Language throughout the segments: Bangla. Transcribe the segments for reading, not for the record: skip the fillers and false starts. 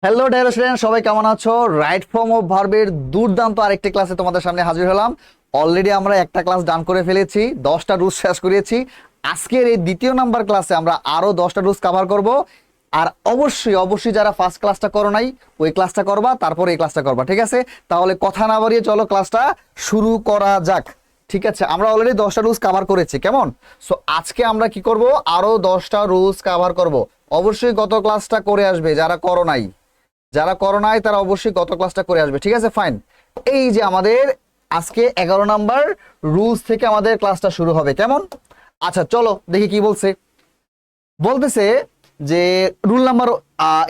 হ্যালো ডিয়ার স্টুডেন্ট, সবাই কেমন আছো? রাইট ফর্ম অফ ভার্বের দুর্দান্ত আরেকটি ক্লাসে তোমাদের সামনে হাজির হলাম। অলরেডি আমরা একটা ক্লাস ডান করে ফেলেছি, 10টা রুলস শেষ করেছি। আজকের এই দ্বিতীয় নাম্বার ক্লাসে আমরা আরো 10টা রুলস কভার করব। আর অবশ্যই অবশ্যই যারা ফার্স্ট ক্লাসটা করো নাই ওই ক্লাসটা করবা, তারপর এই ক্লাসটা করবা, ঠিক আছে? তাহলে কথা না বাড়িয়ে চলো ক্লাসটা শুরু করা যাক। ঠিক আছে, আমরা অলরেডি 10টা রুলস কভার করেছি, কেমন? সো আজকে আমরা কি করব, আরো 10টা রুলস কভার করব। অবশ্যই গত ক্লাসটা করে আসবে যারা করো নাই, যারা করো নাই তারা অবশ্যই গত ক্লাসটা করে আসবে, ঠিক আছে? ফাইন। এই যে আমাদের আজকে 11 নাম্বার রুলস থেকে আমাদের ক্লাসটা শুরু হবে, কেমন? আচ্ছা চলো দেখি কি বলছে। বলতেছে যে রুল নাম্বার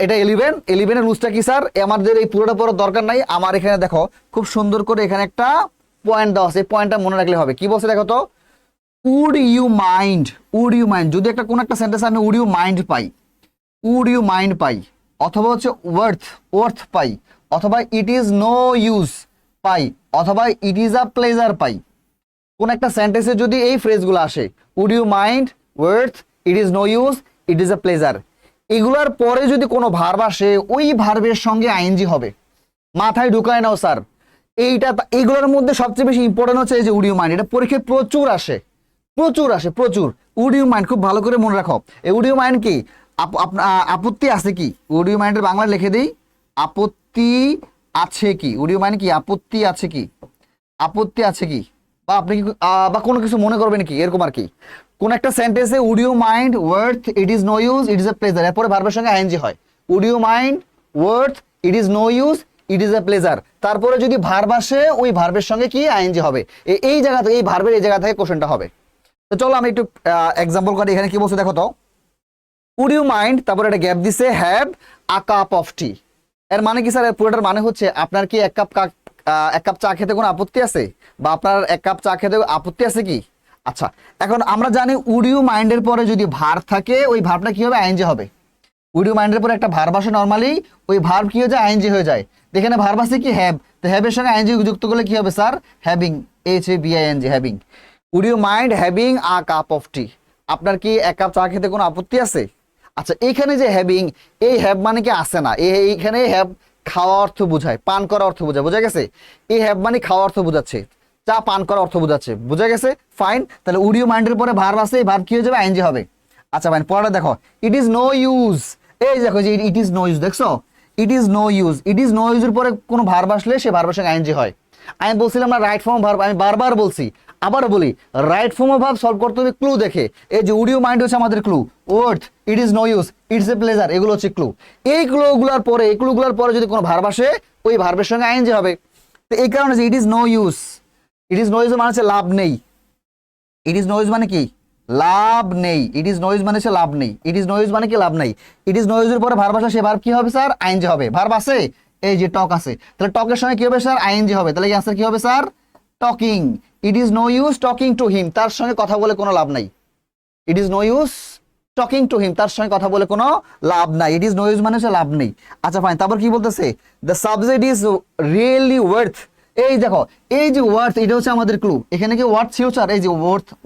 এটা 11 রুলসটা কি স্যার? আমাদের এই পুরোটা পড়ার দরকার নাই, আমার এখানে দেখো খুব সুন্দর করে এখানে একটা পয়েন্ট দেওয়া আছে, এই পয়েন্টটা মনে রাখলে হবে। কি বলছে দেখো তো, would you mind, would you mind, যদি একটা কোন একটা সেন্টেন্স আমি উড ইউ মাইন্ড পাই, উড ইউ মাইন্ড পাই, অথবা হচ্ছে ওয়ার্থ ওয়ার্থ পাই, অথবা ইট ইজ নো ইউজ পাই, অথবা ইট ইজ আ প্লেজার পাই, কোন একটা সেন্টেন্সে যদি এই ফ্রেজগুলো আসে, would you mind, worth, it is no use, it is a pleasure, এগুলার পরে যদি কোনো ভার্ব আসে ওই ভার্বের সঙ্গে আইএনজি হবে। মাথায় ঢুকায় নাও স্যার, এইটা এইগুলোর মধ্যে সবচেয়ে বেশি ইম্পর্টেন্ট হচ্ছে এই যে উড ইউ মাইন্ড। এটা পরীক্ষায় প্রচুর আসে, প্রচুর আসে, প্রচুর। উড ইউ মাইন্ড খুব ভালো করে মনে রাখো। এই উড ইউ মাইন্ড কি? আপত্তি আছে কি? উড ইউ মাইন্ডের বাংলা লিখে দিই, আপত্তি আছে কি? উড ইউ মাইন্ড কি? আপত্তি আছে কি? আপত্তি আছে কি? বা আপনি কি বা কোনো কিছু মনে করবেন কি, এরকম আর কি। কোন একটা সেন্টেন্সে would you mind, worth, it is no use, it is a pleasure, এরপরে ভার্বের সঙ্গে আইএনজি হয়। Would you mind, worth, it is no use, it is a pleasure, তারপরে যদি ভার্ব আসে ওই ভার্বের সঙ্গে কি আইএনজি হবে। এই জায়গা থেকে, এই ভার্বের এই জায়গা থেকে কোশ্চেনটা হবে। তো চলো আমি একটু এক্সাম্পল করি। এখানে কি বলছে দেখো তো, উড ইউ মাইন্ড, তারপরে একটা গ্যাপ দিছে, হ্যাভ আ কাপ অফ টি। এর মানে কি স্যার? এর পুরোটার মানে হচ্ছে আপনার কি এক কাপ চা খেতে কোনো আপত্তি আছে, বা আপনার এক কাপ চা খেতে আপত্তি আছে কি? আচ্ছা, এখন আমরা জানি উড ইউ মাইন্ডের পরে যদি ভার্ব থাকে ওই ভার্বটা কি হবে? আইএনজি হবে। উড ইউ মাইন্ডের পরে একটা ভার্ব আসে নরমালি, ওই ভার্ব কি হয়ে যায়? আইএনজি হয়ে যায়। এখানে ভার্ব আছে কি? হ্যাভ। তো হ্যাভের সঙ্গে আইএনজি যুক্ত করলে কি হবে sir? Having, HAVING, having. Would you mind having a cup of tea, আপনার কি এক কাপ চা খেতে কোনো আপত্তি আছে? আচ্ছা, এইখানে যে হ্যাভিং, এই হ্যাভ মানে কি আসে না, এইখানে হ্যাভ খাওয়া অর্থ বোঝায়, পান করা অর্থ বোঝায়, বোঝা গেছে? এই হ্যাভ মানে খাওয়া অর্থ বোঝাচ্ছে, চা পান করা অর্থ বোঝাচ্ছে, বোঝা গেছে? ফাইন। তাহলে উড ইউ মাইন্ডের পরে ভার্ব আছে, এই ভার্ব কি হয়ে যাবে? আইএনজি হবে। আচ্ছা ফাইন, পরেরটা দেখো, ইট ইজ নো ইউজ। এই দেখো যে ইট ইজ নো ইউজ, দেখছো? It is no use, it is no ইউজের পরে কোনো ভার্ব আসলে সে ভার্বের সঙ্গে আইএনজি হয়। আমি বলছিলাম না রাইট ফর্ম ভার্ব, আমি বারবার বলছি, আবারও বলি, রাইট ফর্ম ভার্ব সলভ করতে হবে ক্লু দেখে। এই যে উড ইউ মাইন্ড হচ্ছে আমাদের clue, worth, it is no use, it's a pleasure, এগুলো হচ্ছে ক্লু। এই ক্লুগুলোর পরে, এই ক্লুগুলোর পরে যদি কোনো ভার্ব আসে ওই ভার্বের সঙ্গে আইএনজি হবে। তো এই কারণে যে it is no use, it is no use মানে হচ্ছে লাভ নেই। ইট ইজ নো ইউজ মানে কি? লাভ নেই। ইট ইজ নো ইউজ মানে হচ্ছে লাভ নেই। ইট ইজ নো ইউজ মানে কি? লাভ নেই। ইট ইজ নো ইউজের পরে ভার্ব আসে, সে ভার্ব কি হবে স্যার? আইএনজি হবে। ভার্ব আছে, এই যে টক আছে, তাহলে টকের সঙ্গে কি হবে স্যার? আইএনজি হবে। তাহলে আনসার কি হবে sir? Talking. It is no use talking to him, তার সঙ্গে কথা বলে কোনো লাভ নাই। It is no use talking to him, তার সঙ্গে কথা বলে কোনো লাভ নাই। ইট ইজ নো ইউজ মানে হচ্ছে লাভ নেই। আচ্ছা ফাইন, তারপর কি বলতেছে? The subject is really worth. এই দেখো, এই যে ওয়ার্থ, এটা হচ্ছে আমাদের ক্লু। এখানে কি ওয়ার্থ ছিল স্যার? এই যে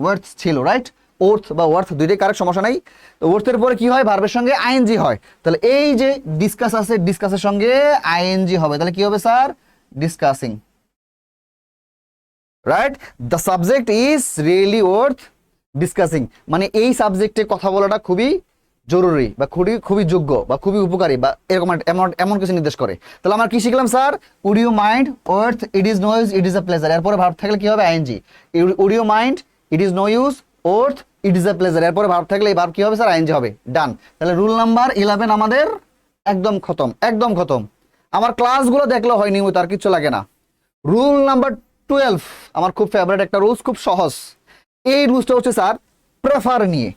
ওয়ার্থ ছিল, রাইট? ওর্থ বা ওয়ার্থ দুইটাই কারেক্ট, সমস্যা নাই। তো ওর্থের পরে কি হয়? ভার্বের সঙ্গে আইএনজি হয়। তাহলে এই যে ডিসকাস আছে, ডিসকাসের সঙ্গে আইএনজি হবে, তাহলে কি হবে sir? Discussing, right? The subject is really worth discussing, মানে এই সাবজেক্টে কথা বলাটা খুবই জরুরি, বা খুবই খুবই যোগ্য, বা খুবই উপকারী, বা এরকম এমন এমন কিছু নির্দেশ করে। তাহলে আমরা কি শিখলাম sir? Would you mind, worth, it is no use, it is a pleasure, এরপরে ভার্ব থাকলে কি হবে? ING. Would you mind, it is no use, worth, it is a pleasure, এরপরে ভার্ব থাকলে এই ভার্ব কি হবে স্যার? আইএনজি হবে। ডান। তাহলে রুল নাম্বার 11 আমাদের একদম খতম, একদম খতম। আমার ক্লাসগুলো দেখলে হয় নিয়মিত, আর কিছু লাগে না। রুল নাম্বার 12 আমার খুব ফেভারিট একটা রুলস, খুব সহজ। এই রুলসটা হচ্ছে স্যার প্রেফার নিয়ে।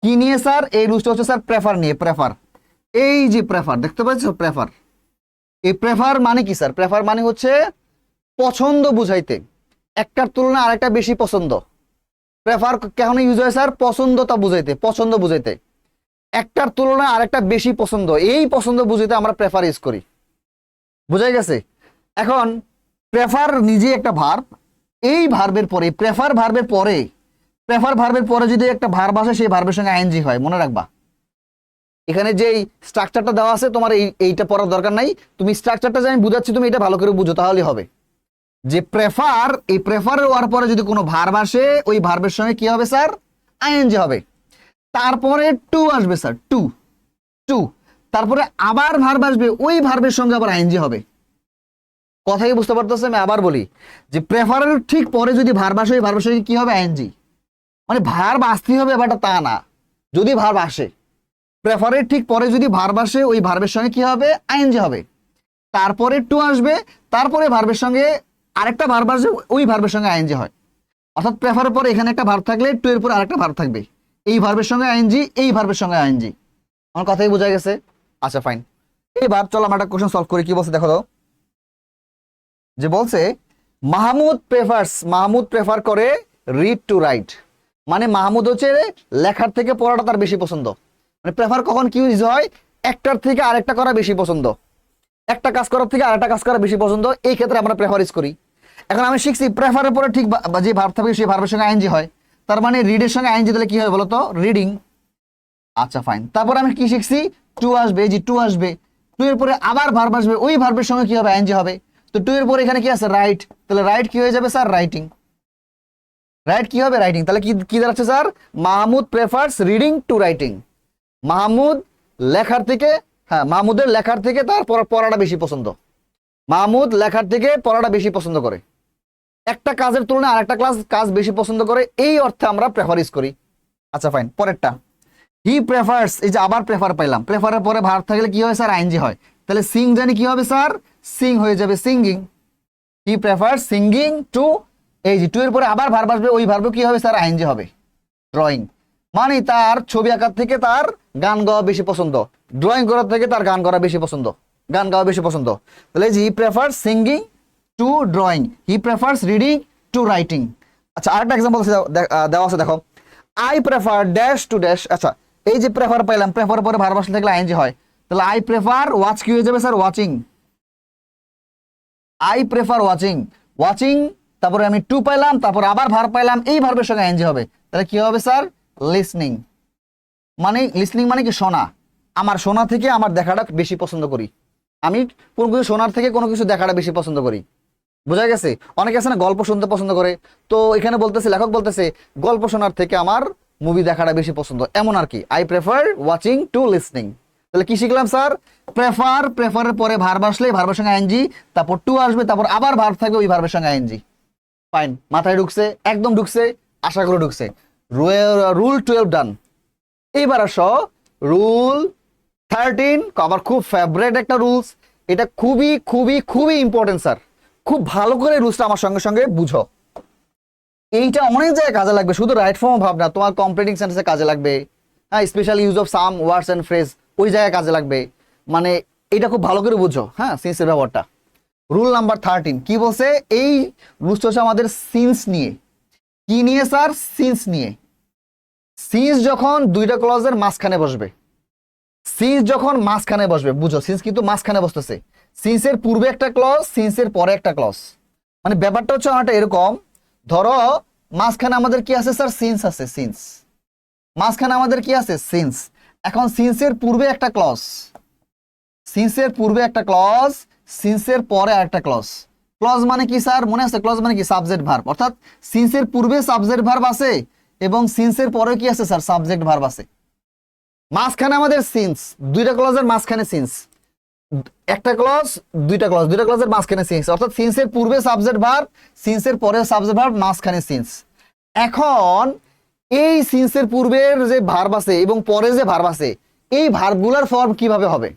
কি নিয়ে স্যার? এই রুলসটা হচ্ছে স্যার প্রেফার নিয়ে। প্রেফার, এই যে প্রেফার দেখতে পাচ্ছ, প্রেফার, এই প্রেফার মানে কি স্যার? প্রেফার মানে হচ্ছে পছন্দ বুঝাইতে, একটার তুলনায় আরেকটা বেশি পছন্দ। প্রেফার কেন ইউজ হয় স্যার? পছন্দটা বুঝাইতে, পছন্দ বুঝাইতে, একটার তুলনায় আরেকটা বেশি পছন্দ, এই পছন্দ বুঝাইতে আমরা প্রেফার ইউজ করি। বুঝাই গেছে? এখন প্রেফার নিজে একটা ভার্ব, এই ভার্বের পরে, প্রেফার ভার্বের পরে, প্রেফার ভার্বের পরে যদি একটা ভার্ব আসে সেই ভার্বের সঙ্গে আইএনজি হয়, মনে রাখবা। এখানে যে স্ট্রাকচারটা দেওয়া আছে তোমার এইটা পড়ার দরকার নাই, তুমি স্ট্রাকচারটা যে আমি বুঝাচ্ছি তুমি এটা ভালো করে বুঝো তাহলেই হবে। যে প্রেফার, এই প্রেফার হওয়ার পরে যদি কোনো ভার্ব আসে ওই ভার্বের সঙ্গে কি হবে স্যার, আইএনজি হবে। তারপরে টু আসবে স্যার, টু টু তারপরে আবার ভার্ব আসবে, ওই ভার্বের সঙ্গে আবার আইএনজি হবে। কথাই বুঝতে পারতেছে? আমি আবার বলি যে প্রেফারের ঠিক পরে যদি ভার্ব আসে ওই ভার্বের সঙ্গে কি হবে, আইএনজি। মানে ভার্ব আসতেই হবে ব্যাপারটা তা না, যদি ভার্ব আসে প্রেফারের ঠিক পরে যদি ভার্ব আসে ওই ভার্বের সঙ্গে কি হবে, আইএনজি হবে। তারপরে টু আসবে, তারপরে ভার্বের সঙ্গে আরেকটা ভার্ব আসবে, ওই ভার্বের সঙ্গে আইএনজি হয়। অর্থাৎ প্রেফারের পরে এখানে একটা ভার্ব থাকলে টু এর পরে আরেকটা ভার্ব থাকবে, এই ভার্বের সঙ্গে আইএনজি, এই ভার্বের সঙ্গে আইএনজি। আমার কথাই বোঝা গেছে? আচ্ছা ফাইন। এবার চলো আমরা একটা কোশ্চেন সলভ করি। কি বলছে দেখো তো, যে বলছে মাহমুদ প্রেফার করে রিড টু রাইট। মানে মাহমুদ হচ্ছে লেখার থেকে পড়াটা তার বেশি পছন্দ। মানে প্রেফার কখন কি ইউজ হয়, একটার থেকে আরেকটা করা বেশি পছন্দ, একটা কাজ করার থেকে আরেকটা কাজ করা বেশি পছন্দ, এই ক্ষেত্রে আমরা প্রেফার ইউজ করি। এখন আমি শিখছি প্রেফারের পরে ঠিক যে ভার্ব থাকবে সেই ভার্বের সঙ্গে আইএনজি হয়, তার মানে রিডের সঙ্গে আইএনজি দিলে কি হয় বলো তো, রিডিং। আচ্ছা ফাইন। তারপর আমি কি শিখছি, টু আসবে, এই যে টু আসবে, টু এর পরে আবার ভার্ব আসবে, ওই ভার্বের সঙ্গে কি হবে, আইএনজি হবে। তো টু এর পরে এখানে কি আছে, রাইট, তাহলে রাইট কি হয়ে যাবে স্যার, রাইটিং। রাইট কি হবে, রাইটিং। তাহলে কি কি দাঁড়াচ্ছে sir, Mahmud prefers reading to writing. Mahmud লেখার থেকে, হ্যাঁ মাহমুদের লেখার থেকে তার পড়াটা বেশি পছন্দ। মাহমুদ লেখার থেকে পড়াটা বেশি পছন্দ করে, একটা কাজের তুলনায় আরেকটা কাজ বেশি পছন্দ করে, এই অর্থে আমরা প্রেফার ইউজ করি। আচ্ছা ফাইন, পরেরটা হি প্রেফারস, এই যে আবার প্রেফার পাইলাম, প্রেফারের পরে ভার্ব থাকলে কি হয় স্যার, আইএনজি হয়। তাহলে সিং জানি কি হবে স্যার, সিং হয়ে যাবে সিঙ্গিং। হি প্রেফারস সিঙ্গিং টু, এই যে টু এর পরে আবার ভার্ব আসবে, ওই ভার্ব কি হবে স্যার, আইএনজি হবে। ড্রয়িং, মানে তার ছবি আঁকার থেকে তার গান গাওয়া বেশি পছন্দ, ড্রয়িং করার থেকে তার গান করা বেশি পছন্দ, গান গাওয়া বেশি পছন্দ। তাহলে he prefers singing to drawing, he prefers reading to writing. আচ্ছা আরেকটা এক্সাম্পল দেওয়া আছে দেখো, I prefer dash to dash. আচ্ছা এই যে প্রেফার পাইলাম, প্রেফার পরে ভার্ব আসলে থাকলে আইএনজি হয়, তাহলে আই প্রেফার ওয়াচ কি হয়ে যাবে sir, watching. I prefer watching, watching, তারপরে আমি টু পাইলাম, তারপর আবার ভার্ব পাইলাম, এই ভার্বের সঙ্গে আইএনজি হবে, তাহলে কি হবে স্যার, লিসনিং। মানে লিসনিং মানে কি, শোনা। আমার শোনা থেকে আমার দেখাটা বেশি পছন্দ করি, আমি কোনো কিছু শোনার থেকে কোনো কিছু দেখাটা বেশি পছন্দ করি। বোঝা গেছে? অনেকে আছে না গল্প শুনতে পছন্দ করে, তো এখানে বলতেছে, লেখক বলতেছে গল্প শোনার থেকে আমার মুভি দেখাটা বেশি পছন্দ, এমন আর কি। I prefer watching to listening. তাহলে কি শিখলাম স্যার, প্রেফারের পরে ভার্ব আসলে ভার্বের সঙ্গে আইএনজি, তারপর টু আসবে, তারপর আবার ভার্ব থাকবে ওই ভার্বের সঙ্গে আইএনজি। ফাইন, মাথায় ঢুকছে? একদম ঢুকছে, আশা করে ঢুকছে। রুল 12 ডান। এইবার আসো রুল 13, আমার খুব ফেভারিট একটা রুলস। এটা খুবই খুবই খুবই ইম্পর্টেন্ট স্যার, খুব ভালো করে রুলসটা আমার সঙ্গে সঙ্গে বুঝো। এইটা অনেক জায়গায় কাজে লাগবে, শুধু রাইট ফর্ম ভাবনা, তোমার কমপ্লিটিং সেন্টেন্সে কাজে লাগবে, হ্যাঁ special use of some words and phrase ওই জায়গায় কাজে লাগবে। মানে এটা খুব ভালো করে বুঝো, হ্যাঁ সিন্সের ব্যাপারটা। রুল নাম্বার 13 কি বলছে, এই রুলসটা হচ্ছে আমাদের সিন্স নিয়ে। কি নিয়ে স্যার, সিন্স নিয়ে। সিন্স যখন দুইটা ক্লজের মাঝখানে বসবে, সিন্স যখন মাঝখানে বসবে, বুঝো সিন্স কিন্তু মাঝখানে বসতেছে, সিন্সের পূর্বে একটা ক্লজ, সিন্সের পরে একটা ক্লজ। মানে ব্যাপারটা হচ্ছে অনেকটা এরকম, ধরো মাঝখানে আমাদের কি আছে স্যার, সিন্স আছে, সিন্স মাঝখানে আমাদের কি আছে, সিন্স। এখন সিন্সের পূর্বে একটা ক্লজ, সিন্সের পূর্বে একটা ক্লজ, সিন্সের পরে আরেকটা ক্লজ। ক্লজ মানে কি স্যার, মনে আছে ক্লজ মানে কি, সাবজেক্ট ভার্ব। অর্থাৎ সিন্সের পূর্বে সাবজেক্ট ভার্ব আছে এবং সিন্সের পরে কি আছে স্যার, সাবজেক্ট ভার্ব আছে। মাঝখানে আমাদের সিন্স, দুইটা ক্লজের মাঝখানে সিন্স, একটা ক্লজ দুইটা ক্লজ, দুইটা ক্লজের মাঝখানে সিন্স। অর্থাৎ সিন্সের পূর্বে সাবজেক্ট ভার্ব, সিন্সের পরে সাবজেক্ট ভার্ব, মাঝখানে সিন্স। এখন এই সিন্সের পূর্বের যে ভার্ব আছে এবং পরে যে ভার্ব আছে, এই ভার্বগুলোর ফর্ম কিভাবে হবে,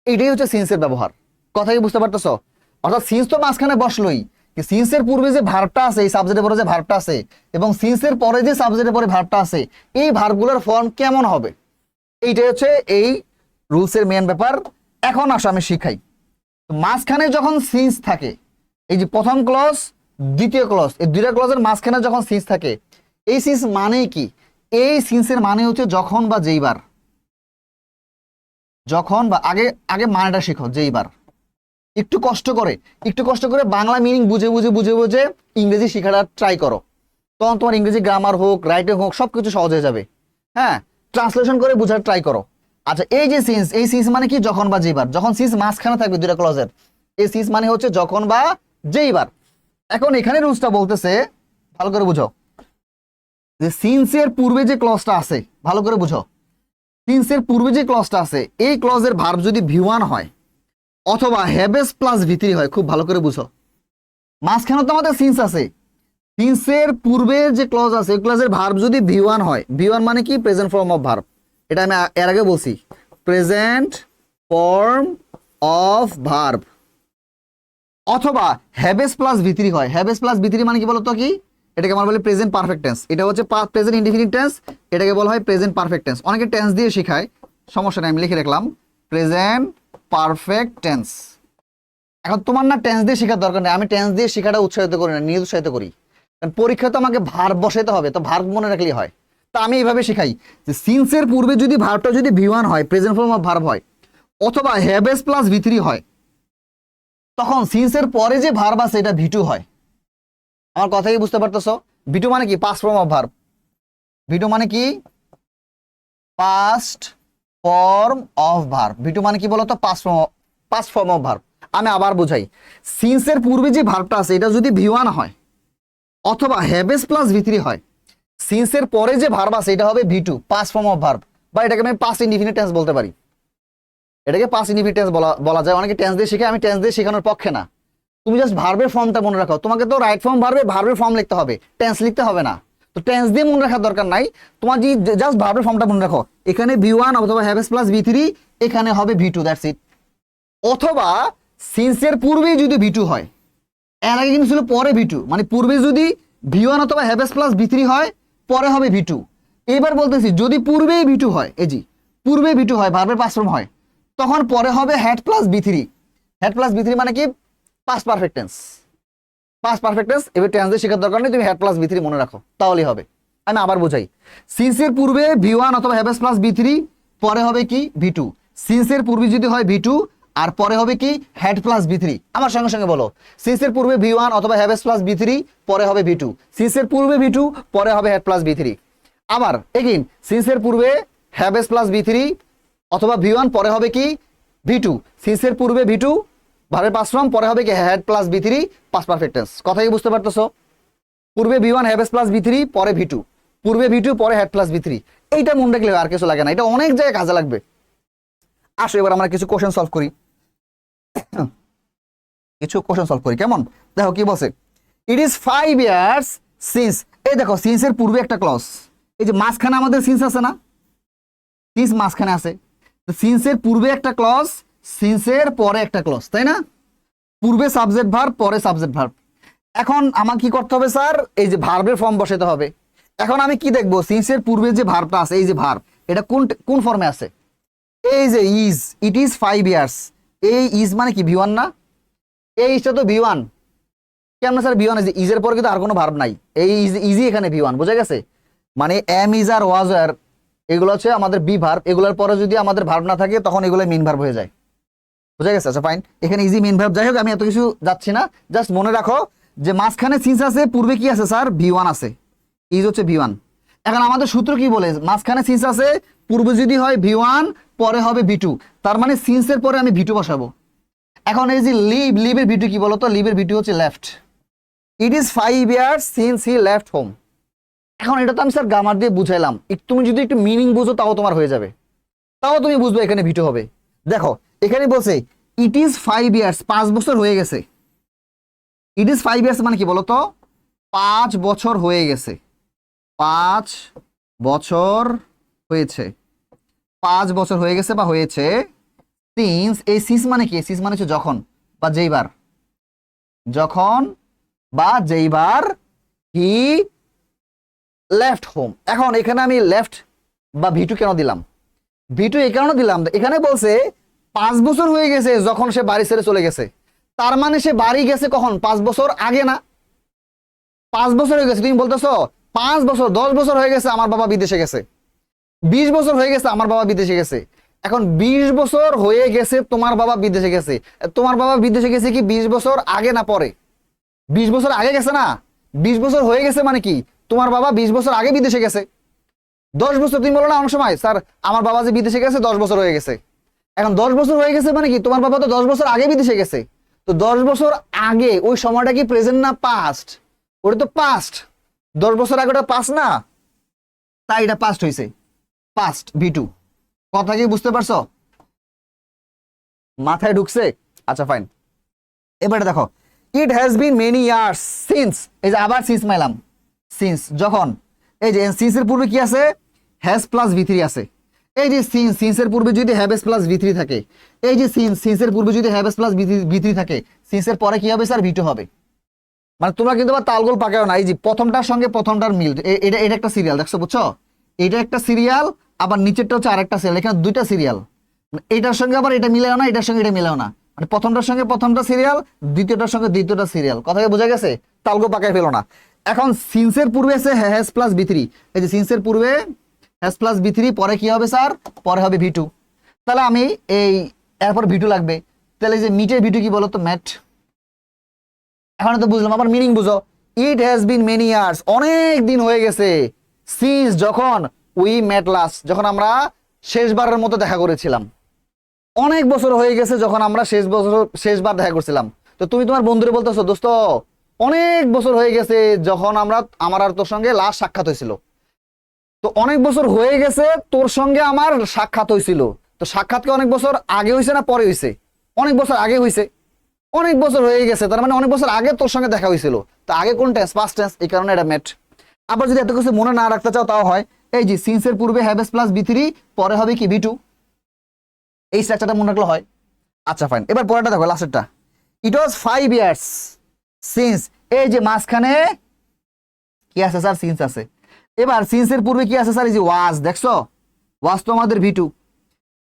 এটাই হচ্ছে সিন্সের ব্যবহার। কথা কি বুঝতে পারতেছ? অর্থাৎ সিন্স তো মাঝখানে বসলোই, সিন্সের পূর্বে যে ভার্বটা আছে, এই সাবজেক্টের পরে যে ভার্বটা আছে, এবং সিন্সের পরে যে সাবজেক্টের পরে ভার্বটা আছে, এই ভার্বগুলোর ফর্ম কেমন হবে, এইটাই হচ্ছে এই রুলসের মেন ব্যাপার। এখন আসো আমি শিখাই। মাঝখানে যখন সিন্স থাকে, এই যে প্রথম ক্লজ দ্বিতীয় ক্লজ, এই দুইটা ক্লজের মাঝখানে যখন সিন্স থাকে, এই সিন্স মানে কি, এই সিন্সের মানে হচ্ছে যখন বা যেইবার, যখন বা আগে আগে মানেটা শিখো, যেইবার। একটু কষ্ট করে বাংলা মিনিং বুঝে বুঝে বুঝে বুঝে ইংরেজি শেখাটা ট্রাই করো, তখন তোমার ইংরেজি গ্রামার হোক, রাইটিং হোক, সবকিছু সহজ হয়ে যাবে। হ্যাঁ, ট্রান্সলেশন করে বোঝার ট্রাই করো। আচ্ছা এই যে সিন্স, এই সিন্স মানে কি যখন বা যেইবার, যখন সিন্স মাঝখানে থাকবে দুইটা ক্লজের, এই সিন্স মানে হচ্ছে যখন বা যেইবার। এখন এখানে রুলসটা বলতেছে, ভালো করে বুঝো, যে সিন্সের পূর্বে যে ক্লজটা আছে, ভালো করে বুঝো, সিন্সের পূর্বে যে ক্লজটা আছে এই ক্লজের ভার্ব যদি ভি1 হয় অথবা হ্যাভেস প্লাস ভি3 হয়, খুব ভালো করে বুঝো, মাঝখানে তো আমাদের সিন্স আছে, সিন্সের পূর্বে যে ক্লজ আছে এই ক্লজের ভার্ব যদি ভি1 হয়, ভি1 মানে কি প্রেজেন্ট ফর্ম অফ ভার্ব, এটা আমি এর আগে বলছি, প্রেজেন্ট ফর্ম অফ ভার্ব, অথবা হ্যাভেস প্লাস ভি3 হয়, হ্যাভেস প্লাস ভি3 মানে কি বলতো কি, এটাকে আমরা বলি প্রেজেন্ট পারফেক্ট টেন্স, এটা হচ্ছে প্রেজেন্ট ইনডিফিনিট টেন্স, এটাকে বলা হয় প্রেজেন্ট পারফেক্ট টেন্স, অনেকে টেন্স দিয়ে শেখায়, সমস্যা নেই, আমি লিখে রাখলাম প্রেজেন্ট পারফেক্ট টেন্স। এখন তোমার না টেন্স দিয়ে শেখার দরকার নেই, আমি টেন্স দিয়ে শেখাটা উৎসাহিত করি না, নিজে উৎসাহিত করি, কারণ পরীক্ষা তো আমাকে ভার্ব বসাইতে হবে, তো ভার্ব মনে রাখলেই হয়। তা আমি এইভাবে শেখাই যে সিন্সের পূর্বে যদি ভার্বটা যদি ভি1 হয়, প্রেজেন্ট ফর্ম অফ ভার্ব হয়, অথবা হ্যাভেস প্লাস ভি3 হয়, তখন সিন্সের পরে যে ভার্ব আছে এটা ভি2 হয়। আমার কথা কি বুঝতে পারতেছো? ভি2 মানে কি পাস্ট ফর্ম অফ ভার্ব, ভি2 মানে কি পাস্ট ফর্ম অফ ভার্ব, ভি2 মানে কি বলতো পাস্ট ফর্ম অফ ভার্ব। আমি আবার বুঝাই, সিন্সের পূর্বে যে ভার্বটা আছে এটা যদি ভি1 হয় অথবা হ্যাভেস প্লাস ভি3 হয়, সিন্সের পরে যে ভার্ব আছে এটা হবে ভি2 পাস্ট ফর্ম অফ ভার্ব, বা এটাকে আমি পাস্ট ইনডিফিনিট টেন্স বলতে পারি, এটাকে পাস্ট ইনডিফিনিট টেন্স বলা যায়। অনেকে টেন্স দিয়ে শেখে, আমি টেন্স দিয়ে শেখানোর পক্ষে না, তুমি জাস্ট ভার্বের ফর্মটা মনে রাখো, তোমাকে তো রাইট ফর্ম ভার্বের ফর্ম লিখতে হবে, টেন্স লিখতে হবে না, তো টেন্স দিয়ে মনে রাখার দরকার নাই, তোমার যে জাস্ট ভার্বের ফর্মটা মনে রাখো, এখানে ভি1 অথবা হ্যাভেস প্লাস ভি3, এখানে হবে ভি2, দ্যাটস ইট। অথবা সিন্সের পূর্বেই যদি ভি2 হয়, এর আগে কিন্তু ছিল পরে ভি2, মানে পূর্বে যদি ভি1 অথবা হ্যাভেস প্লাস ভি3 হয়, পরে হবে ভি2। এবার বলতেছি যদি পূর্বেই ভি2 হয়, এই জি পূর্বে ভি2 হয়, ভার্বের পাস্ট ফর্ম হয়, তখন পরে হবে had plus V, had plus ভি3 মানে কি past perfect tense, past perfect tense. এবার টেন্স দিয়ে শেখার দরকার নেই, তুমি হ্যাড প্লাস ভি3 মনে রাখো তাহলেই হবে। আমি আবার বোঝাই, সিন্সের পূর্বে ভি1 অথবা হ্যাভেস প্লাস ভি3, পরে হবে কি ভি2, সিন্সের পূর্বে যদি হয় ভি2 আর পরে হবে কি হ্যাড প্লাস ভি3, আমার সঙ্গে সঙ্গে বলো, সিন্সের পূর্বে ভি1 অথবা হ্যাভেস প্লাস ভি3, পরে হবে ভি2, সিন্সের পূর্বে ভি2, পরে হবে হ্যাড প্লাস ভি3। আবার এগেইন সিন্সের পূর্বে হ্যাভেস প্লাস ভি3 অথবা ভি1, পরে হবে কি ভি2, সিন্সের পূর্বে ভি2 ভার্বের পাস্ট ফর্ম, পরে হবে কি had plus ভি3, past perfect tense. কথা কি বুঝতে পারতেছো? পূর্বে ভি1 হ্যাভেস প্লাস ভি3, পরে ভি2, পূর্বে ভি2 পরে হ্যাড প্লাস ভি3, এইটা মনে রাখলে আর কিছু লাগে না, এটা অনেক জায়গায় কাজে লাগবে। আসো এবার আমরা কিছু কোশ্চেন সলভ করি, কেমন? দেখো কি বলছে, ইট ইজ 5 ইয়ার্স সিন্স, এই দেখো সিন্সের পূর্বে একটা ক্লজ, এই যে মাঝখানে আমাদের সিন্স আছে না, সিন্স মাঝখানে আছে, সিন্সের পূর্বে একটা ক্লজ, সিন্সের পরে একটা ক্লজ, তাই না? পূর্বে সাবজেক্ট ভার্ব, পরে সাবজেক্ট ভার্ব। এখন আমার কি করতে হবে স্যার, এই যে ভার্বের ফর্ম বসাতে হবে। এখন আমি কি দেখবো, সিন্সের পূর্বে যে ভার্বটা আছে, এই যে ভার্ব, এটা কোন ফর্মে আছে, এই যে ইজ, ইট ইজ 5 ইয়ার্স, এই ইজ মানে কি ভি1 না, এই ইজটা তো ভি1, কেমন স্যার ভি1, ইজের পরে কিন্তু আর কোনো ভার্ব নাই, এই ইজি এখানে ভি1, বোঝা গেছে? মানে এম, ইজ আর ওয়াজ আর এগুলো হচ্ছে আমাদের বি ভার্ব, এগুলোর পরে যদি আমাদের ভার্ব না থাকে তখন এগুলো মেইন ভার্ব হয়ে যায়, বুঝা গেছে? আচ্ছা ফাইন, এখানে ইজি মেইন ভার্ব, যাই হোক আমি এত কিছু যাচ্ছি না, জাস্ট মনে রাখো যে মাঝখানে সিন্স আছে, পূর্বে কি আছে স্যার ভি1 আছে, ইজ হচ্ছে ভি1। এখন আমাদের সূত্র কি বলে, মাঝখানে সিন্স আছে, পূর্বে যদি হয় ভি1, পরে হবে ভি2, তার মানে সিন্সের পরে আমি ভি2 বসাবো। এখন এই যে লিভের ভি2 কি বলতো, লিভের ভি2 হচ্ছে left, it is 5 years since he left home. এখন এটা তো আমি স্যার গ্রামার দিয়ে বুঝাইলাম, তুমি যদি একটু মিনিং বুঝো তাও তোমার হয়ে যাবে, তাও তুমি বুঝবে এখানে ভি2 হবে। দেখো এখানে বলছে ইট ইজ 5 ইয়ার্স, 5 বছর হয়ে গেছে, ইট ইজ 5 ইয়ার্স মানে কি বলতো 5 বছর হয়ে গেছে, 5 বছর হয়েছে, 5 বছর হয়ে গেছে বা হয়েছে, সিন্স, এই সিন্স মানে কি, সিন্স মানে হচ্ছে যখন বা যেইবার, যখন বা যেইবার হি লেফট হোম। এখন এখানে আমি লেফট বা ভি2 কেন দিলাম, ভি2 এই কারণে দিলাম, এখানে বলছে 5 বছর হয়ে গেছে যখন সে বাড়ি ছেড়ে চলে গেছে, তার মানে সে বাড়ি গেছে কখন, 5 বছর আগে না, 5 বছর হয়ে গেছে, তুমি বলতেছো 5 বছর, 10 বছর হয়ে গেছে আমার বাবা বিদেশে গেছে, 20 বছর হয়ে গেছে আমার বাবা বিদেশে গেছে। এখন 20 বছর হয়ে গেছে তোমার বাবা বিদেশে গেছে, তোমার বাবা বিদেশে গেছে কি 20 বছর আগে না পরে? 20 বছর আগে গেছে না, 20 বছর হয়ে গেছে মানে কি তোমার বাবা 20 বছর আগে বিদেশে গেছে। 10 বছর তুমি বলো না অনেক সময়, স্যার আমার বাবা যে বিদেশে গেছে 10 বছর হয়ে গেছে। এখন 10 বছর হয়ে গেছে মানে কি, তোমার বাবা তো 10 বছর আগে বিদেশে গেছে। তো 10 বছর আগে ওই সময়টা কি প্রেজেন্ট না পাস্ট? ওটা তো পাস্ট। 10 বছর আগে ওটা পাস্ট না, তাই এটা পাস্ট হয়েছে, পাস্ট V2। কথা কি বুঝতে পারছো? মাথায় ঢুকছে? আচ্ছা ফাইন। এবারে দেখো, it has been many years since, এই যে আবার সিন্স মাইলাম, সিন্স যখন, এই যে সিন্সের পূর্বে কি আছে, হ্যাজ প্লাস V3 আছে। এই যে সিন্সের পূর্বে যদি হ্যাভেস প্লাস V3 থাকে, এই যে সিন্সের পূর্বে যদি হ্যাভেস প্লাস V3 থাকে, সিন্সের পরে কি হবে স্যার, V2 হবে। মানে তোমরা কিন্তু আবার তালগোল পাকাও না, এই যে প্রথমটার সঙ্গে প্রথমটার মিল, এটা এটা একটা সিরিয়াল, দেখছো বুঝছো? এটা একটা সিরিয়াল, আবার নিচেরটা হচ্ছে আরেকটা সিরিয়াল, এখানে দুইটা সিরিয়াল। এটার সঙ্গে আবার এটা মিলেও না, এটার সঙ্গে এটা মিলেও না, মানে প্রথমটার সঙ্গে প্রথমটা সিরিয়াল, দ্বিতীয়টার সঙ্গে দ্বিতীয়টা সিরিয়াল। কথা বোঝা গেছে? তালগো পাকায় ফেলো না। এখন সিন্সের পূর্বে আছে হ্যাজ প্লাস V3, এই যে সিন্সের পূর্বে হ্যাজ প্লাস V3, পরে কি হবে স্যার, পরে হবে V2। তাহলে আমি এই এরপর V2 লাগবে, তাহলে যে মিটের V2 কি বলো তো, ম্যাট। এখন তো বুঝলাম, আবার মিনিং বুঝো। It has been many years, অনেক দিন হয়ে গেছে, সিন্স যখন উই মেট লাস্ট, যখন আমরা শেষবারের মতো দেখা করেছিলাম। অনেক বছর হয়ে গেছে যখন আমরা শেষবার দেখা করছিলাম। তো তুমি তোমার বন্ধুরে বলতেছো, দোস্ত অনেক বছর হয়ে গেছে যখন আমার আর তোর সঙ্গে লাস্ট সাক্ষাৎ হয়েছিল। তো অনেক বছর হয়ে গেছে তোর সঙ্গে আমার সাক্ষাৎ হয়েছিল, তো সাক্ষাৎ কি অনেক বছর আগে হয়েছে না পরে হয়েছে? অনেক বছর আগে হয়েছে। অনেক বছর হয়ে গেছে তার মানে অনেক বছর আগে তোর সঙ্গে দেখা হয়েছিল। তো আগে কোন টেন্স, পাস্ট টেন্স, এই কারণে এটা মেট। আবার যদি এত কিছু মনে না রাখতে চাও তাও হয়, এই যে সিন্সের পূর্বে হ্যাভেস প্লাস V3, পরে হবে কি V2, এই স্ট্রাকচারটা মনে রাখলে হয়। আচ্ছা ফাইন, এবার পরেরটা দেখো, লাস্টেরটা। ইট ওয়াজ 5 ইয়ার্স সিন্স, এই যে মাঝখানে কি আছে স্যার, সিন্স আছে। এবার সিন্সের পূর্বে কি আছে স্যার, এই যে ওয়াজ, দেখছো ওয়াজ তো আমাদের V2,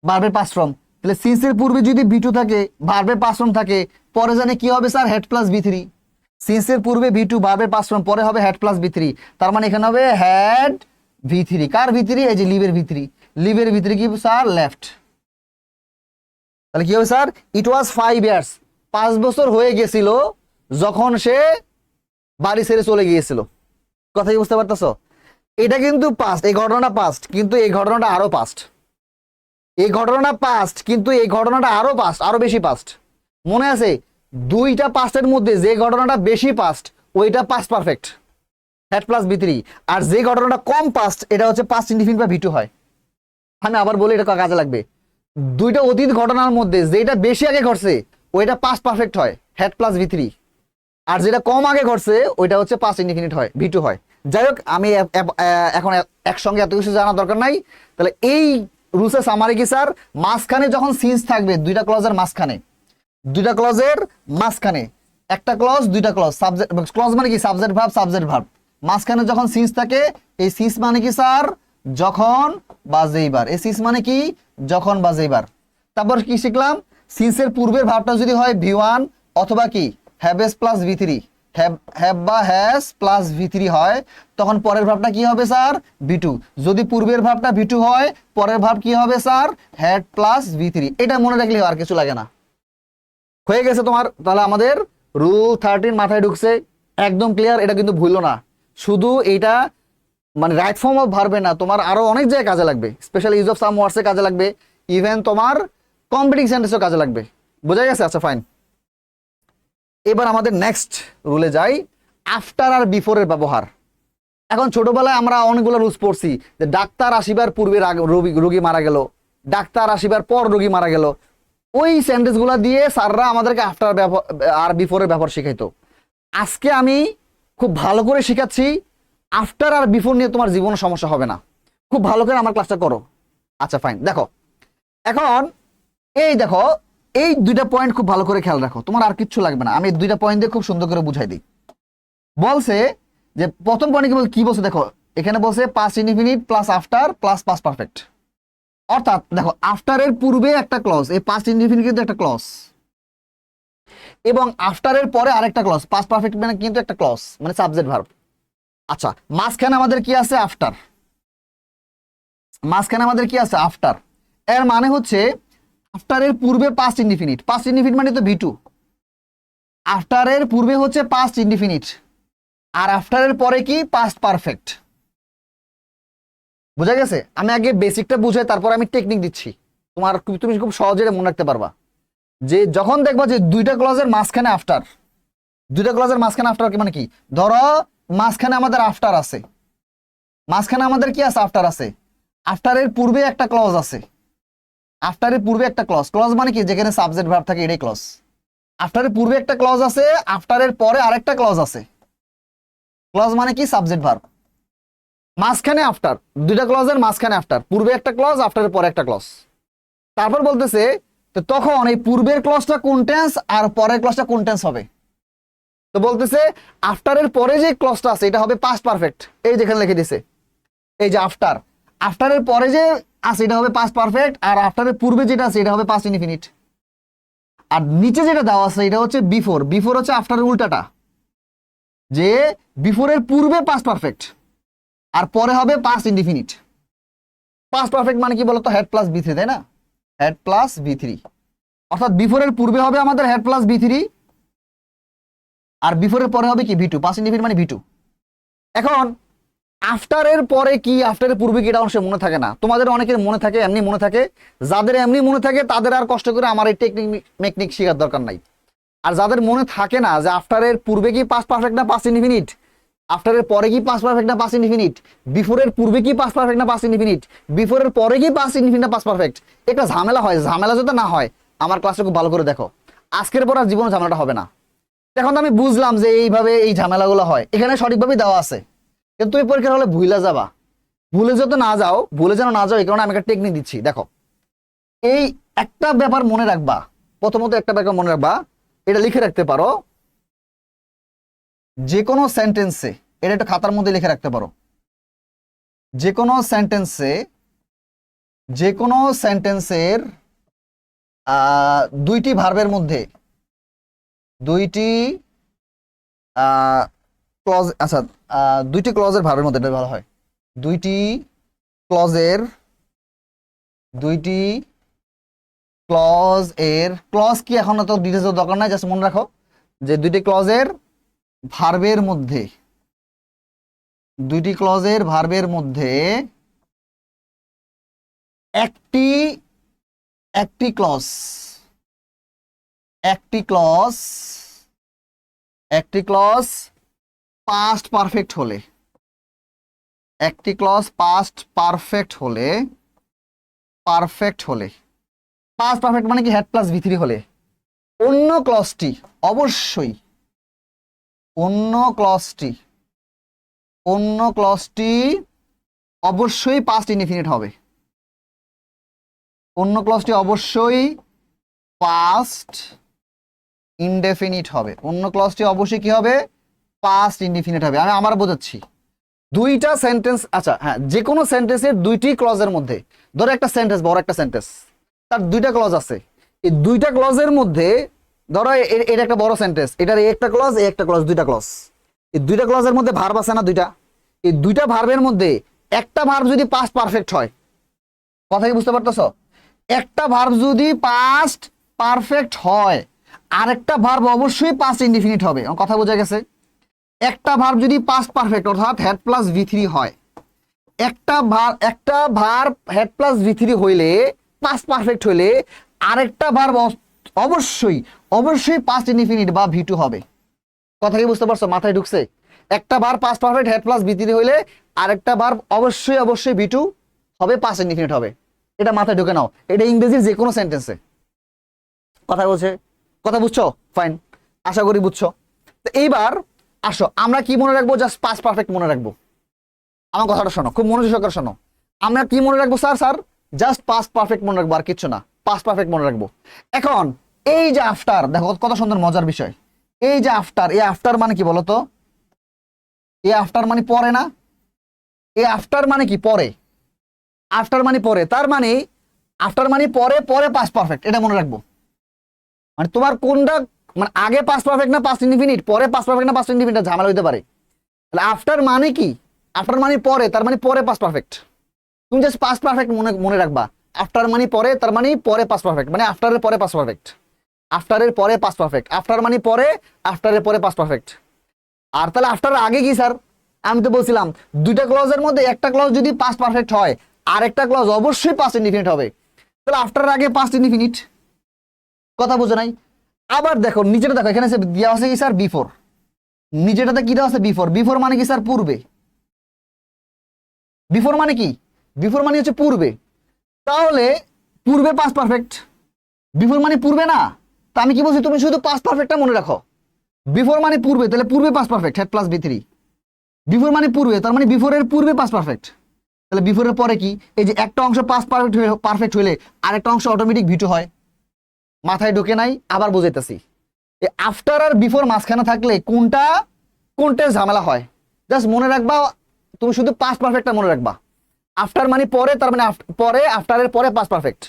ভার্বের পাস্ট ফর্ম। তাহলে সিন্সের পূর্বে যদি V2 থাকে, ভার্বের পাস্ট ফর্ম থাকে, পরে জানে কি হবে স্যার, হেড প্লাস V3। সিন্সের পূর্বে V2, ভার্বের পাস্ট ফর্ম, পরে হবে হেড প্লাস V3, তার মানে এখানে হবে হেড V3। কার V3? এই যে লিভের V3। লিভের V3 কি স্যার, লেফট। তাহলে কি হবে স্যার, ইট ওয়াজ 5 ইয়ার্স, 5 বছর হয়ে গেছিল যখন সে বাড়ি ছেড়ে চলে গিয়েছিল। কথা কি বুঝতে পারতেছো? এটা কিন্তু পাস্ট, এই ঘটনাটা পাস্ট, কিন্তু এই ঘটনাটা আরো পাস্ট। এই ঘটনাটা পাস্ট, কিন্তু এই ঘটনাটা আরো পাস্ট, আরো বেশি পাস্ট। মনে আছে, দুইটা পাস্টের মধ্যে যে ঘটনাটা বেশি পাস্ট ওইটা past perfect, had plus V3। আর যে ঘটনাটা কম পাস্ট এটা হচ্ছে পাস্ট ইনডিফিনিট বা V2 হয়। আমি আবার বলি, এটা কাজে লাগবে। দুইটা অতীত ঘটনার মধ্যে যেটা বেশি আগে ঘটছে ওইটা পাস্ট পারফেক্ট হয়, হেড প্লাস V3। আর যেটা কম আগে ঘটছে ওইটা হচ্ছে পাস্ট ইনডিফিনিট হয়, V2 হয়। যাই হোক, আমি এখন একসঙ্গে এত কিছু জানার দরকার নাই। তাহলে এই রুলসের সামারি কি স্যার, মাঝখানে যখন সিন্স থাকবে, দুইটা ক্লজের মাঝখানে, দুইটা ক্লজের মাঝখানে, একটা ক্লজ দুইটা ক্লজ, সাবজেক্ট ক্লজ মানে কি, সাবজেক্ট ভার্ব সাবজেক্ট ভার্ব, মাঝখানে যখন সিন্স থাকে, এই সিন্স মানে কি স্যার, যখন বা যেইবার। এই সিন্স মানে কি, যখন বা যেইবার। তারপর কি শিখলাম, সিন্সের পূর্বের ভার্বটা যদি হয় V1 অথবা কি হ্যাভেস প্লাস V3, হ্যাভ বা হ্যাজ প্লাস V3 হয়, তখন পরের ভার্বটা কি হবে স্যার, V2। যদি পূর্বের ভার্বটা V2 হয়, পরের ভার্ব কি হবে স্যার, হ্যাড প্লাস V3। এটা মনে রাখলে আর কিছু লাগে না, হয়ে গেছে তোমার। তাহলে আমাদের রুল 13 মাথায় ঢুকছে, একদম ক্লিয়ার। এটা কিন্তু ভুলো না, শুধু এইটা মানে রাইট ফর্ম অফ ভার্বে না, তোমার আরো অনেক জায়গায় কাজে লাগবে, স্পেশালি ইউজ অফ সাম ওয়ার্ডসে কাজে লাগবে, ইভেন তোমার কম্পিটিং সেন্টেন্সেও কাজে লাগবে। বোঝা গেছে? আচ্ছা ফাইন, এবার আমাদের নেক্সট রুলে যাই, আফটার আর বিফোরের ব্যবহার। এখন ছোটবেলায় আমরা অনেকগুলো রুলস পড়ছি, যে ডাক্তার আসিবার পূর্বে রোগী মারা গেল, ডাক্তার আসিবার পর রোগী মারা গেল। ওই সেন্টেন্সগুলো দিয়ে স্যাররা আমাদেরকে আফটার আর বিফোরের ব্যবহার শিখাইতো। আজকে আমি খুব ভালো করে শিখাচ্ছি, আফটার আর বিফোর নিয়ে তোমার জীবনে সমস্যা হবে না। খুব ভালো করে আমার ক্লাসটা করো। আচ্ছা ফাইন, দেখো এখন এই দেখো, এই দুইটা পয়েন্ট খুব ভালো করে খেয়াল রাখো, তোমার আর কিচ্ছু লাগবে না, আমি দুইটা পয়েন্ট দিয়ে খুব সুন্দর করে বুঝাই দিই। বলছে যে প্রথম পয়েন্টে কি বলছে, দেখো এখানে বলছে past indefinite plus after plus past perfect. অর্থাৎ দেখো, আফটারের পূর্বে একটা ক্লজ, এই পাস্ট ইনডিফিনিট কিন্তু একটা ক্লজ, এবং আফটারের পরে আরেকটা ক্লজ, পাস্ট পারফেক্ট মানে কিন্তু একটা ক্লজ, মানে সাবজেক্ট ভার্ব। আচ্ছা, মাঝখানে আমাদের কি আছে, আফটার। মাঝখানে আমাদের কি আছে, আফটার। এর মানে হচ্ছে আফটারের পূর্বে পাস্ট ইনডিফিনিট, পাস্ট ইনডিফিনিট মানে তো V2। আফটারের পূর্বে হচ্ছে পাস্ট ইনডিফিনিট, আর আফটারের পরে কি, পাস্ট পারফেক্ট। বুঝা গেছে? আমি আগে বেসিকটা বুঝাই, তারপর আমি টেকনিক দিচ্ছি, তুমি খুব সহজে এটা মনে রাখতে পারবা। যে যখন দেখবা যে দুইটা ক্লজের মাঝখানে আফটার, দুইটা ক্লজের মাঝখানে আফটার কি মানে কি, ধরো মাঝখানে আমাদের আফটার আছে, মাঝখানে আমাদের কি আছে, আফটার আছে, আফটারের পূর্বে একটা ক্লজ আছে, আফটারের পূর্বে একটা ক্লজ, ক্লজ মানে কি যেখানে সাবজেক্ট ভার্ব থাকে এটাই ক্লজ। আফটারের পূর্বে একটা ক্লজ আছে, আফটারের পরে আরেকটা ক্লজ আছে, ক্লজ মানে কি সাবজেক্ট ভার্ব, মাঝখানে আফটার, দুইটা ক্লজের মাঝখানে আফটার, পূর্বে একটা ক্লজ আফটারের পরে একটা ক্লজ। তারপর বলতেছে তো তখন এই পূর্বের ক্লজটা কোন টেন্স আর পরের ক্লজটা কোন টেন্স হবে। তো বলতেছে আফটারের পরে যে ক্লজটা আছে এটা হবে পাস্ট পারফেক্ট, এই যেখানে লিখে দিছে, এই যে আফটার, আফটারের পরে যে আছে এটা হবে পাস্ট পারফেক্ট, আর আফটারের পূর্বে যেটা আছে এটা হবে পাস্ট ইনডিফিনিট। আর নিচে যেটা দেওয়া আছে এটা হচ্ছে বিফোর, বিফোর হচ্ছে আফটারের উল্টাটা, যে বিফোরের পূর্বে পাস্ট পারফেক্ট আর পরে হবে পাস্ট ইনডিফিনিট। পাস্ট পারফেক্ট মানে কি বলতো, হেড প্লাস বি থ্রি, তাই না, হেড প্লাস বি থ্রি, অর্থাৎ বিফোরের পূর্বে হবে আমাদের হেড প্লাস বি থ্রি, আর বিফোরের পরে হবে কি ভি টু, পাস্ট ইনডিফিনিট মানে ভি টু। এখন আফটারের পরে কি আফটারের পূর্বে কি এটা অংশে মনে থাকে না, তোমাদের অনেকের মনে থাকে, এমনি মনে থাকে, যাদের এমনি মনে থাকে তাদের আর কষ্ট করে আমার এই টেকনিক শেখার দরকার নাই। আর যাদের মনে থাকে না যে আফটারের পূর্বে কি পাস্ট পারফেক্ট না পাস্ট ইনডিফিনিট, আফটারের পরে কি পাস্ট পারফেক্ট না পাস্ট ইনডিফিনিট, বিফোরের পূর্বে কি পাস্ট পারফেক্ট না পাস্ট ইনডিফিনিট, বিফোরের পরে কি পাস্ট ইনডিফিনিট না পাস্ট পারফেক্ট, এটা ঝামেলা হয়। ঝামেলা যাতে না হয় আমার ক্লাসটা খুব ভালো করে দেখো, আজকের পর আর জীবনে ঝামেলাটা হবে না। এখন তো আমি বুঝলাম যে এইভাবে এই ঝামেলাগুলো হয়, এখানে সঠিকভাবে দেওয়া আছে, কিন্তু তুমি পরীক্ষার হলে ভুলে যাবা, ভুলে যত না যাও, ভুলে যেন না যাও এই কারণে আমি একটা টেকনিক দিচ্ছি। দেখো এই একটা ব্যাপার মনে রাখবা, প্রথমত একটা ব্যাপার মনে রাখবা, এটা লিখে রাখতে পারো, যে কোনো সেন্টেন্সে, এটা একটা খাতার মধ্যে লিখে রাখতে পারো, যে কোনো সেন্টেন্সে, যে কোনো সেন্টেন্সের দুইটি ভার্বের মধ্যে, দুইটি ক্লজ, আচ্ছা দুইটি ক্লজের ভার্বের মধ্যে, এটা ভালো হয়, দুইটি ক্লজের, দুইটি ক্লজ এর, ক্লজ কি এখন তো ডিটেলস দরকার নাই, জাস্ট মনে রাখো যে দুইটি ক্লজের ভার্বের মধ্যে, দুইটি ক্লজের ভার্বের মধ্যে একটি, একটি ক্লজ, একটি ক্লজ, একটি ক্লজ পাস্ট পারফেক্ট হলে, একটি ক্লজ পাস্ট পারফেক্ট হলে, পারফেক্ট হলে, পাস্ট পারফেক্ট মানে কি হেড প্লাস ভি থ্রি হলে, অন্য ক্লজটি অবশ্যই, অন্য ক্লজটি, অন্য ক্লজটি অবশ্যই পাস্ট ইনডিফিনিট হবে, অন্য ক্লজটি অবশ্যই পাস্ট ইনডেফিনিট হবে, অন্য ক্লজটি অবশ্যই কি হবে, পাস্ট ইনডিফিনিট হবে। আমি আমার বোঝাচ্ছি, দুইটা সেন্টেন্স, আচ্ছা হ্যাঁ, যে কোনো সেন্টেন্সের দুইটি ক্লজের মধ্যে, ধরো একটা সেন্টেন্স, বড় একটা সেন্টেন্স, তার দুইটা ক্লজ আছে, এই দুইটা ক্লজের মধ্যে, ধরো এটা একটা বড় সেন্টেন্স, এটার একটা ক্লজ, একটা ক্লজ, দুইটা ক্লজ, এই দুইটা ক্লজের মধ্যে ভার্ব আছে না দুইটা, এই দুইটা ভার্বের মধ্যে একটা ভার্ব যদি পাস্ট পারফেক্ট হয়, কথা কি বুঝতে পারতেছো, একটা ভার্ব যদি পাস্ট পারফেক্ট হয় আরেকটা ভার্ব অবশ্যই পাস্ট ইনডিফিনিট হবে, আমার কথা বোঝা গেছে। একটা ভার্ব যদি পাস্ট পারফেক্ট অর্থাৎ হেড প্লাস ভি থ্রি হয়, একটা verb had plus V three হইলে, পাস্ট পারফেক্ট হইলে আরেকটা ভার্ব অবশ্যই অবশ্যই পাস্ট ইনডিফিনিট বা ভি টু হবে, কথা কি বুঝতে পারছো, মাথায় ঢুকছে। একটা verb past perfect head plus V three হইলে আরেকটা ভার্ব অবশ্যই অবশ্যই ভি টু হবে, পাস্ট ইনডিফিনিট হবে, এটা মাথায় ঢুকে নাও, এটা ইংরেজির যে কোনো সেন্টেন্সে, কথা বলছে, কথা বুঝছো, ফাইন, আশা করি বুঝছো। তো এইবার আসো আমরা কি মনে রাখবো, জাস্ট পাস্ট পারফেক্ট মনে রাখবো, আমার কথাটা শোনো, খুব মনোযোগ সহকারে শোনো, আমরা কি মনে রাখবো sir, sir just past perfect মনে রাখবো, আর কিচ্ছু না, পাস্ট পারফেক্ট মনে রাখবো। এখন এই যে আফটার, দেখো কত সুন্দর মজার বিষয়, এই যে আফটার, এই আফটার মানে কি বলতো, এই আফটার মানে পরে না, এই আফটার মানে কি পরে, আফটার মানে পরে, তার মানে আফটার মানে পরে, পরে পাস্ট পারফেক্ট, এটা মনে রাখবো। মানে তোমার কোনটা, মানে আগে পাস্ট পারফেক্ট না পাস্ট ইনডিফিনিট, পরে পাস্ট পারফেক্ট না পাস্ট ইনডিফিনিট, ঝামেলা হইতে পারে। তাহলে আফটার মানে কি, আফটার মানে পরে, তার মানে পরে পাস্ট পারফেক্ট, তুমি জাস্ট পাস্ট পারফেক্ট মনে মনে রাখবা, আফটার মানে পরে, তার মানে পরে পাস্ট পারফেক্ট, মানে আফটারের পরে পাস্ট পারফেক্ট, আফটারের পরে পাস্ট পারফেক্ট, আফটার মানে পরে, আফটারের পরে পাস্ট পারফেক্ট। আর তাহলে আফটার আগে কি স্যার, আমি তো বলছিলাম দুইটা ক্লজের মধ্যে একটা ক্লজ যদি পাস্ট পারফেক্ট হয় আর একটা ক্লজ অবশ্যই পাস্ট ইনডিফিনিট হবে, তাহলে আফটার আগে পাস্ট ইনডিফিনিট। কথা বোঝো নাই? আবার দেখো নিচেটা দেখো, এখানে দেওয়া আছে কি স্যার বিফোর, নিচেটাতে কি দেওয়া আছে বিফোর। বিফোর মানে কি স্যার পূর্বে। বিফোর মানে কি? বিফোর মানে হচ্ছে পূর্বে। তাহলে পূর্বে পাস্ট পারফেক্ট, বিফোর মানে পূর্বে না। তা আমি কি বলছি, তুমি শুধু পাস্ট পারফেক্টটা মনে রাখো। বিফোর মানে পূর্বে, তাহলে পূর্বে পাস্ট পারফেক্ট হেড প্লাস বি3। বিফোর মানে পূর্বে, তার মানে বিফোরের পূর্বে পাস্ট পারফেক্ট। তাহলে বিফোরের পরে কি, এই যে একটা অংশ পাস্ট পারফেক্ট হলে আরেকটা অংশ অটোমেটিক ভিটু হয়। মাথায় ঢোকে নাই? আবার বুঝাইতেছি। আফটার আর বিফোর মাঝখানে থাকলে কোনটা ঝামেলা হয়, জাস্ট মনে রাখবা। তুমি শুধু পাস্ট পারফেক্টটা মনে রাখবা। আফটার মানে পরে, তার মানে পরে, আফটারের পরে পাস্ট পারফেক্ট।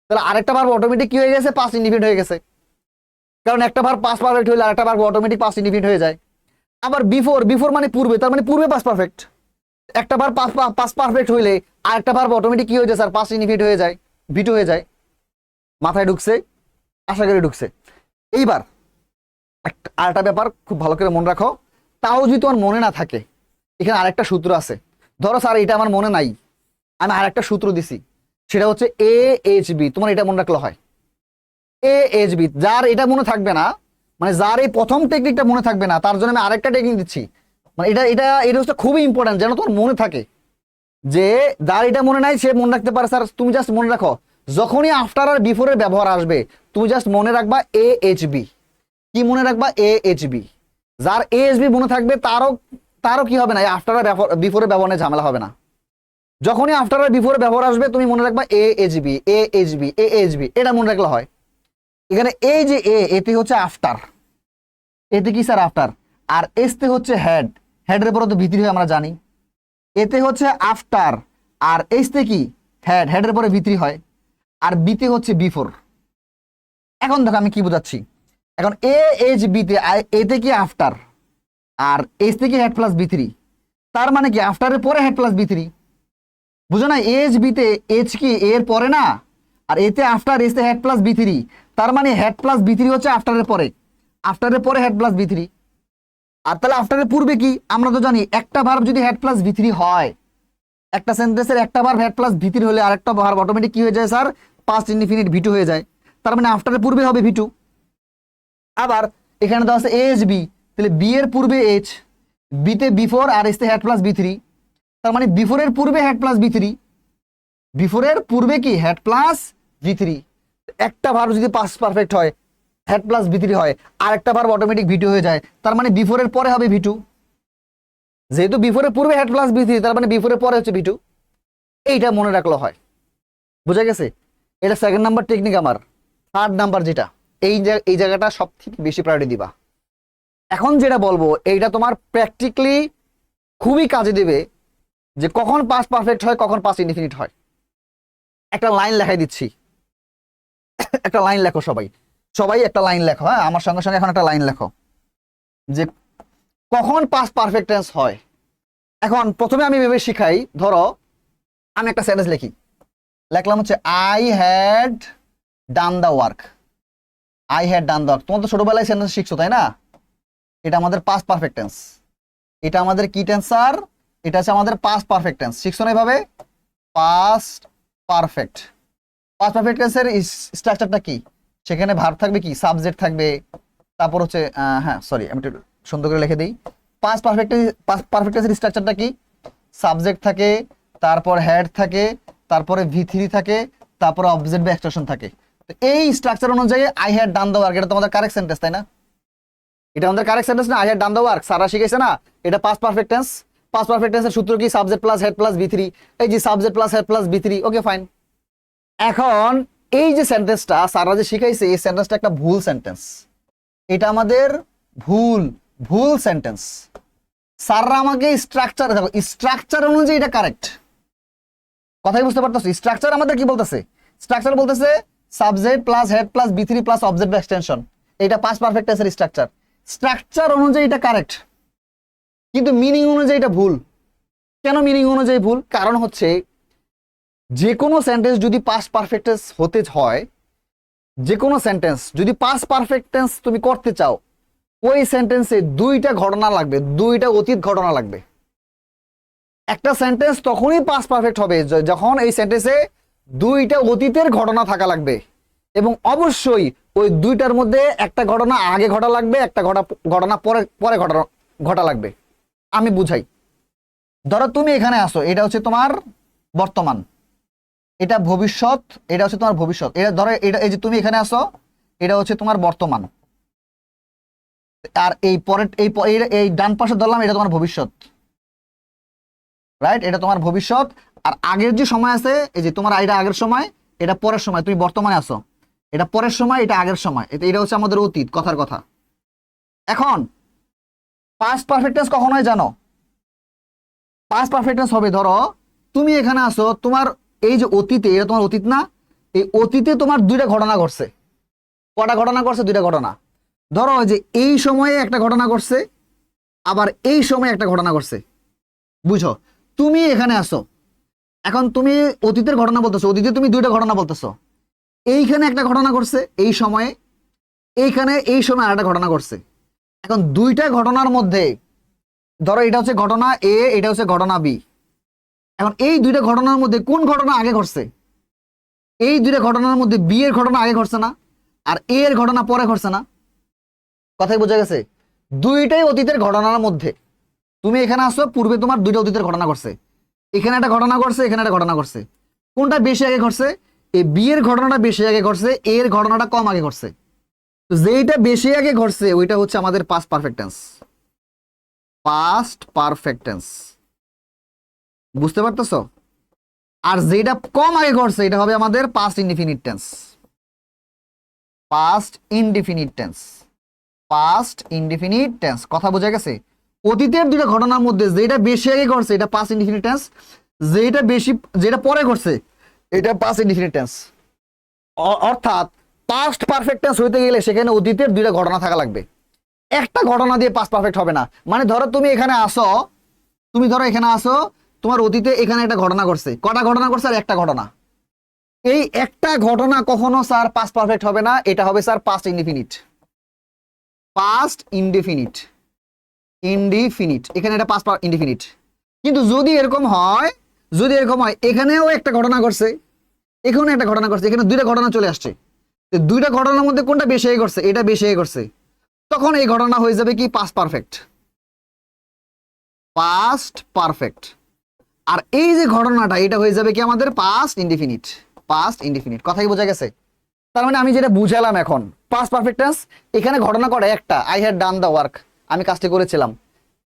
তাহলে আরেকটা ভার্ব অটোমেটিক কি হয়ে গেছে, পাস্ট ইনডিফিনিট হয়ে গেছে। কারণ একটা ভার্ব পাস্ট পারফেক্ট হলে আরেকটা ভার্ব অটোমেটিক পাস্ট ইনডিফিনিট হয়ে যায়। আবার বিফোর মানে পূর্বে, তার মানে পূর্বে পাস্ট পারফেক্ট। একটা ভার্ব পাস্ট পারফেক্ট হইলে আরেকটা ভার্ব অটোমেটিক কি হয়ে যায় স্যার, পাস্ট ইনডিফিনিট হয়ে যায়, ভিটু হয়ে যায়। মাথায় ঢুকছে? আশা করি ঢুকছে। এইবার আরেকটা ব্যাপার খুব ভালো করে মনে রাখো, তাও যদি তোমার মনে না থাকে, এখানে আরেকটা সূত্র আছে। ধরো স্যার এটা আমার মনে নাই, আমি আরেকটা সূত্র দিছি, সেটা হচ্ছে AHB। তোমার এটা মনে রাখলে হয় AHB। যার এটা মনে থাকবে না, মানে যার এই প্রথম টেকনিকটা মনে থাকবে না, তার জন্য আমি আরেকটা টেকনিক দিচ্ছি। মানে এটা হচ্ছে খুবই ইম্পর্টেন্ট, যেন তোমার মনে থাকে। যে যার এটা মনে নাই সে মনে রাখতে পারে স্যার, তুমি জাস্ট মনে রাখো যখনই আফটার আর বিফোরের ব্যবহার আসবে তুমি জাস্ট মনে রাখবা AHB। কি মনে রাখবা? AHB। যার AHB মনে থাকবে তারও কি হবে না, আফটার আর বিফোরের ব্যবহারে ঝামেলা হবে না। যখনই আফটার আর বিফোরের ব্যবহার আসবে তুমি মনে রাখবা AHB AHB AHB, এটা মনে রাখলে হয়। এখানে এই যে এতে হচ্ছে আফটার, এতে কি স্যার আফটার, আর এসতে হচ্ছে হেড, হেডের পরে তো ভিতরি হয় আমরা জানি। এতে হচ্ছে আফটার আর এসতে কি হেড, হেডের পরে ভিতরি হয়। আর বিতে হচ্ছে বিফোর। এখন দেখো আমি কি বোঝাচ্ছি। এখন AHB তে এতে কি আফটার আর এসতে কি হেড প্লাস বি3, তার মানে কি আফটারের পরে হেড প্লাস বি3। বুঝো না? AHB তে এইচ কি এর পরে না, আর এতে আফটার এসতে হেড প্লাস বি3, তার মানে হেড প্লাস বি3 হচ্ছে আফটারের পরে, আফটারের পরে হেড প্লাস বি3। আর তাহলে আফটারের পূর্বে কি, আমরা তো জানি একটা ভার্ব যদি হেড প্লাস বি3 হয়, একটা সেন্টেন্সের একটা ভার্ব হেড প্লাস ভি3 হলে আরেকটা ভার্ব অটোমেটিক কি হয়ে যায় স্যার, পাস্ট ইনডিফিনিট ভিটু হয়ে যায়। তার মানে আফটারের পূর্বে হবে ভিটু। আবার এখানে দেওয়া আছে AHB, তাহলে বি এর পূর্বে এইচ, বিতে বিফোর আর এসতে হেড প্লাস বি3, তার মানে বিফোরের পূর্বে হেড প্লাস বি3, বিফোরের পূর্বে কি হেড প্লাস বি3। একটা ভার্ব যদি পাস্ট পারফেক্ট হয় হেড প্লাস বি3 হয়, আর একটা ভার্ব অটোমেটিক ভিটু হয়ে যায়, তার মানে বিফোরের পরে হবে ভিটু। যেহেতু বিফোরের পূর্বে হেড প্লাস বি3, তার মানে বিফোরের পরে হচ্ছে ভিটু। এইটা মনে রাখলে হয়। বুঝা গেছে? এটা সেকেন্ড নাম্বার টেকনিক। আমার থার্ড নাম্বার যেটা, এই জায়গাটা সব থেকে বেশি প্রায়োরিটি দিবা। এখন যেটা বলবো এইটা তোমার প্র্যাকটিক্যালি খুবই কাজে দেবে, যে কখন পাস্ট পারফেক্ট হয় কখন পাস্ট ইনডিফিনিট হয়। একটা লাইন লেখাই দিচ্ছি, একটা লাইন লেখো সবাই, সবাই একটা লাইন লেখো। হ্যাঁ, আমার সঙ্গে সঙ্গে এখন একটা লাইন লেখো যে কখন পাস্ট পারফেক্ট টেন্স হয়। এখন প্রথমে আমি ভেবে শিখাই। ধরো আমি একটা সেন্টেন্স লিখি, লিখলাম হচ্ছে I had done the work. I had done the work. তোমার তো ছোটবেলায় সেন্টেন্স শিখছো তাই না? এটা আমাদের পাস্ট পারফেক্ট টেন্স। এটা আমাদের কি টেন্স স্যার? এটা হচ্ছে আমাদের পাস্ট পারফেক্ট টেন্স। শিখছো না এভাবে? Past perfect. পাস্ট পারফেক্ট টেন্সের স্ট্রাকচারটা কি? সেখানে ভার্ব থাকবে, কি সাবজেক্ট থাকবে, তারপর হচ্ছে হ্যাঁ সরি আমি একটু সুন্দর করে লিখে দিই। পাস্ট পারফেক্ট টেন্সের স্ট্রাকচারটা কি? সাবজেক্ট থাকে, তারপর হেড থাকে, তারপরে ভি3 থাকে, তারপরে অবজেক্ট বা এক্সপ্রেশন থাকে। তো এই স্ট্রাকচার অনুযায়ী I had done the work, এটা তোমাদের কারেক্ট সেন্টেন্স তাই না? এটা আমাদের কারেক্ট সেন্টেন্স না? I had done the work সারা শিখেছে না? এটা past perfect tense. Past perfect টেন্সের সূত্র কি? সাবজেক্ট প্লাস হেড প্লাস ভি3। এই যে সাবজেক্ট প্লাস হেড প্লাস ভি3। Okay fine. এখন এই যে সেন্টেন্সটা সারা যে শিখাইছে, এই সেন্টেন্সটা একটা ভুল সেন্টেন্স। এটা আমাদের ভুল সেন্টেন্স। স্যাররা আমাকে স্ট্রাকচার দেখো, স্ট্রাকচার অনুযায়ী এটা কারেক্ট। কথাই বুঝতে পারতেছো? স্ট্রাকচার আমাদের কি বলতেছে? স্ট্রাকচার বলতেছে সাবজেক্ট প্লাস হেড প্লাস বি3 প্লাস অবজেক্ট এক্সটেনশন। এটা পাস্ট পারফেক্ট টেন্সের স্ট্রাকচার। স্ট্রাকচার অনুযায়ী এটা কারেক্ট, কিন্তু মিনিং অনুযায়ী এটা ভুল। কেন মিনিং অনুযায়ী ভুল? কারণ হচ্ছে যে কোনো সেন্টেন্স যদি পাস্ট পারফেক্ট টেন্স হতে হয়, যে কোনো সেন্টেন্স যদি পাস্ট পারফেক্ট টেন্স তুমি করতে চাও, ওই সেন্টেন্সে দুইটা ঘটনা লাগবে, দুইটা অতীত ঘটনা লাগবে। একটা সেন্টেন্স তখনই পাস্ট পারফেক্ট হবে যখন এই সেন্টেন্সে দুইটা অতীতের ঘটনা থাকা লাগবে, এবং অবশ্যই ওই দুইটার মধ্যে একটা ঘটনা আগে ঘটা লাগবে, একটা ঘটনা পরে পরে ঘটা লাগবে। আমি বুঝাই। ধরো তুমি এখানে আসো, এটা হচ্ছে তোমার বর্তমান, এটা ভবিষ্যৎ, এটা হচ্ছে তোমার ভবিষ্যৎ। এটা ধরো এটা, এই যে তুমি এখানে আসো, এটা হচ্ছে তোমার বর্তমান, আর এই পরের এই ডান পাশে ধরলাম, এটা তোমার ভবিষ্যৎ, রাইট? এটা তোমার ভবিষ্যৎ। আর আগের যে সময় আছে, এই যে তোমার এটা আগের সময়, এটা পরের সময়, তুমি বর্তমানে আসো, এটা পরের সময়, এটা আগের সময়, এটা হচ্ছে আমাদের অতীত, কথার কথা। এখন পাস্ট পারফেক্ট টেন্স কখন হয় জানো? পাস্ট পারফেক্ট টেন্স হবে, ধরো তুমি এখানে আসো, তোমার এই যে অতীতে, এটা তোমার অতীত না, এই অতীতে তোমার দুইটা ঘটনা ঘটছে। কটা ঘটনা ঘটছে? দুইটা ঘটনা। ধরো যে এই সময়ে একটা ঘটনা ঘটছে, আবার এই সময়ে একটা ঘটনা ঘটছে। বুঝো, তুমি এখানে আসো, এখন তুমি অতীতের ঘটনা বলতেছো, অতীতে তুমি দুইটা ঘটনা বলতেছো। এইখানে একটা ঘটনা ঘটছে এই সময়ে, এইখানে এই সময় আরেকটা ঘটনা ঘটছে। এখন দুইটা ঘটনার মধ্যে, ধরো এটা হচ্ছে ঘটনা এ, এটা হচ্ছে ঘটনা বি। এখন এই দুইটা ঘটনার মধ্যে কোন ঘটনা আগে ঘটছে? এই দুইটা ঘটনার মধ্যে বি এর ঘটনা আগে ঘটছে না, আর এ এর ঘটনা পরে ঘটছে না? কথাই বোঝা গেছে? দুইটাই অতীতের ঘটনার মধ্যে। তুমি এখানে আসো, পূর্বে তোমার দুইটা অতীতের ঘটনা ঘটছে, এখানে একটা ঘটনা ঘটছে, এখানে একটা ঘটনা ঘটছে। কোনটা বেশি আগে ঘটছে? এই বি এর ঘটনাটা বেশি আগে ঘটছে, এ এর ঘটনাটা কম আগে ঘটছে। তো যেইটা বেশি আগে ঘটছে ওইটা হচ্ছে আমাদের past perfect tense. Past perfect tense, বুঝতে পারতেছো? আর যেটা কম আগে ঘটছে এটা হবে আমাদের past indefinite tense. Past indefinite tense, past indefinite tense. কথা বোঝা গেছে? অতীতের দুইটা ঘটনার মধ্যে যেটা বেশি আগে ঘটছে এটা পাস্ট ইনডিফিনিট টেন্স, যেটা পরে ঘটছে এটা পাস্ট ইনডিফিনিট টেন্স। অর্থাৎ পাস্ট পারফেক্ট টেন্স হইতে গেলে সেখানে অতীতের দুইটা ঘটনা থাকা লাগবে। একটা ঘটনা দিয়ে পাস্ট পারফেক্ট হবে না। মানে ধরো তুমি এখানে আসো, তুমি ধরো এখানে আসো, তোমার অতীতে এখানে একটা ঘটনা ঘটছে। কটা ঘটনা ঘটছে? আর একটা ঘটনা। এই একটা ঘটনা কখনো স্যার পাস্ট পারফেক্ট হবে না, এটা হবে sir past indefinite. Past indefinite, indefinite, এখানে এটা পাস্ট ইনডিফিনিট। কিন্তু যদি এরকম হয়, যদি এরকম হয় এখানেও একটা ঘটনা ঘটছে, এখানে একটা ঘটনা ঘটছে, এখানে দুইটা ঘটনা চলে আসছে, দুইটা ঘটনার মধ্যে কোনটা বেশি আগে ঘটছে? এটা বেশি আগে ঘটছে। তখন এই ঘটনা হয়ে যাবে কি? Past perfect, past perfect. আর এই যে ঘটনাটা এটা হয়ে যাবে কি আমাদের পাস্ট ইনডিফিনিট, পাস্ট ইনডিফিনিট। কথাই বোঝা গেছে? তার মানে আমি যেটা বুঝালাম এখন, পাস্ট পারফেক্ট টেন্স এখানে ঘটনা কটা একটা, I had done the work, আমি কাজটি করেছিলাম।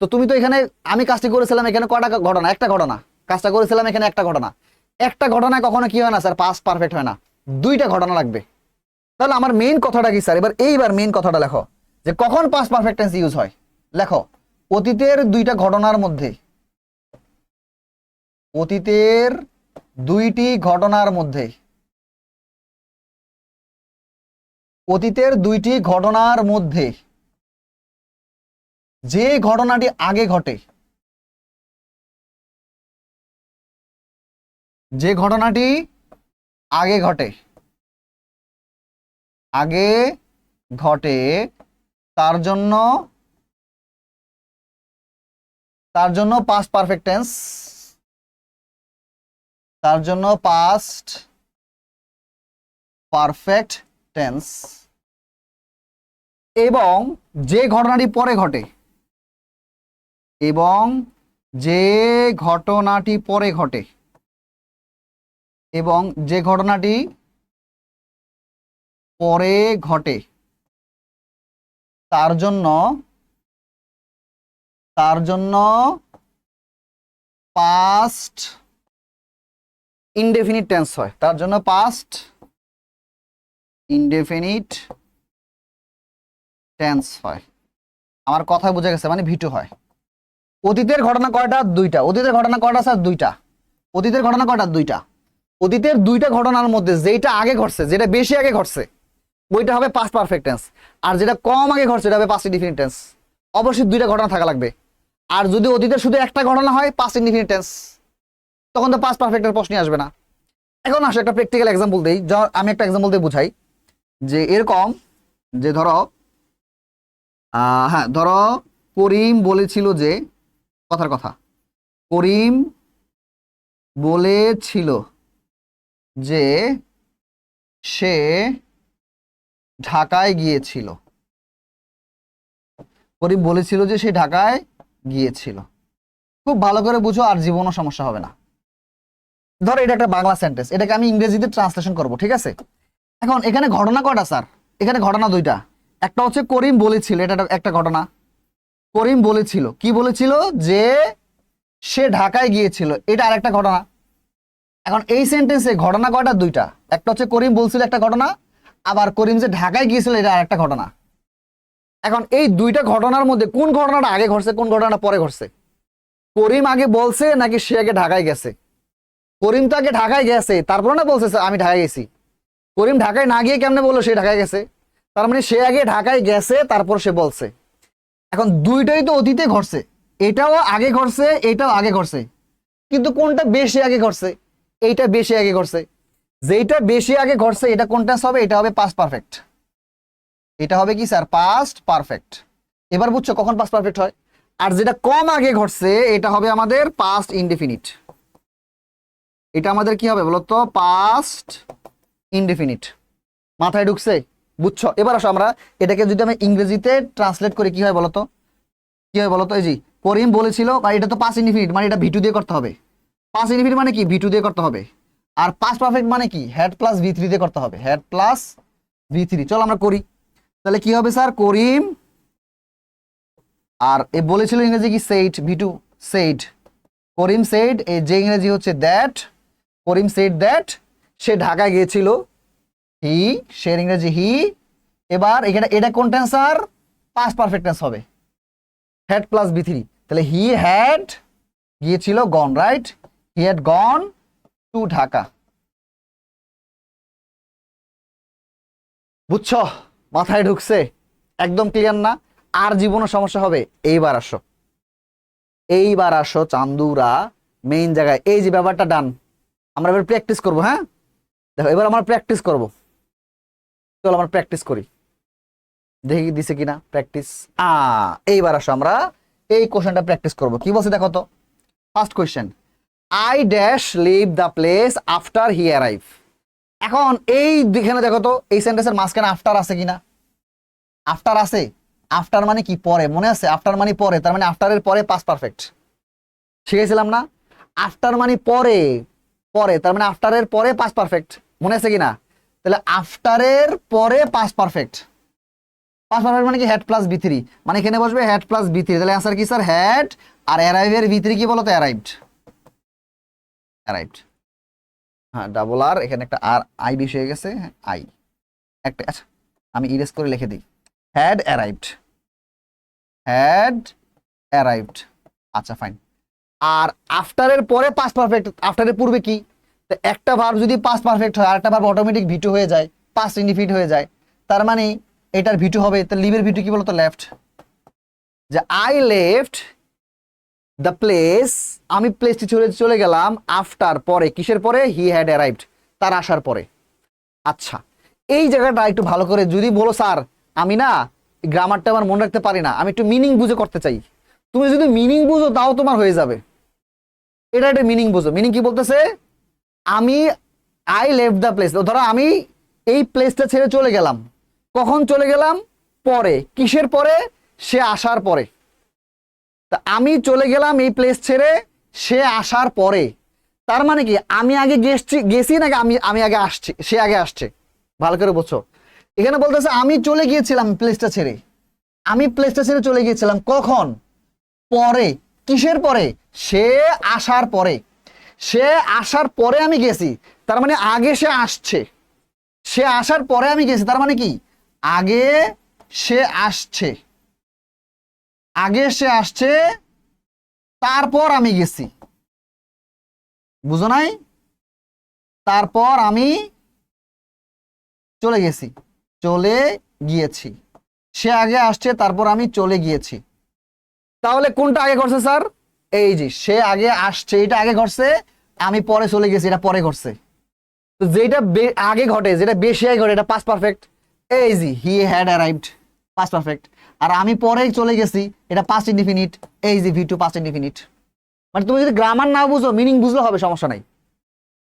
তো তুমি তো এখানে আমি কাজটি করেছিলাম, এখানে কটা ঘটনা? একটা ঘটনা। কাজটা করেছিলাম, এখানে একটা ঘটনা। একটা ঘটনায় কখনো কি হয় না স্যার? পাস্ট পারফেক্ট হয় না, দুইটা ঘটনা লাগবে। তাহলে আমার মেইন কথাটা কি স্যার? এইবার মেইন কথাটা লেখো যে কখন পাস্ট পারফেক্ট টেন্স ইউজ হয়। লেখো, অতীতের দুইটা ঘটনার মধ্যে, অতীতের দুইটি ঘটনার মধ্যে, অতীতের দুইটি ঘটনার মধ্যে যে ঘটনাটি আগে ঘটে, যে ঘটনাটি আগে ঘটে, আগে ঘটে, তার জন্য পাস্ট পারফেক্ট টেন্স, তার জন্য পাস্ট পারফেক্ট টেন্স। এবং যে ঘটনাটি পরে ঘটে, এবং যে ঘটনাটি পরে ঘটে, এবং যে ঘটনাটি পরে ঘটে তার জন্য পাস্ট ইনডেফিনিট টেন্স হয়, তার জন্য পাস্ট ইনডেফিনিট টেন্স হয়। আমার কথা বোঝা গেছে? মানে ভিটু হয়। অতীতের ঘটনা কয়টা? দুইটা। অতীতের ঘটনা কয়টা স্যার? দুইটা। অতীতের ঘটনা কয়টা? দুইটা। অতীতের দুইটা ঘটনার মধ্যে যেটা আগে ঘটছে, যেটা বেশি আগে ঘটছে ওইটা হবে পাস্ট পারফেক্ট টেন্স, আর যেটা কম আগে ঘটছে এটা হবে পাস্ট ইনডিফিনিট টেন্স। অবশ্যই দুইটা ঘটনা থাকা লাগবে। আর যদি অতীতের শুধু একটা ঘটনা হয়, পাস্ট ইনডিফিনিট টেন্স, তখন তো পাস্ট পারফেক্টের প্রশ্নই আসবে না। এখন আসলে একটা প্র্যাকটিক্যাল এক্সাম্পল দিই, আমি একটা এক্সাম্পল দিয়ে বুঝাই যে এরকম, যে ধরো হ্যাঁ, ধরো করিম বলেছিল যে, কথার কথা, করিম বলেছিল যে সে ঢাকায় গিয়েছিল। করিম বলেছিল যে সে ঢাকায় গিয়েছিল। খুব ভালো করে বুঝো, আর জীবনও সমস্যা হবে না। ধরো এটা একটা বাংলা সেন্টেন্স, এটাকে আমি ইংরেজিতে ট্রান্সলেশন করব, ঠিক আছে? এখন এখানে ঘটনা কয়টা স্যার? এখানে ঘটনা দুইটা। একটা হচ্ছে করিম বলেছিল, এটা একটা ঘটনা। করিম বলেছিল, কি বলেছিল? যে সে ঢাকায় গিয়েছিল, এটা আরেকটা ঘটনা। এখন এই সেন্টেন্সে ঘটনা কয়টা? দুইটা। একটা হচ্ছে করিম বলছিল, একটা ঘটনা। আবার করিম যে ঢাকায় গিয়েছিল, এটা আরেকটা ঘটনা। এখন এই দুইটা ঘটনার মধ্যে কোন ঘটনাটা আগে ঘটছে, কোন ঘটনাটা পরে ঘটছে? করিম আগে বলছে নাকি সে আগে ঢাকায় গেছে? করিম তো আগে ঢাকায় গেছে, তারপরে না বলছে আমি ঢাকায় গেছি। করিম ঢাকায় না গিয়ে কেমনে বললো সে ঢাকায় গেছে? তার মানে সে আগে ঢাকায় গেছে, তারপর সে বলছে। এখন দুইটাই তো অতীতে ঘটছে, এটাও আগে ঘটছে, এটাও আগে ঘটছে, কিন্তু কোনটা বেশি আগে ঘটছে? এইটা বেশি আগে ঘটছে। যেটা বেশি আগে ঘটছে এটা কোন টেন্স হবে? এটা হবে পাস্ট পারফেক্ট। এটা হবে কি স্যার? Past perfect. এবার বুঝছো কখন পাস্ট পারফেক্ট হয়? আর যেটা কম আগে ঘটছে এটা হবে আমাদের পাস্ট ইনডেফিনিট। এটা আমাদের কি হবে বলতো? Past indefinite. মাথায় ঢুকছে? বুঝছো? এবার আসো আমরা এটাকে যদি আমি ইংরেজিতে ট্রান্সলেট করি কি হয় বলতো? কি হয় বলতো? এই যে করিম বলেছিল, আর এটা তো পাস্ট ইনডেফিনিট, মানে এটা ভি2 দিয়ে করতে হবে। পাস্ট ইনডেফিনিট মানে কি? ভি2 দিয়ে করতে হবে। আর পাস্ট পারফেক্ট মানে কি? হেড প্লাস ভি3 দিয়ে করতে হবে। হেড প্লাস ভি3। চলো আমরা করি। তাহলে কি হবে স্যার? করিম, আর এ বলেছিল ইংরেজি কি? Said, V two said. Karim said, এই যে ইংরেজি হচ্ছে দ্যাট। করিম সেইড দ্যাট সে ঢাকায় গিয়েছিল। হি, সে ইংরেজি হি। এবার এখানে এটা কোন tense sir? Past perfect tense হবে। হেড প্লাস ভি3। তাহলে হি হ্যাড গিয়েছিল, gone, right? He had gone to Dhaka. বুঝছো? মাথায় ঢুকছে? একদম ক্লিয়ার না? আর জীবনে সমস্যা হবে? এইবার আসো, এইবার আসো চান্দুরা মেইন জায়গায়। এই যে ব্যাপারটা ডান, আমরা এবার প্র্যাকটিস করবো। হ্যাঁ দেখো, এবার আমরা প্র্যাকটিস করব। চলো আমরা প্র্যাকটিস করি, দেখি দিছে কিনা প্র্যাকটিস। এইবার আসো আমরা এই কোশ্চেনটা প্র্যাকটিস করব। কি বলছে দেখো তো। First question, I dash leave the place after he arrive. এখন এই এখানে দেখো তো, এই সেন্টেন্সের মাঝখানে আফটার আছে কিনা? আফটার আছে। আফটার মানে কি? পরে। মনে আছে? আফটার মানে পরে, তার মানে আফটারের পরে পাস্ট পারফেক্ট। শিখেছিলাম না? আফটার মানে পরে, পরে, তার মানে আফটারের পরে পাস্ট পারফেক্ট। মনে আছে কিনা? তাহলে আফটারের পরে পাস্ট পারফেক্ট। পাস্ট পারফেক্ট মানে কি? হেড প্লাস ভি3, মানে এখানে বসবে হেড প্লাস ভি3। তাহলে অ্যান্সার কি স্যার? হেড। আর অ্যারাইভের ভি3 কি বলতো? অ্যারাইভড। অ্যারাইভড। হ্যাঁ, ডাবল আর, এখানে একটা আর আই বেশি হয়ে গেছে। আই একটা, আচ্ছা আমি ইরেজ করে লিখে দিই। Had arrived, had arrived. আচ্ছা ফাইন। আর আফটারের পরে পাস্ট পারফেক্ট, আফটারের পূর্বে কি? তো একটা ভার্ব যদি পাস্ট পারফেক্ট হয়, আরেকটা ভার্ব অটোমেটিক ভি2 হয়ে যায়, পাস্ট ইনডিফিনিট হয়ে যায়, তার মানে এটার ভি2 হবে। তো লিভের ভি2 কি বলতো? লেফট। যে আই লেফট দ্য প্লেস, আমি প্লেসটি চলে গেলাম, আফটার পরে, কিসের পরে? হি হ্যাড অ্যারাইভড, তার আসার পরে। আচ্ছা এই জায়গাটা একটু ভালো করে যদি বলো স্যার, আমি না গ্রামারটা আমার মনে রাখতে পারি না, আমি একটু মিনিং বুঝে করতে চাই। তুমি যদি মিনিং বুঝো তাও তোমার হয়ে যাবে। এটা একটা মিনিং বুঝো। মিনিং কি বলতেছে? আমি আই লেফট দ্য প্লেস, ধরো আমি এই প্লেসটা ছেড়ে চলে গেলাম। কখন চলে গেলাম? পরে। কিসের পরে? সে আসার পরে। তা আমি চলে গেলাম এই প্লেস ছেড়ে, সে আসার পরে। তার মানে কি? আমি আগে গেছি নাকি আমি আগে আসছি, সে আগে আসছে? ভালো করে বুঝছো। এখানে বলতেছে আমি চলে গিয়েছিলাম প্লেসটা ছেড়ে। আমি প্লেসটা ছেড়ে চলে গিয়েছিলাম কখন? পরে। কিসের পরে? সে আসার পরে। সে আসার পরে আমি গেছি, তার মানে আগে সে আসছে। সে আসার পরে আমি গেছি, তার মানে কি? আগে সে আসছে, আগে সে আসছে, তারপর আমি গেছি। বুঝো নাই? তারপর আমি চলে গেছি, চলে গিয়েছি। সে আগে আসছে, তারপর আমি চলে গিয়েছি। তাহলে কোনটা আগে ঘটছে স্যার? এই যে সে আগে আসছে, এটা আগে ঘটছে। আমি পরে চলে গেছি, এটা পরে ঘটছে। তো যেটা আগে ঘটে, যেটা বেশি আগে ঘটে, এটা পাস্ট পারফেক্ট। এই যে he had arrived, past perfect. আর আমি পরে চলে গেছি, এটা পাস্ট ইনডিফিনিট। এই যে ভি2 পাস্ট ইনডিফিনিট। মানে তুমি যদি গ্রামার না বুঝো মিনিং বুঝলে হবে, সমস্যা নাই।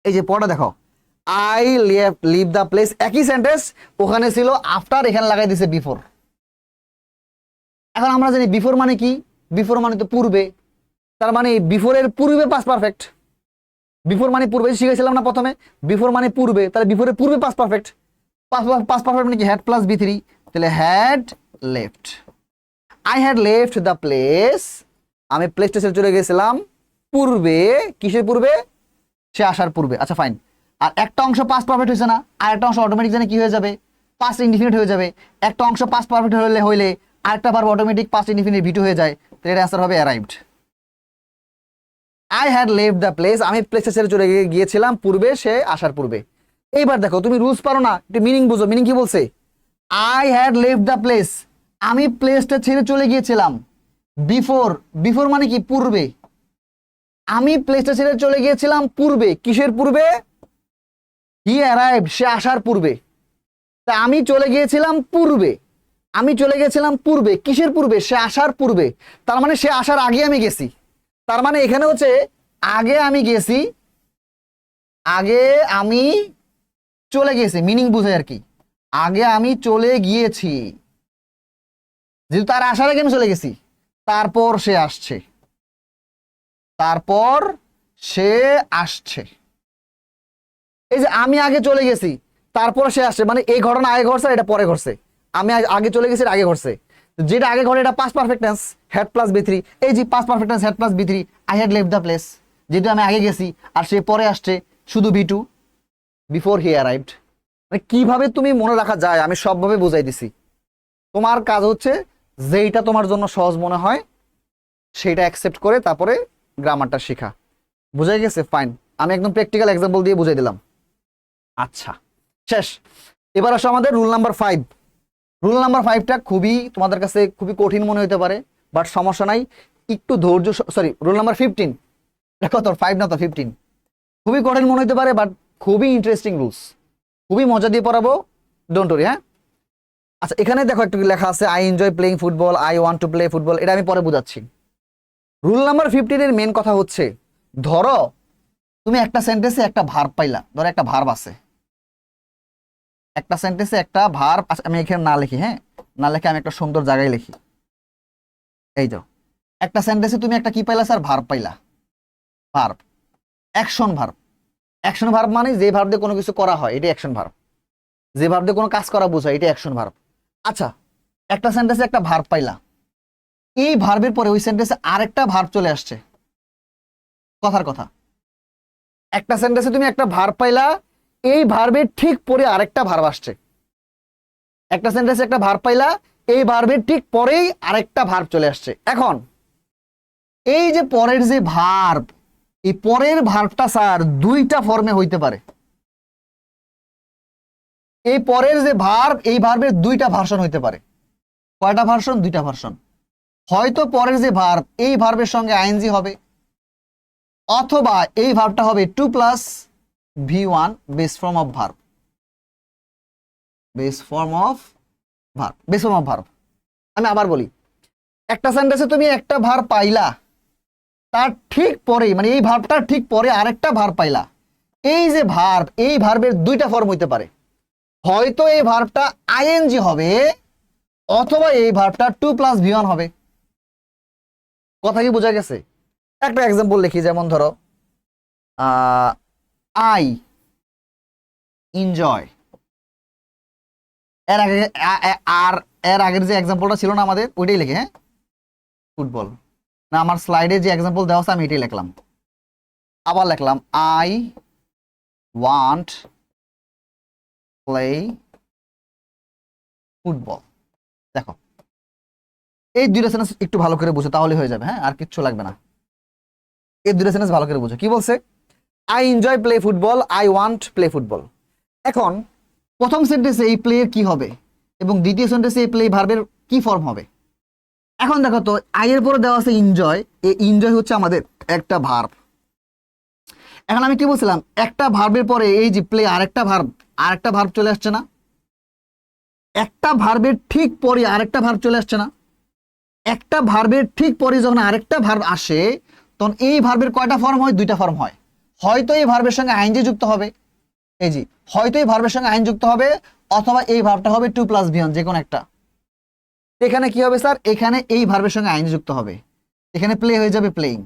এই যে পড়া দেখো, আই লিভ দ্য প্লেস, একই সেন্টেন্স, ওখানে ছিল আফটার, এখানে লাগাই দিছে বিফোর। এখন আমরা জানি বিফোর মানে কি, বিফোর মানে তো পূর্বে, তার মানে বিফোরের পূর্বে পাস্ট পারফেক্ট। বিফোর মানে পূর্বে শিখেছিলাম না প্রথমে, বিফোর মানে পূর্বে, তাহলে বিফোরের পূর্বে পাস্ট পারফেক্ট। পাস্ট পারফেক্ট মানে কি, হ্যাড প্লাস বি থ্রি, তাহলে had left. I had left the place, আমি প্লেসটা ছেড়ে চলে গেছিলাম পূর্বে, কিসের পূর্বে, সে আসার পূর্বে। আচ্ছা ফাইন। আর একটা অংশ পাস্ট পারফেক্ট হয়েছে না, আর একটা অংশ অটোমেটিক জানে কি হয়ে যাবে, পাস্ট ইনডিফিনিট হয়ে যাবে। একটা অংশ পাস্ট পারফেক্ট হইলে আরেকটা verb automatic past indefinite V2 হয়ে যায়, তো এর অ্যান্সার হবে arrived. I had left the place, আমি প্লেসটা ছেড়ে চলে গিয়েছিলাম পূর্বে, সে আসার পূর্বে। এইবার দেখো তুমি রুলস পারো না, একটু মিনিং বুঝো। মিনিং কি বলছে, I had left the place, আমি প্লেসটা ছেড়ে চলে গিয়েছিলাম বিফোর। বিফোর মানে কি, পূর্বে। আমি প্লেসটা ছেড়ে চলে গিয়েছিলাম পূর্বে, কিসের পূর্বে, হি অ্যারাইভড, সে আসার পূর্বে। তা আমি চলে গিয়েছিলাম পূর্বে, আমি চলে গেছিলাম পূর্বে, কিসের পূর্বে, সে আসার পূর্বে। তার মানে সে আসার আগে আমি গেছি। তার মানে এখানে হচ্ছে আগে আমি গেছি, আগে আমি চলে গেছি, মিনিং বুঝে আর কি, আগে আমি চলে গিয়েছি, যেহেতু তার আসার আগে আমি চলে গেছি, তারপর সে আসছে, তারপর সে আসছে। এই যে আমি আগে চলে গেছি তারপর সে আসছে, মানে এই ঘটনা আগে ঘটছে, এটা পরে ঘটছে। আমি আগে চলে গেছি, আগে ঘটছে, যেটা আগে ঘটে এটা past perfect tense, had plus V three. এই যে past perfect tense, had plus V three, I had left the place, যেহেতু আমি আগে গেছি আর সে পরে আসছে, শুধু V two, before he arrived. মানে কিভাবে তুমি মনে রাখা যায় আমি সবভাবে বুঝাই দিছি। তোমার কাজ হচ্ছে যেইটা তোমার জন্য সহজ মনে হয় সেইটা অ্যাকসেপ্ট করে তারপরে গ্রামারটা শেখা। বুঝাই গেছে? ফাইন, আমি একদম প্র্যাকটিক্যাল এক্সাম্পল দিয়ে বুঝাই দিলাম। আচ্ছা শেষ। এবার আসো আমাদের রুল নাম্বার 5। রুল নাম্বার 5টা খুবই তোমাদের কাছে খুবই কঠিন মনে হতে পারে, বাট সমস্যা নাই, একটু ধৈর্য। সরি, রুল নাম্বার 15, কত 5 না তো 15। খুবই কঠিন মনে হতে পারে বাট খুবই ইন্টারেস্টিং রুলস, খুবই মজা দিয়ে পড়াবো, ডোন্ট ওরি। হ্যাঁ আচ্ছা, এখানে দেখো একটু লেখা আছে I enjoy playing football, I want to play football, এটা আমি পরে বুঝাচ্ছি। রুল নাম্বার 15 এর মেন কথা হচ্ছে, ধরো তুমি একটা সেন্টেন্সে একটা ভার্ব পাইলা, ধরো একটা ভার্ব আছে, একটা সেন্টেন্সে একটা ভার্ব। আমি এখানে না লিখি, হ্যাঁ না লিখে আমি একটা সুন্দর জায়গায় লিখি। এই তো একটা সেন্টেন্সে তুমি একটা কি পাইলা স্যার, ভার্ব পাইলা, verb, action verb. Action verb মানে যে ভার্ব দিয়ে কোনো কিছু করা হয়, এটা অ্যাকশন ভার্ব। যে ভার্ব দিয়ে কোনো কাজ করা বোঝায়, এটা অ্যাকশন ভার্ব। আচ্ছা, একটা সেন্টেন্সে একটা ভার্ব পাইলা, এই ভার্বের পরে ওই সেন্টেন্সে আরেকটা ভার্ব চলে আসছে। কথার কথা, একটা সেন্টেন্সে তুমি একটা ভার্ব পাইলা, এই ভার্বের ঠিক পরে আরেকটা ভার্ব আসছে। একটা সেন্টেন্সে একটা ভার্ব পাইলা, এই ভার্বের ঠিক পরেই আরেকটা ভার্ব চলে আসছে। এখন এই যে পরের যে ভার্ব, এই পরের ভার্বটা স্যার দুইটা ফর্মে হইতে পারে। এই পরের যে ভার্ব, এই ভার্বের দুইটা ভার্সন হইতে পারে। কয়টা ভার্সন? দুইটা ভার্সন। হয়তো পরের যে ভার্ব, এই ভার্বের সঙ্গে আইএনজি হবে, অথবা এই ভার্বটা হবে 2 plus V1 base form of verb. Base form of verb, base form of verb. আমি আবার বলি, একটা সেন্টেন্সে তুমি একটা ভার্ব পাইলা, তার ঠিক পরে মানে এই ভার্বটার ঠিক পরে আরেকটা ভার্ব পাইলা। এই যে ভার্ব, এই ভার্বের দুইটা ফর্ম হইতে পারে। হয়তো এই ভার্বটা আইএনজি হবে, অথবা এই ভার্বটা 2 প্লাস V1 হবে। কথা কি বোঝা গেছে? একটা এক্সাম্পল লিখি, যেমন ধরো আই এনজয়। এর আগে আর এর আগের যে এক্সাম্পলটা ছিল না আমাদের, ওইটাই লিখে, হ্যাঁ ফুটবল না, আমার স্লাইডে যে এক্সাম্পল দেওয়া আছে আমি এটাই লিখলাম। আবার লিখলাম আই ওয়ান্ট প্লে ফুটবল। দেখো এই দুইটা সেন্টেন্স একটু ভালো করে বুঝো, তাহলে হয়ে যাবে। হ্যাঁ আর কিচ্ছু লাগবে না, এই দুইটা সেন্টেন্স ভালো করে বুঝো। কি বলছে? I enjoy play football, I want play football. এখন প্রথম সেন্টেন্সে এই প্লে কি হবে এবং দ্বিতীয় সেন্টেন্সে এই প্লে ভার্বের কি ফর্ম হবে? এখন দেখো তো, আই এর পরে দেওয়া আছে এনজয়, এই এনজয় হচ্ছে আমাদের একটা ভার্ব। এখন আমি কি বলছিলাম, একটা ভার্বের পরে এই যে প্লে আরেকটা ভার্ব চলে আসছে না? একটা ভার্বের ঠিক পরে আরেকটা ভার্ব চলে আসছে না? একটা ভার্বের ঠিক পরে যখন আরেকটা ভার্ব আসে, তখন এই ভার্বের কয়টা ফর্ম হয়? দুইটা ফর্ম হয়। হয়তো এই ভার্বের সঙ্গে আইএনজি যুক্ত হবে, এই জি, হয়তো এই ভার্বের সঙ্গে আইন যুক্ত হবে, অথবা এই ভার্বটা হবে টু প্লাস বি অন, যে কোনো একটা। এখানে কি হবে স্যার? এখানে এই ভার্বের সঙ্গে আইন যুক্ত হবে, এখানে প্লে হয়ে যাবে প্লেইং।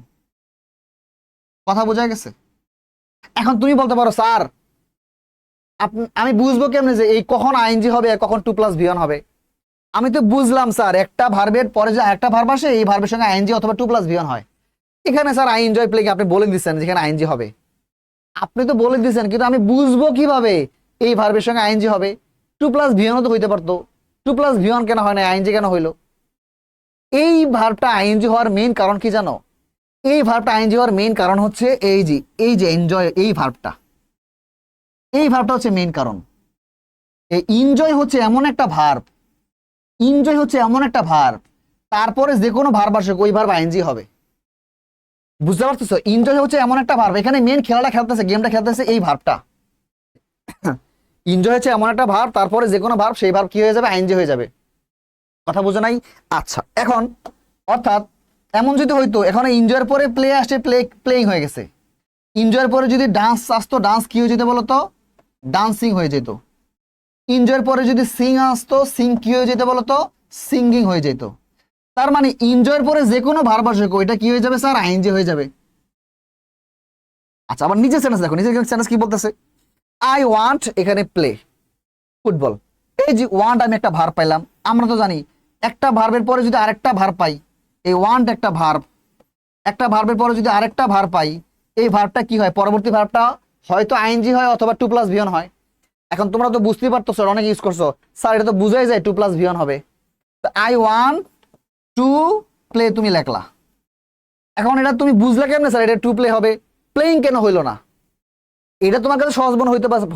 কথা বোঝা গেছে? এখন তুমি বলতে পারো স্যার আমি বুঝবো কেমনে যে এই কখন আইএনজি হবে আর কখন টু প্লাস বি অন হবে? আমি তো বুঝলাম স্যার একটা ভার্বের পরে যে একটা ভার্ব আসে এই ভার্বের সঙ্গে আইএনজি অথবা টু প্লাস বি অন হয়। এখানে স্যার আই এনজয় প্লেইং আপনি বলে দিচ্ছেন যেখানে আইএনজি হবে, আপনি তো বলে দিচ্ছেন, কিন্তু আমি বুঝবো কিভাবে এই ভার্বের সঙ্গে আইএনজি হবে? টু প্লাস ভি ওয়ানও তো হইতে পারতো, টু প্লাস ভি ওয়ান কেন হয় না, আইএনজি কেন হইলো? এই ভার্বটা আইএনজি হওয়ার মেইন কারণ কি জানো? এই ভার্বটা আইএনজি হওয়ার মেইন কারণ হচ্ছে এই যে এনজয়, এই ভার্বটা হচ্ছে মেইন কারণ। এই এনজয় হচ্ছে এমন একটা ভার্ব, এনজয় হচ্ছে এমন একটা ভার্ব, তারপরে যে কোনো ভার্ব আসুক ওই ভার্ব আইএনজি হবে। বুঝতে পারতেছো? এনজয় হচ্ছে এমন একটা ভার্ব, এখানে মেইন খেলাটা খেলতেছে, গেমটা খেলতেছে এই ভার্বটা। এনজয় হচ্ছে এমন একটা ভার্ব, তারপরে যে কোনো ভার্ব সেই ভার্ব কি হয়ে যাবে? আইএনজি হয়ে যাবে। কথা বোঝো নাই? আচ্ছা, এখন অর্থাৎ এমন যদি হইতো এখন এনজয়ের পরে প্লে আসছে, প্লেইং হয়ে গেছে। এনজয়ের পরে যদি ডান্স আসতো, ডান্স কি হয়ে যেত বলতো? ডান্সিং হয়ে যেত। এনজয়ের পরে যদি সিং আসতো, সিং কি হয়ে যেত বলতো? সিঙ্গিং হয়ে যেত। তার মানে এনজয়ের পরে যে কোনো ভার্ব আসুক ওইটা কি হয়ে যাবে স্যার? আইএনজি হয়ে যাবে। আচ্ছা, আবার নিচের সেন্টেন্স দেখো, নিচের সেন্টেন্স কি বলতেছে? আই ওয়ান্ট, এখানে প্লে ফুটবল। এই যে ওয়ান্ট, আমি একটা ভার্ব পাইলাম। আমরা তো জানি একটা ভার্বের পরে যদি আরেকটা ভার্ব পাই, এই ওয়ান্ট একটা ভার্ব, একটা ভার্বের পরে যদি আরেকটা ভার্ব পাই, এই ভার্বটা কি হয়? পরবর্তী ভার্বটা হয়তো আইএনজি হয় অথবা টু প্লাস ভিয়ন হয়। এখন তোমরা তো বুঝতেই পারতেছো, অনেক ইউজ করছো, স্যার এটা তো বুঝাই যায় টু প্লাস ভিয়ন হবে। আই ওয়ান্ট টু প্লে তুমি লেখলা, এখন এটা তুমি বুঝলা কেমনে স্যার এটা টু প্লে হবে? প্লেইং কেন হইলো না? এটা তোমার কাছে সহজ মনে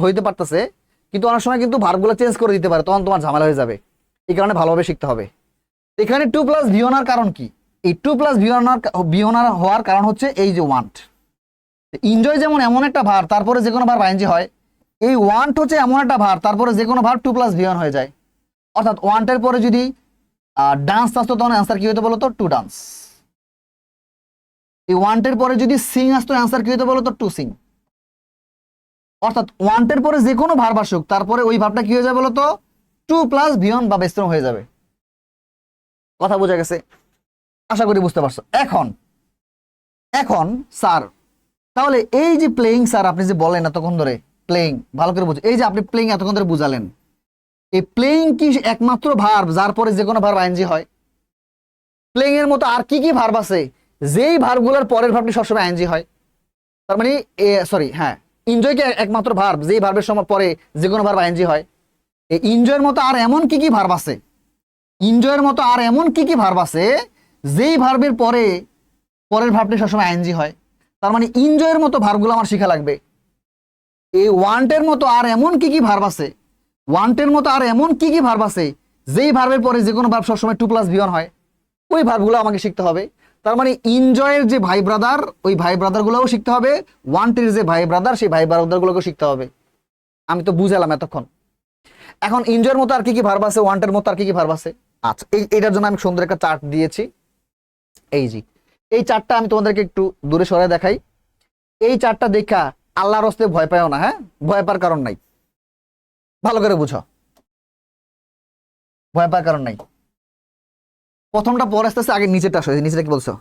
হইতে পারতেছে, কিন্তু অনেক সময় কিন্তু ভার্বগুলো চেঞ্জ করে দিতে পারে, তখন তোমার ঝামেলা হয়ে যাবে। এই কারণে ভালোভাবে শিখতে হবে। এখানে টু প্লাস ভিওনার কারণ কি? এই টু প্লাস ভিওনার হওয়ার কারণ হচ্ছে এই যে ওয়ান্ট। এনজয় যেমন এমন একটা ভার্ব, তারপরে যে কোনো ভার্ব আইএনজি হয়, এই ওয়ান্ট হচ্ছে এমন একটা ভার্ব, তারপরে যে কোনো ভার্ব টু প্লাস ভিওন হয়ে যায়। অর্থাৎ ওয়ান্টের পরে যদি ডান্স আসতো তখন অ্যান্সার কি হতো বলতো? To dance. এই ওয়ান্টের পরে যদি সিং আসতো অ্যান্সার কি হতো বলতো? টু সিং। অর্থাৎ ওয়ান্টের পরে যে কোনো ভার্ব আসুক তারপরে ওই ভার্বটা কি হয়ে যাবে বলতো? টু প্লাস ভিয়ন বা বেস্ট্রং হয়ে যাবে। কথা বোঝা গেছে? আশা করি বুঝতে পারছো। এখন এখন স্যার তাহলে এই যে প্লেইং, স্যার আপনি যে বলেন এতক্ষণ ধরে প্লেইং, ভালো করে বুঝো, এই যে আপনি প্লেইং এতক্ষণ ধরে বুঝালেন, এই প্লেইং কি একমাত্র ভার্ব যার পরে যে কোনো ভার্ব আইএনজি হয়? প্লেইং এর মতো আর কি কি ভার্ব আছে যেই ভার্বগুলোর পরের ভার্বটি সবসময় আইএনজি হয়? তার মানে সরি, হ্যাঁ, এনজয় কি একমাত্র ভার্ব যেই ভার্বের সময় পরে যে কোনো ভার্ব আইএনজি হয়? এই এনজয়ের মতো আর এমন কি কি ভার্ব আছে, এনজয়ের মতো আর এমন কি কি ভার্ব আছে যেই ভার্বের পরে পরের ভার্বটি সবসময় আইএনজি হয়? তার মানে এনজয়ের মতো ভার্বগুলো আমার শেখা লাগবে। এই ওয়ান্টের মতো আর এমন কি কি ভার্ব আছে, ওয়ান্টের মতো আর এমন কি কি ভার্ব আছে যেই ভার্বের পরে যে কোনো ভার্ব সবসময় টু প্লাস ভিওন হয়, ওই ভার্বগুলো আমাকে শিখতে হবে। তার মানে এনজয়ের যে ভাই ব্রাদার, ওই ভাই ব্রাদার গুলোও শিখতে হবে, ওয়ান্টের যে ভাই ব্রাদার সেই ভাই ব্রাদার গুলোকেও শিখতে হবে। আমি তো বুঝালাম এতক্ষণ। এখন এনজয়ের মতো আর কি কি ভার্ব আছে, ওয়ান্টের মতো আর কি কি ভার্ব আছে? আচ্ছা, এইটার জন্য আমি সুন্দর একটা চার্ট দিয়েছি। এই জি, এই চার্টটা আমি তোমাদেরকে একটু দূরে সরে দেখাই। এই চার্টটা দেখা আল্লাহর হস্তে ভয় পাও না, হ্যাঁ, ভয় পাওয়ার কারণ নাই, ভালো করে বুঝো, ভয় পাওয়ার কারণ নাই। প্রথমটা পরে আসতেছে, আগে নিচেরটা আসে। নিচেটা কি বলছো?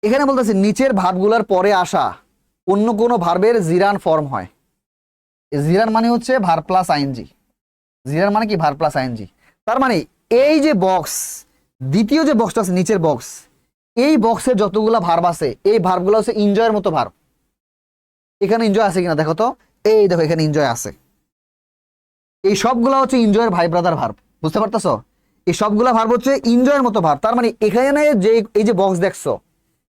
এখানে বলতেছে নিচের ভার্বগুলোর পরে আসা অন্য কোনো ভার্বের জিরান ফর্ম হয়। জিরান মানে হচ্ছে ভার্ব প্লাস আইএনজি। জিরান মানে কি? Verb plus ING. তার মানে এই যে বক্স, দ্বিতীয় যে বক্সটা আছে নিচের বক্স, এই বক্সের যতগুলা ভার্ব আছে এই ভার্বগুলো হচ্ছে এনজয়ের মতো ভার্ব। এখানে এনজয় আছে কিনা দেখো তো, এই দেখো এখানে এনজয় আছে। এই সবগুলা হচ্ছে এনজয়ের ভাই ব্রাদার ভার্ব। বুঝতে পারতেছো? এই সবগুলা ভার্ব হচ্ছে এনজয়ের মতো ভার্ব। তার মানে এখানে যে এই যে বক্স দেখছো,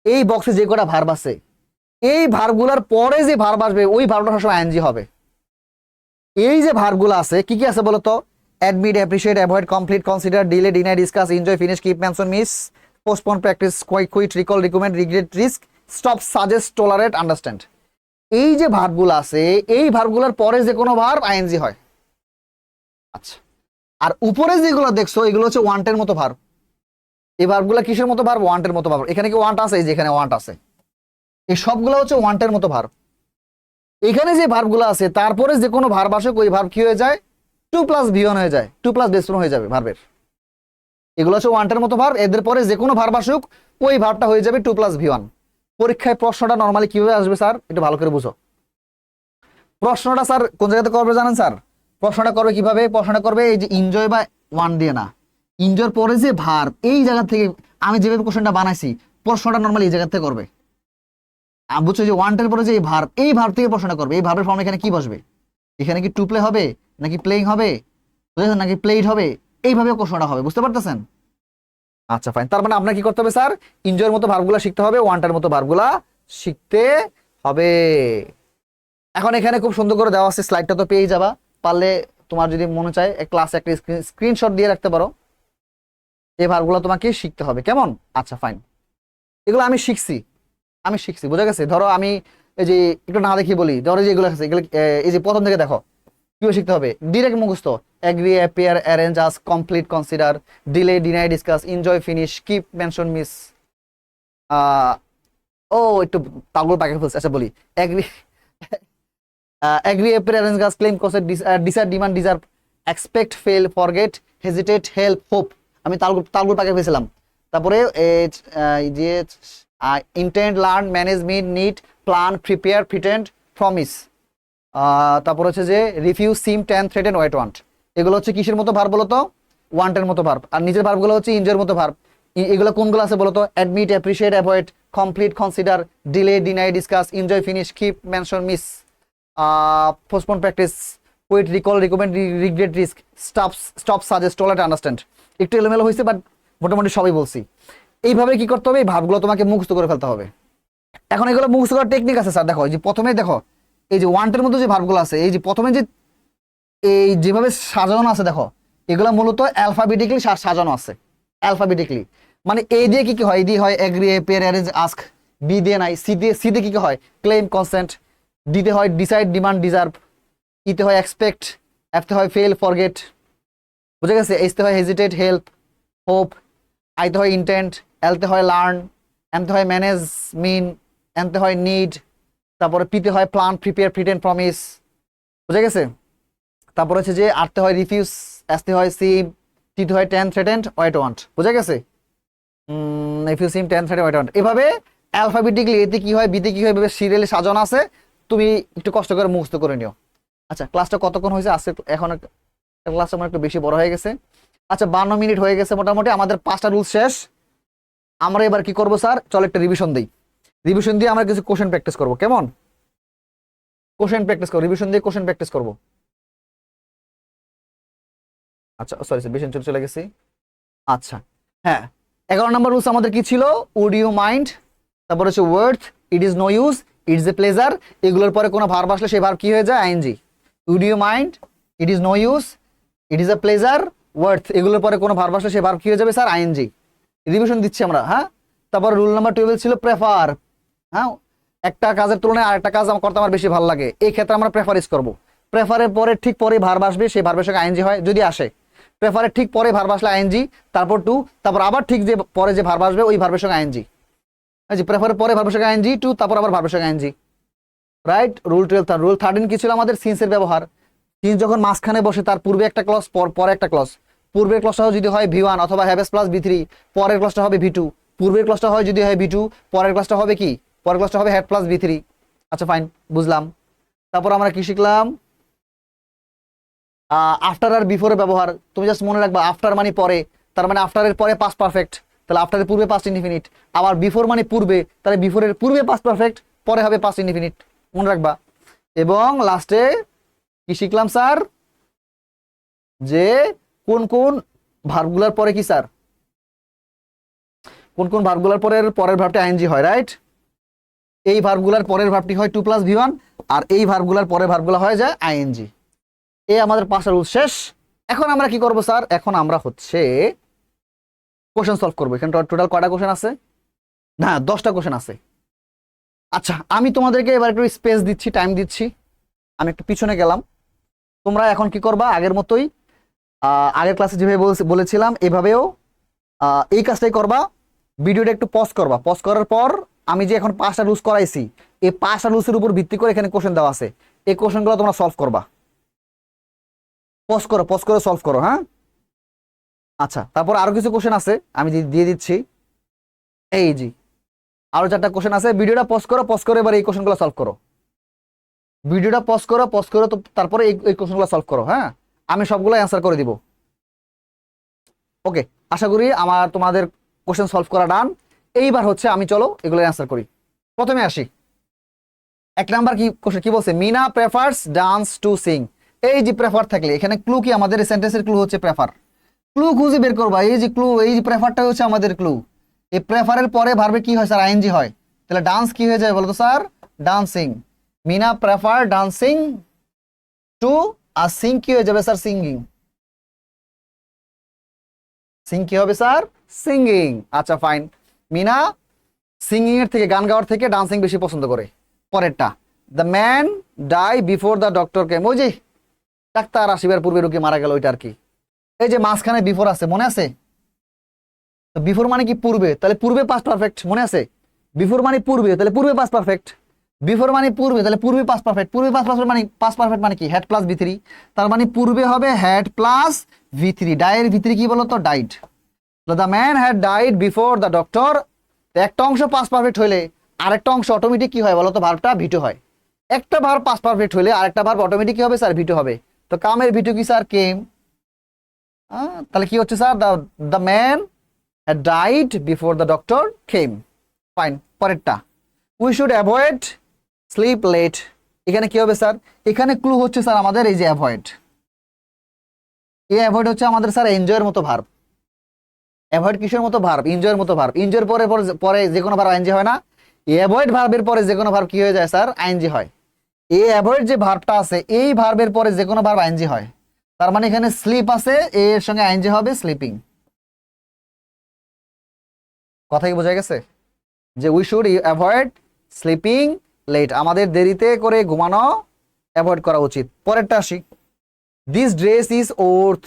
এই বক্সে যে কটা ভার্ব আছে এই ভার্বগুলোর পরে যে ভার্ব আসবে ওই ভার্বটা সবসময় আইএনজি হবে। এই যে ভার্বগুলো আছে কি কি আছে বলতো? Admit, appreciate, avoid, complete, consider, delay, deny, discuss, enjoy, finish, keep, mention, miss, postpone, practise, quit, recall, recommend, regret, risk, stop, suggest, tolerate, understand. এই যে ভার্বগুলো আছে এই ভার্বগুলোর পরে যে কোনো ভার্ব আইএনজি হয়। আচ্ছা, আর উপরে যেগুলো দেখছো এগুলো হচ্ছে ওয়ান্টের মতো ভার্ব। এই ভার্বগুলো কিসের মতো ভার্ব? ওয়ান্টের মতো ভার্ব। এখানে কি ওয়ান্ট আছে? এই যে এখানে ওয়ান্ট আছে, এই সবগুলো হচ্ছে ওয়ান্টের মতো ভার্ব। এখানে যে ভার্বগুলো আছে তারপরে যে কোনো ভার্ব আসুক ওই ভার্ব কি হয়ে যায়? 2+V1 হয়ে যায়, 2+বেস ফর্ম হয়ে যাবে ভার্বের। এগুলো হচ্ছে ওয়ান্টের মতো ভার্ব, এদের পরে যে কোনো ভার্ব আসুক ওই ভার্বটা হয়ে যাবে 2+V1। পরীক্ষায় প্রশ্নটা নর্মালি কিভাবে আসবে স্যার একটু ভালো করে বুঝো। প্রশ্নটা স্যার কোন জায়গাতে করবে জানেন স্যার? প্রশ্নটা করবে কিভাবে? প্রশ্নটা করবে এই যে এনজয় বা ওয়ান দিয়ে না, এনজয়ের পরে যে ভার্ব এই জায়গা থেকে আমি যেভাবে কোশ্চেনটা বানাইছি প্রশ্নটা নর্মালি এই জায়গা থেকে করবে। বুঝছো যে ওয়ান্টের পরে যে এই ভার্ব থেকে প্রশ্নটা করবে। এই ভার্বের ফর্ম এখানে কি বসবে? এখানে কি টু প্লে হবে নাকি প্লেইং হবে, বুঝেছেন, নাকি প্লেইড হবে, এইভাবে প্রশ্নটা হবে, বুঝতে পারতেছেন? আচ্ছা ফাইন, তার মানে আপনার কি করতে হবে স্যার? এনজয়ের মতো ভার্বগুলো শিখতে হবে, ওয়ান্টের মতো ভার্বগুলা শিখতে হবে। এখন এখানে খুব সুন্দর করে দেওয়া আছে, স্লাইডটা তো পেয়ে যাবা, পারলে তোমার যদি মনে চায় ক্লাসে একটা স্ক্রিনশট দিয়ে রাখতে পারো। এই ভার্বগুলো তোমাকে শিখতে হবে, কেমন? আচ্ছা ফাইন, এগুলো আমি শিখছি, বোঝা গেছে? ধরো আমি এই যে একটু না দেখি বলি, ধরো যে এগুলো আছে, এগুলো এই যে প্রথম থেকে দেখো কিভাবে শিখতে হবে, ডিরেক্ট মুখস্থ। Agree, appear, arrange, ask, complete, consider, delay, deny, discuss, enjoy, finish, keep, mention, miss. ও একটু পাগল পাকে ফেলছে, আচ্ছা বলি। Agree, agree, appear, arrange, gas, claim, cause, decide, demand, deserve, expect, fail, forget, hesitate, help, hope। আমি তালগুল পাকে ফেলছিলাম। তারপরে যে intend, learn, manage, meet, need, plan, prepare, pretend, promise. তারপর হচ্ছে যে refuse, seem, tend, threaten, wait, want. এগুলো হচ্ছে কিসের মতো ভার্ব বলতো? ওয়ান্টের মতো ভার্ব। আর নিজের ভার্বগুলো হচ্ছে এনজয়ের মতো ভার্ব। এগুলো কোনগুলো আছে বলতো? Admit, appreciate, avoid, complete, consider, delay, deny, discuss, enjoy, finish, keep, mention, miss, postpone, practise, quit, recall, recommend, regret, risk, stop, suggest, tolerate, understand. একটু এলোমেলো হয়েছে বাট মোটামুটি সবই বলছি। এইভাবে কি করতে হবে? এই ভাবগুলো তোমাকে মুখস্থ করে ফেলতে হবে। এখন এগুলো মুখস্থ করার টেকনিক আছে স্যার। দেখো এই যে প্রথমে দেখো এই যে ওয়ান্টের মধ্যে যে ভার্বগুলো আছে, এই যে প্রথমে যে এই যেভাবে সাজানো আছে দেখো, এগুলো মূলত অ্যালফাবেটিক্যালি সাজানো আছে। অ্যালফাবেটিক্যালি মানে এ দিয়ে কি কি হয়? এ দিয়ে হয় agree, appear, arrange, ask. B দিয়ে নাই, সি দিয়ে কি কি হয়? Claim, consent. ডিতে হয় ডিসাইড, ডিমান্ড, ডিজার্ভ। ইতে হয় এক্সপেক্ট, এফতে হয় ফেল, ফরগেট, বুঝে গেছে? এইচতে হয় হেজিটেট, হেল্প, হোপ। আইতে হয় ইন্টেন্ট, এলতে হয় লার্ন, এমতে হয় ম্যানেজ, মিন, এনতে হয় নিড। তারপরে পিতে হয় প্ল্যান, প্রিপেয়ার, প্রিটেন্ড, প্রমিস, বুঝে গেছে? তারপর হচ্ছে যে আরতে হয় রিফিউজ, এসতে হয় সিম, টিতে হয় টেন, থ্রেটেন্ড, ওয়েট, ওয়ান্ট, বুঝে গেছে? Refuse, seem, ten, threatened, wait, want. এভাবে অ্যালফাবেটিক্যালি এতে কি হয়, বিতে কি হয়, এভাবে সিরিয়ালি সাজানো আছে। তুমি একটু কষ্ট করে মুখস্থ করে নিও। আচ্ছা ক্লাসটা কতক্ষণ হয়েছে আজকে? এখন ক্লাসটা আমার একটু বেশি বড় হয়ে গেছে। আচ্ছা 52 মিনিট হয়ে গেছে মোটামুটি, আমাদের 5টা রুল শেষ। আমরা এবার কি করব স্যার? চলো একটা রিভিশন দিই। রিভিশন দিয়ে আমরা কিছু কোশ্চেন প্র্যাকটিস করব, কেমন? কোশ্চেন প্র্যাকটিস করব, রিভিশন দিয়ে কোশ্চেন প্র্যাকটিস করব। আচ্ছা সরি স্যার, বেশি চলে গেছি। আচ্ছা হ্যাঁ, 11 নম্বর রুলস আমাদের কি ছিল? উড ইউ মাইন্ড, তারপর হচ্ছে worth, it is no use, it's a pleasure. এগুলোর পরে কোনো ভার্ব আসলে সেই ভার্ব কি হয়ে যায়? ING. Would you mind, it is no use, it is a pleasure, worth. এগুলোর পরে কোনো ভার্ব আসলে সেই ভার্ব কি হয়ে যাবে স্যার? আইএনজি। রিভিশন দিচ্ছি আমরা, হ্যাঁ। তারপর রুল নাম্বার 12 ছিল প্রেফার। হ্যাঁ, একটা কাজের তুলনায় আরেকটা কাজ করতে আমার বেশি ভালো লাগে, এই ক্ষেত্রে আমরা প্রেফার ইউজ করবো। প্রেফারের পরে ঠিক পরে ভার্ব আসবে, সেই ভার্বের সঙ্গে আইএনজি হয় যদি আসে। প্রেফারের ঠিক পরে ভার্ব আসলে আইএনজি, তারপর টু, তারপর আবার ঠিক যে পরে যে ভার্ব আসবে ওই ভার্বের সঙ্গে আইএনজি। প্রেফারের পরে ভার্বের সঙ্গে আইএনজি, টু, তারপর আবার ভার্বের সঙ্গে আইএনজি, রাইট? রুল 12। রুল 13 কি ছিল আমাদের? সিন্সের ব্যবহার। সিন্স যখন মাঝখানে বসে তার পূর্বে একটা ক্লজ, পরে একটা ক্লজ। পূর্বের ক্লজটা যদি হয় ভি1 অথবা হ্যাভেস প্লাস ভি3, পরের ক্লজটা হবে ভি2। পূর্বের ক্লজটা হয় যদি হয় ভি2, পরের ক্লজটা হবে কি? পরের ক্লজটা হবে হ্যাভ প্লাস ভি3। আচ্ছা ফাইন, বুঝলাম। তারপর আমরা কি শিখলাম? আফটার আর বিফোরের ব্যবহার। তুমি জাস্ট মনে রাখবা আফটার মানে পরে, তার মানে আফটারের পরে পাস্ট পারফেক্ট, তাহলে আফটারের পূর্বে পাস্ট ইনডিফিনিট। আবার বিফোর মানে পূর্বে, তাহলে বিফোরের পূর্বে পাস্ট পারফেক্ট, পরে হবে পাস্ট ইনডিফিনিট, মনে রাখবা। এবং লাস্টে কি শিখলাম স্যার? যে কোন কোন ভার্বগুলোর পরে কি স্যার? কোন কোন ভার্বগুলোর পরের ভার্বটা আইএনজি হয়, রাইট? এই ভার্বগুলোর পরের ভার্বটি হয় 2+V1, আর এই ভার্বগুলোর পরের ভার্বগুলো হয়ে যায় আইএনজি। এই আমাদের 5টা রুল শেষ। এখন আমরা কি করব স্যার? এখন আমরা হচ্ছে কোশ্চেন সলভ করবো। এখানে টোটাল কয়টা কোশ্চেন আছে? না 10টা কোশ্চেন আছে। আচ্ছা আমি তোমাদেরকে এবার একটু স্পেস দিচ্ছি, টাইম দিচ্ছি। আমি একটু পিছনে গেলাম। তোমরা এখন কি করবা? আগের মতোই আগের ক্লাসে যেভাবে বলেছিলাম এভাবেও এই কাজটাই করবা, ভিডিওটা একটু পজ করবা, পজ করার পর আমি যে এখন 5টা রুলস করাইছি, এই 5টা রুলসের উপর ভিত্তি করে এখানে কোশ্চেন দেওয়া আছে, এই কোশ্চেনগুলো তোমরা সলভ করবা। পজ করে সলভ করো, হ্যাঁ। আচ্ছা, তারপর আরো কিছু কোশ্চেন আছে, আমি দিয়ে দিচ্ছি। এই জি আরো 4টা কোশ্চেন আছে, ভিডিওটা পজ করে এবার এই কোশ্চেনগুলো সলভ করো। ভিডিওটা পজ করো তো তারপরে এই কোশ্চেনগুলো সলভ করো, হ্যাঁ। আমি সবগুলো অ্যান্সার করে দিব। ওকে, আশা করি আমার তোমাদের কোশ্চেন সলভ করা ডান। এইবার হচ্ছে আমি চলো এগুলো অ্যান্সার করি। প্রথমে আসি, 1 নাম্বার কি কোশ্চেন, কি বলছে, মিনা প্রেফারস ডান্স টু সিং। এই যে প্রেফার থাকলে এখানে ক্লু কি, আমাদের সেন্টেন্সের ক্লু হচ্ছে প্রেফার। ক্লু খুঁজে বের করবা, এই যে ক্লু, এই যে প্রেফারটা হচ্ছে আমাদের ক্লু। এই প্রেফারের পরে ভার্বে কি হয় স্যার, আইএনজি হয়, তাহলে ডান্স কি হয়ে যায় বলো তো sir, dancing. Mina prefer dancing to, আর সিং কি হয়ে যাবে স্যার, সিঙ্গিং। সিং কি হবে স্যার, সিঙ্গিং। আচ্ছা ফাইন, মিনা সিঙ্গিং এর থেকে, গান গাওয়ার থেকে ডান্সিং বেশি পছন্দ করে। পরেরটা, the man die before the doctor came, ওই যে ডাক্তার আসিবার পূর্বে রোগী মারা গেল, ওইটা আর কি। এই যে মাঝখানে বিফোর আছে, মনে আছে? তো বিফোর মানে কি পূর্বে, তাহলে পূর্বে পাস্ট পারফেক্ট, মনে আছে? বিফোর মানে পূর্বে, তাহলে পূর্বে পাস্ট পারফেক্ট। বিফোর মানে পূর্বে, তাহলে পূর্বে পাস্ট পারফেক্ট। পূর্বে পাস্ট পারফেক্ট মানে পাস্ট পারফেক্ট মানে কি, হ্যাড প্লাস ভি3। তার মানে পূর্বে হবে হ্যাড প্লাস ভি3। ডায়ের ভিতরে কি বলো তো, died. The man had died before the doctor. একটা অংশ পাস্ট পারফেক্ট হইলে আরেকটা অংশ অটোমেটিক কি হয় বলো তো, ভার্বটা ভিটু হয়। একটা ভার্ব পাস্ট পারফেক্ট হইলে আরেকটা ভার্ব অটোমেটিক কি হবে স্যার, ভিটু হবে। তো কামের ভিটু কি স্যার, কেম। তাহলে কি হচ্ছে sir, the man had died before the doctor came. Fine. পরেরটা, we should avoid sleep late. এখানে কি হবে স্যার, এখানে ক্লু হচ্ছে স্যার আমাদের এই যে অ্যাভয়েড। এই অ্যাভয়েড হচ্ছে আমাদের স্যার এনজয়ের মতো ভার্ব। অ্যাভয়েড কিসের মতো ভার্ব, এনজয়ের মতো ভার্ব। এনজয়ের পরে পরে যে কোনো ভার্ব আইএনজি হয় না, এই অ্যাভয়েড ভার্বের পরে যে কোনো ভার্ব কি হয়ে যায় স্যার, আইএনজি হয়। এই অ্যাভয়েড যে ভার্বটা আছে, এই ভার্বের পরে যে কোনো ভার্ব আইএনজি হয়। তার মানে এখানে স্লিপ আছে, এর সঙ্গে আইএনজি হবে স্লিপিং। কথা কি বোঝা গেছে, যে we should avoid sleeping late, আমাদের দেরিতে করে ঘুমানো অ্যাভয়েড করা উচিত। পরেরটা আসি, this dress is worth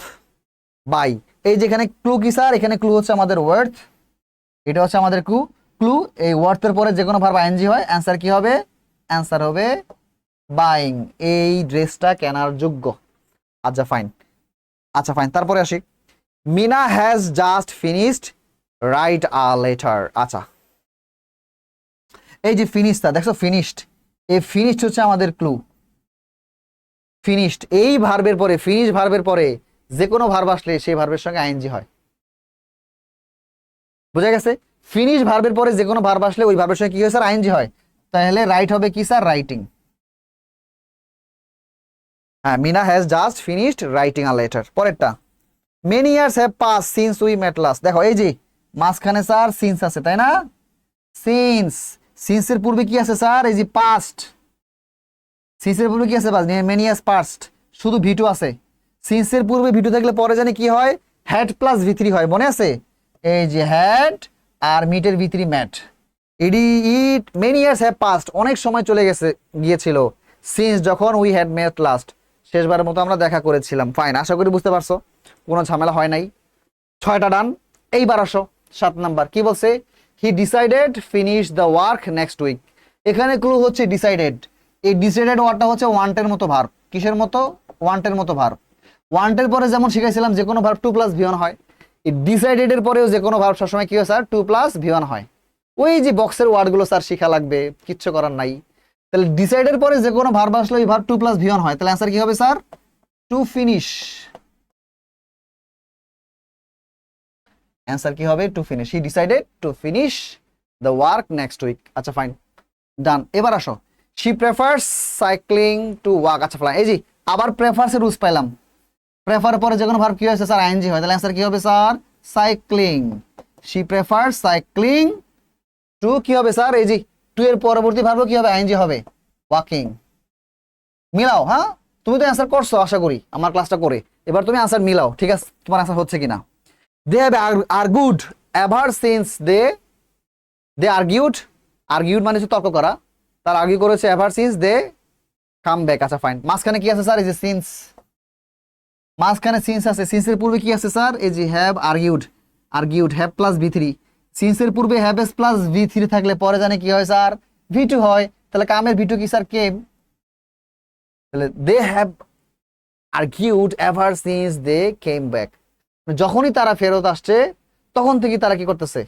buy. এই যেখানে ক্লু কি স্যার, এখানে ক্লু হচ্ছে আমাদের ওয়ার্থ, এটা হচ্ছে আমাদের ক্লু। এই ওয়ার্থের পরে যে কোনো ভার্ব আইএনজি হয়, অ্যান্সার কি হবে, অ্যান্সার হবে বাইং। এই ড্রেসটা কেনার যোগ্য। আচ্ছা ফাইন, আচ্ছা ফাইন, তারপরে আসি, Meena has just finished write a letter. আচ্ছা, এই যে ফিনিশটা দেখছো, ফিনিশড, এই ফিনিশড হচ্ছে আমাদের ক্লু। ফিনিশড এই ভার্বের পরে, ফিনিশ ভার্বের পরে যে কোনো ভার্ব আসলে সেই ভার্বের সঙ্গে আইএনজি হয়। বুঝা গেছে? ফিনিশ ভার্বের পরে যে কোনো ভার্ব আসলে ওই ভার্বের সঙ্গে কি হয় স্যার, আইএনজি হয়। তাহলে রাইট হবে কি স্যার, রাইটিং। হ্যাঁ, Mina has just finished writing a letter. পরেরটা, many years have pass since we met last. দেখো এই যে মাঝখানে স্যার সিন্স আছে, তাই না? সিন্সের পূর্বে কি আছে স্যার, এই যে পাস্ট। সিন্সের পূর্বে কি আছে, মেনি ইয়ার্স পাস্ট, শুধু ভিটু আছে। সিন্সের পূর্বে ভিটু থাকলে পরে জানি কি হয়, হ্যাড প্লাস ভি3 হয়, মনে আছে? এই যে হ্যাড আর মিটের ভি3 met. It many years have passed, অনেক সময় চলে গিয়েছিল। সিন্স যখন উই হ্যাড মেট লাস্ট, শেষবারের মতো আমরা দেখা করেছিলাম। ফাইন, আশা করি বুঝতে পারছো, কোনো ঝামেলা হয় নাই। 6টা ডান। এইবার আসো 7 নাম্বার, কি বলছে, he decided finish the work next week. এখানে ক্লু হচ্ছে ডিসাইডেড। এই ডিসাইডেড ওয়ার্ডটা হচ্ছে ওয়ান্টের মতো ভার্ব। কিসের মতো, ওয়ান্টের মতো ভার্ব। ওয়ান্টের পরে যেমন শিখাইছিলাম যে কোনো ভার্ব 2 + V1 হয়, এই ডিসাইডেড এর পরেও যে কোনো ভার্ব সবসময় কি হয় স্যার, 2 + V1 হয়। ওই যে বক্সের ওয়ার্ডগুলো স্যার শিখা লাগবে, কিচ্ছু করার নাই। তাহলে ডিসাইডের পরে যে কোনো ভার্ব আসলে ওই ভার্ব 2 + V1 হয়, তাহলে অ্যান্সার কি হবে স্যার, টু ফিনিশ। অ্যান্সার কি হবে, to finish. He decided to finish the work next week. আচ্ছা ফাইন, ডান। এবার আসো, she prefers cycling to walk. আচ্ছা ফাইন, এই যে আবার প্রেফার্স এর রুলস পাইলাম। প্রেফার পরে যে কোনো ভার্ব কি হয়েছে স্যার, আইএনজি হয়, তাহলে অ্যান্সার কি হবে sir, cycling. She prefers cycling to কি হবে স্যার, এই যে টু এর পরবর্তী ভার্ব কি হবে, আইএনজি হবে, ওয়াকিং। মিলাও, হ্যাঁ তুমি তো অ্যান্সার করছো আশা করি আমার ক্লাসটা করে, এবার তুমি অ্যান্সার মিলাও, ঠিক আছে, তোমার অ্যান্সার হচ্ছে কিনা। They have argued ever since they argued মানে হচ্ছে তর্ক করা, তার আর্গিউ করেছে ever since they come back। আচ্ছা ফাইন, মাঝখানে কি আছে স্যার, এই যে since, মাঝখানে since আছে, since এর পূর্বে কি আছে স্যার, এই যে have argued। Argued have plus V three, সিন্সের পূর্বে have S plus V three থাকলে পরে জানে কি হয় স্যার, ভি টু হয়। তাহলে কামের ভি টু কি স্যার, কেম। তাহলে they have argued ever since they came back, যখনই তারা ফেরত আসছে তখন থেকে তারা কি করতেছে,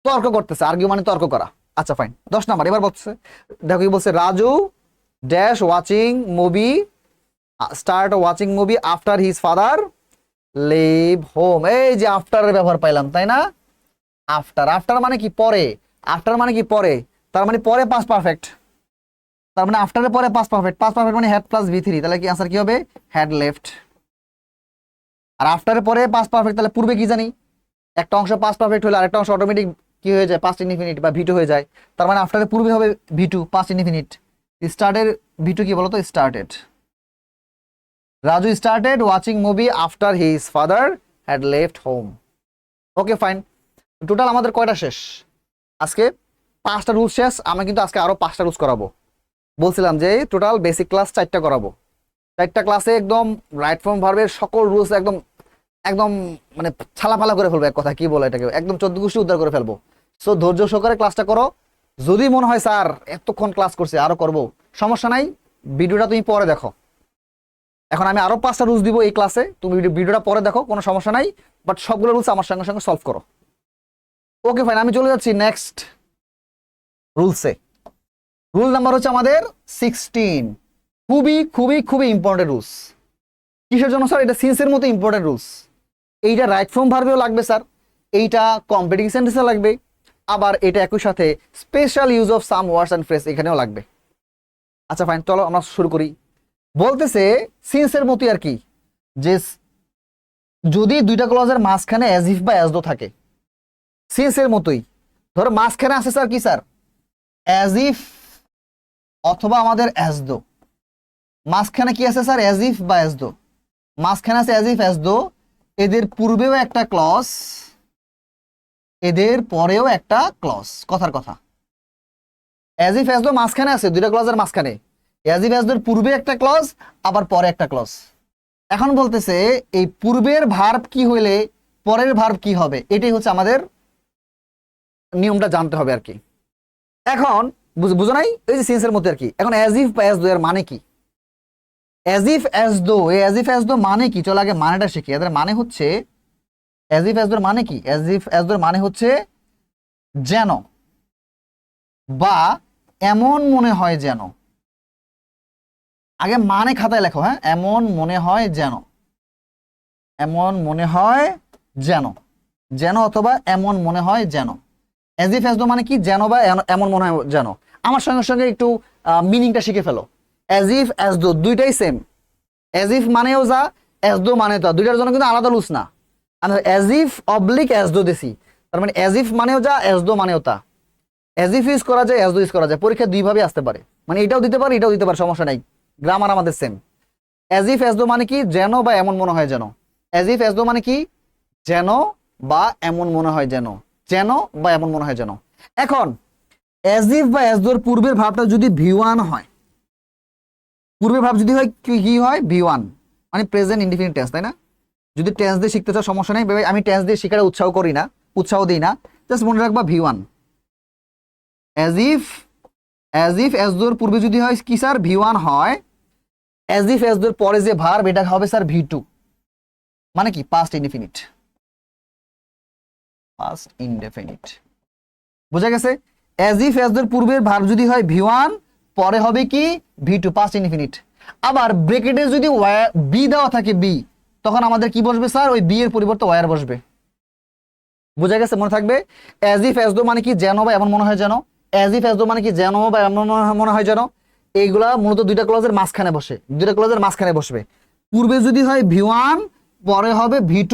তর্ক করতেছে। আর্গিউ মানে তর্ক করা। আচ্ছা ফাইন, 10 নাম্বার এবার বলছে, দেখো কি বলছে, Raju dash watching movie, start watching movie after his father leave home. এই যে আফটারের ব্যবহার পাইলাম, তাই না? আফটার, আফটার মানে কি পরে, আফটার মানে কি পরে, তার মানে পরে পাস্ট পারফেক্ট, তার মানে আফটারের পরে পাস্ট পারফেক্ট, পাস্ট পারফেক্ট মানে হ্যাড প্লাস ভি থ্রি, তাহলে কি আনসার কি হবে, হ্যাড লেফট। আর আফটারের পরে পাস্ট পারফেক্ট, তাহলে পূর্বে কি জানি, একটা অংশ পাস্ট পারফেক্ট হলে আরেকটা অংশ অটোমেটিক কি হয়ে যায়, পাস্ট ইনডিফিনিট বা ভিটু হয়ে যায়। তার মানে আফটারের পূর্বে হবে ভি2 পাস্ট ইনডিফিনিট। স্টার্টের ভি2 কি বলতো, started. Raju started watching movie after his father had left home. Okay fine, total আমাদের কয়টা শেষ আজকে, 5টা রুলস শেষ। আমি কিন্তু আজকে আরো 5টা রুলস করাবো, বলছিলাম যে টোটাল বেসিক ক্লাস 4টা করাবো। 4টা ক্লাসে একদম রাইট ফর্ম ভার্বের সকল রুলস একদম একদম মানে ছালাফালা করে ফেলবো, এক কথা কি বলে এটাকে, একদম 14 গোষ্ঠী উদ্ধার করে ফেলবো। সো ধৈর্য সহকারে ক্লাসটা করো। যদি মনে হয় স্যার এতক্ষণ ক্লাস করছে আরো করব, সমস্যা নাই, ভিডিওটা তুমি পরে দেখো। এখন আমি আরো 5টা রুলস দিব এই ক্লাসে, তুমি ভিডিওটা পরে দেখো, কোনো সমস্যা নাই, বাট সবগুলো রুলস আমার সঙ্গে সঙ্গে সলভ করো। ওকে ফাইন, আমি চলে যাচ্ছি নেক্সট রুলসে। রুল নাম্বার হচ্ছে আমাদের 16, খুবই খুবই খুবই ইম্পর্টেন্ট রুলস। কিসের জন্য স্যার, এটা সিন্সের মতো ইম্পর্টেন্ট রুলস। এইটা রাইট ফর্ম ভার্বেও লাগবে স্যার, এইটা কম্পিটিটিভ সেন্টেন্সে লাগবে, আবার এটা একই সাথে special use of some words and phrase এখানেও লাগবে। আচ্ছা ফাইন, চলো আমরা শুরু করি। বলতেছে সিন্সের মতোই আর কি, যে যদি দুইটা ক্লজের মাঝখানে অ্যাজ ইফ বা অ্যাজ দো থাকে, সিন্সের মতোই। ধরো মাঝখানে আছে স্যার কি স্যার, অ্যাজ ইফ অথবা আমাদের অ্যাজ দো। মাঝখানে কি আছে স্যার, অ্যাজ ইফ বা অ্যাজ দো। মাঝখানে আছে অ্যাজ ইফ অ্যাজ দো, এদের পূর্বেও একটা ক্লজ, এদের পরেও একটা ক্লজ, কথার কথা। অ্যাজ ইফ অ্যাজ দো মাঝখানে আছে, দুইটা ক্লজের মাঝখানে। অ্যাজ ইফ অ্যাজ দোর পূর্বে একটা ক্লজ, আবার পরে একটা ক্লজ। এখন বলতেছে এই পূর্বের ভার্ব কি হইলে পরের ভার্ব কি হবে, এটাই হচ্ছে আমাদের নিয়মটা জানতে হবে আর কি। এখন বুঝো নাই, এই যে সিন্সের মধ্যে আর কি। এখন অ্যাজ ইফ বা অ্যাজ দো এর মানে কি, অ্যাজ ইফ অ্যাজ দো, এই অ্যাজ ইফ অ্যাজ দো মানে কি, চলো আগে মানেটা শিখি। এদের মানে হচ্ছে, অ্যাজ ইফ অ্যাজ দোর মানে কি, অ্যাজ ইফ অ্যাজ দোর মানে হচ্ছে যেন, বা এমন মনে হয় যেন। আগে মানে খাতায় লেখো, হ্যাঁ, এমন মনে হয় যেন, এমন মনে হয় যেন, যেন অথবা এমন মনে হয় যেন। অ্যাজ ইফ অ্যাজ দো মানে কি, যেন বা এমন মনে হয় যেন। আমার সঙ্গে সঙ্গে একটু মিনিংটা শিখে ফেলো। অ্যাজ ইফ অ্যাজ দো দুইটাই সেম, অ্যাজ ইফ মানেও যা, অ্যাজ দো মানে তা, দুইটার জন্য কিন্তু আলাদা লুজ না। আমি as if oblique as though দিছি, তার মানে অ্যাজ ইফ মানেও যা, অ্যাজ দো মানেও তা। অ্যাজ ইফ ইউজ করা যায়, অ্যাজ দো ইউজ করা যায়, পরীক্ষা দুইভাবে আসতে পারে, মানে এটাও দিতে পারে এটাও দিতে পারে, সমস্যা নাই, গ্রামার আমাদের same. As if as though মানে কি, যেন বা এমন মনে হয় যেন। অ্যাজ ইফ অ্যাজ দো মানে কি, যেন বা এমন মনে হয় যেন, যেন বা এমন মনে হয় যেন। এখন অ্যাজ ইফ বা অ্যাজ দোর পূর্বের ভাবটা যদি ভি1 হয়, পূর্বের ভাব যদি হয় কি হয়, ভি1 মানে প্রেজেন্ট ইনডিফিনিট টেন্স, তাই না? যদি টেন্স দিয়ে শিখতে চাও সমস্যা নেই, আমি টেন্স দিয়ে শিখার উৎসাহ করি না, উৎসাহ দিই না, জাস্ট মনে রাখবা V1. As if as though পূর্বে যদি হয় কি স্যার, ভি1 হয়, অ্যাজ ইফ অ্যাজ দোর পরে যে ভার্ব এটা হবে স্যার ভি2, মানে কি পাস্ট ইনডিফিনিট, পাস্ট ইনডেফিনিট। বুঝা গেছে? অ্যাজ ইফ অ্যাজ দোর পূর্বের ভার্ব যদি হয় ভি1, পরে হবে কি ভি2, পাস্ট ইনডিফিনিট। আবার ব্র্যাকেটে যদি বি দেওয়া থাকে, বি, তখন আমাদের কি বসবে স্যার, ওই বি এর পরিবর্তে ওয়ার বসবে। বুঝা গেছে? মনে থাকবে। অ্যাজ ইফ অ্যাজ দো মানে কি, যেন বা এমন মনে হয় যেন। অ্যাজ ইফ অ্যাজ দো মানে কি, যেন বা এমন মনে হয় যেন। এইগুলা মূলত দুইটা ক্লজের মাঝখানে বসে, দুইটা ক্লজের মাঝখানে বসবে। পূর্বে যদি হয় ভি1, পরে হবে ভি2,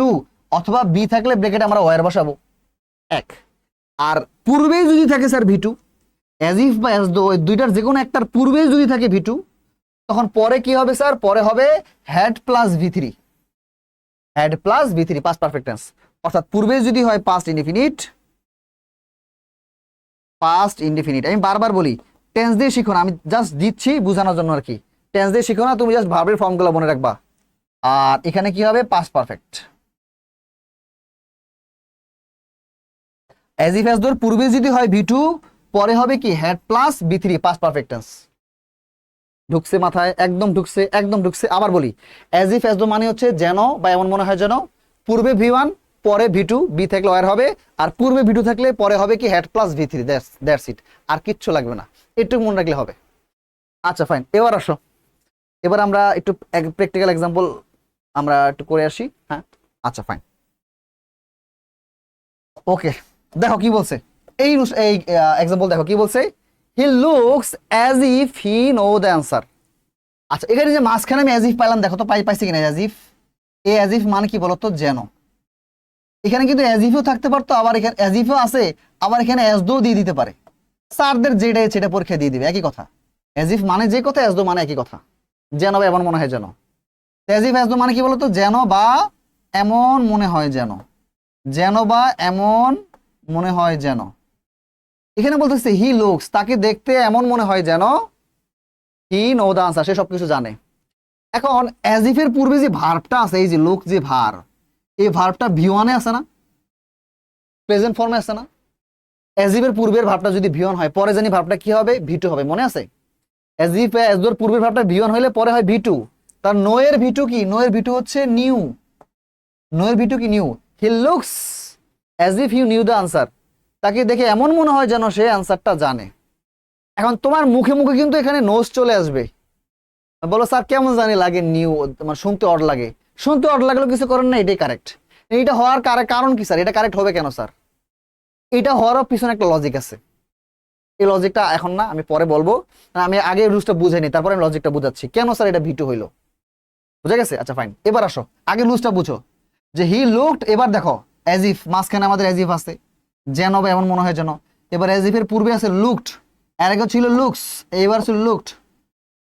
অথবা বি থাকলে ব্র্যাকেটে আমরা ওয়ার বসাবো, এক। আর পূর্বে যদি থাকে স্যার ভি2, অ্যাজ ইফ বা অ্যাজ দো ওই দুইটার যে কোনো একটার পূর্বে যদি থাকে ভি2, তখন পরে কি হবে স্যার, পরে হবে had plus V, had plus ভি3, past perfect tense. অর্থাৎ পূর্বে যদি হয় পাস্ট ইনডিফিনিট, পাস্ট ইনডিফিনিট। আমি বারবার বলি টেন্স দিয়ে শিখো না, আমি জাস্ট দিচ্ছি বোঝানোর জন্য আর কি। টেন্স দিয়ে শিখো না, তুমি জাস্ট ভার্বের ফর্মগুলো মনে রাখবা। আর এখানে কি হবে, past perfect. As if as though পূর্বে যদি হয় ভি টু, পরে হবে কি had plus V three, past perfect tense. ঢুকছে মাথায়? একদম ঢুকছে, একদম ঢুকছে। আবার বলি, অ্যাজ ইফ অ্যাজ দো মানে হচ্ছে যেন বা এমন মনে হয় যেন পূর্বে ভি ওয়ান পরে ভি টু, বি থাকলে ওয়ার হবে, আর পূর্বে ভি টু থাকলে পরে হবে কি had plus V three, that's it. আর কিচ্ছু লাগবে না, একটু মনে রাখলে হবে। আচ্ছা ফাইন, এবার আসো, এবার আমরা একটু প্র্যাকটিক্যাল এক্সাম্পল আমরা একটু করে আসি। হ্যাঁ আচ্ছা ফাইন, ওকে। দেখো কি বলছে, এই এক্সাম্পল দেখো কি বলছে, হি looks as if he know the answer. আচ্ছা এখানে যে মাঝখানে আমি অ্যাজ ইফ পাইলাম, দেখো তো পাইছি কিনা অ্যাজ ইফ। এই অ্যাজ ইফ মানে কি বলতো, যেন। এখানে কিন্তু অ্যাজ ইফও থাকতে পারতো, আবার এখানে অ্যাজ ইফও আছে, আবার এখানে অ্যাজ দো দিয়ে দিতে পারে। স্যারদের যেটা সেটা পরীক্ষা দিয়ে দিবে, একই কথা। অ্যাজ ইফ মানে যে কথা, অ্যাজ দো মানে একই কথা। যেন বা এমন মনে হয় যেন। অ্যাজ ইফ অ্যাজ দো মানে কি বলতো, যেন বা এমন মনে হয় যেন, যেন বা এমন মনে হয় যেন। এখানে বলতেছে হি লুকস, তাকে দেখতে এমন মনে হয় যেন হি নো দ্য আনসার, সে সবকিছু জানে। এখন অ্যাজ ইফ এর পূর্বে যে ভার্বটা আছে, এই যে লুক যে ভার, এই ভার্বটা ভি ওয়ানে আছে না, প্রেজেন্ট ফর্মে আছে না। অ্যাজ ইফ এর পূর্বের ভার্বটা যদি ভি ওয়ান হয়, পরে জানি ভার্বটা কি হবে, ভি টু হবে, মনে আছে? অ্যাজ ইফ অ্যাজ দোর পূর্বের ভার্বটা ভি ওয়ান হইলে পরে হয় ভি টু। তার নো এর ভি টু কি, নো এর ভি টু হচ্ছে নিউ, নো এর ভি টু কি knew. He looks as if you knew the answer, তাকে দেখে এমন মনে হয় যেন সে অ্যান্সারটা জানে। এখন তোমার মুখে মুখে কিন্তু এখানে নোজ চলে আসবে, বলো স্যার কেমন জানি লাগে নিউ, তোমার শুনতে অড লাগে। শুনতে অড লাগলেও কিছু করেন না, এটাই কারেক্ট। এইটা হওয়ার কারণ কি স্যার, এটা কারেক্ট হবে কেন স্যার? এটা হওয়ারও পিছনে একটা লজিক আছে। এই লজিকটা এখন না, আমি পরে বলবো। আমি আগে রুলসটা বুঝাইনি, তারপরে আমি লজিকটা বুঝাচ্ছি কেন স্যার এটা ভি টু হইলো। বুঝা গেছে? আচ্ছা ফাইন, এবার আসো আগে রুলসটা বুঝো যে হি লুকড। এবার দেখো অ্যাজ ইফ, মাঝখানে আমাদের অ্যাজ ইফ আছে, যেন বা এমন মনে হয় যেন। এবার অ্যাজ ইফ এর পূর্বে আছে লুকড, এর আগে ছিল লুকস, এবার ছিল লুকড।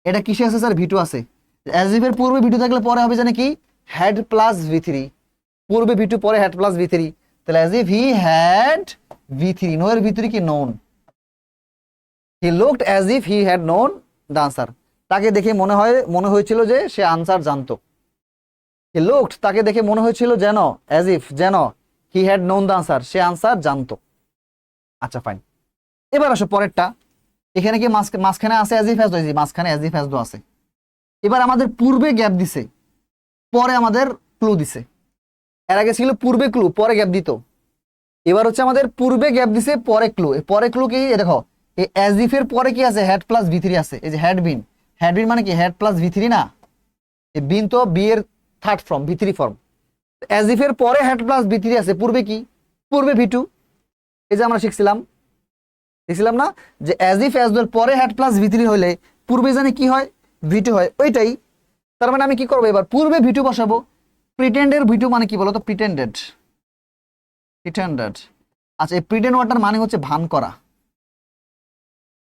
এটা কিসে আছে স্যার, ভি টু আছে। অ্যাজ ইফ এর পূর্বে ভি টু থাকলে পরে হবে জানে কি হ্যাড প্লাস ভি থ্রি, পূর্বে ভি টু পরে হ্যাড প্লাস ভি থ্রি। তাহলে as if he had V three, know এর ভি থ্রি কি known. He looked as if he had known the answer, তাকে দেখে মনে হয়েছিল যে সে আনসার জানতো। হি লুকড, তাকে দেখে মনে হয়েছিল যেন, অ্যাজ ইফ যেন, হি had known the answer, say answer জানতো। আচ্ছা ফাইন, এবার আসো পরেরটা। এখানে কি মাঝখানে আছে অ্যাজ ইফ অ্যাজ দো, মাঝখানে অ্যাজ ইফ অ্যাজ দো আছে। এবার আমাদের পূর্বে গ্যাপ দিছে, পরে আমাদের ক্লু দিছে। এর আগে ছিল পূর্বে ক্লু পরে গ্যাপ দিত, এবার হচ্ছে আমাদের পূর্বে গ্যাপ দিছে পরে ক্লু। পরে ক্লু কি, দেখো এই অ্যাজ ইফ এর পরে কি আছে, হ্যাড প্লাস ভি থ্রি আছে। এই যে হ্যাড বিন, হ্যাড বিন মানে কি হ্যাড প্লাস ভি থ্রি না, এই বিন তো বি এর third form, V three form. As if এর পরে হ্যাড প্লাস ভি থ্রি আছে, পূর্বে কি, পূর্বে ভি টু। এই যে আমরা শিখছিলাম না যে অ্যাজ ইফ অ্যাজ দোর পরে হ্যাড প্লাস ভি থ্রি হইলে পূর্বে জানি কি হয়, ভি টু হয়, ওইটাই। তার মানে আমি কি করবো, এবার পূর্বে ভি টু বসাবো। প্রিটেন্ডের ভি টু মানে কি বলতো, প্রিটেন্ডেড, প্রিটেন্ডেড। আচ্ছা এই প্রিটেন্ড ওয়ার্ডটার মানে হচ্ছে ভান করা,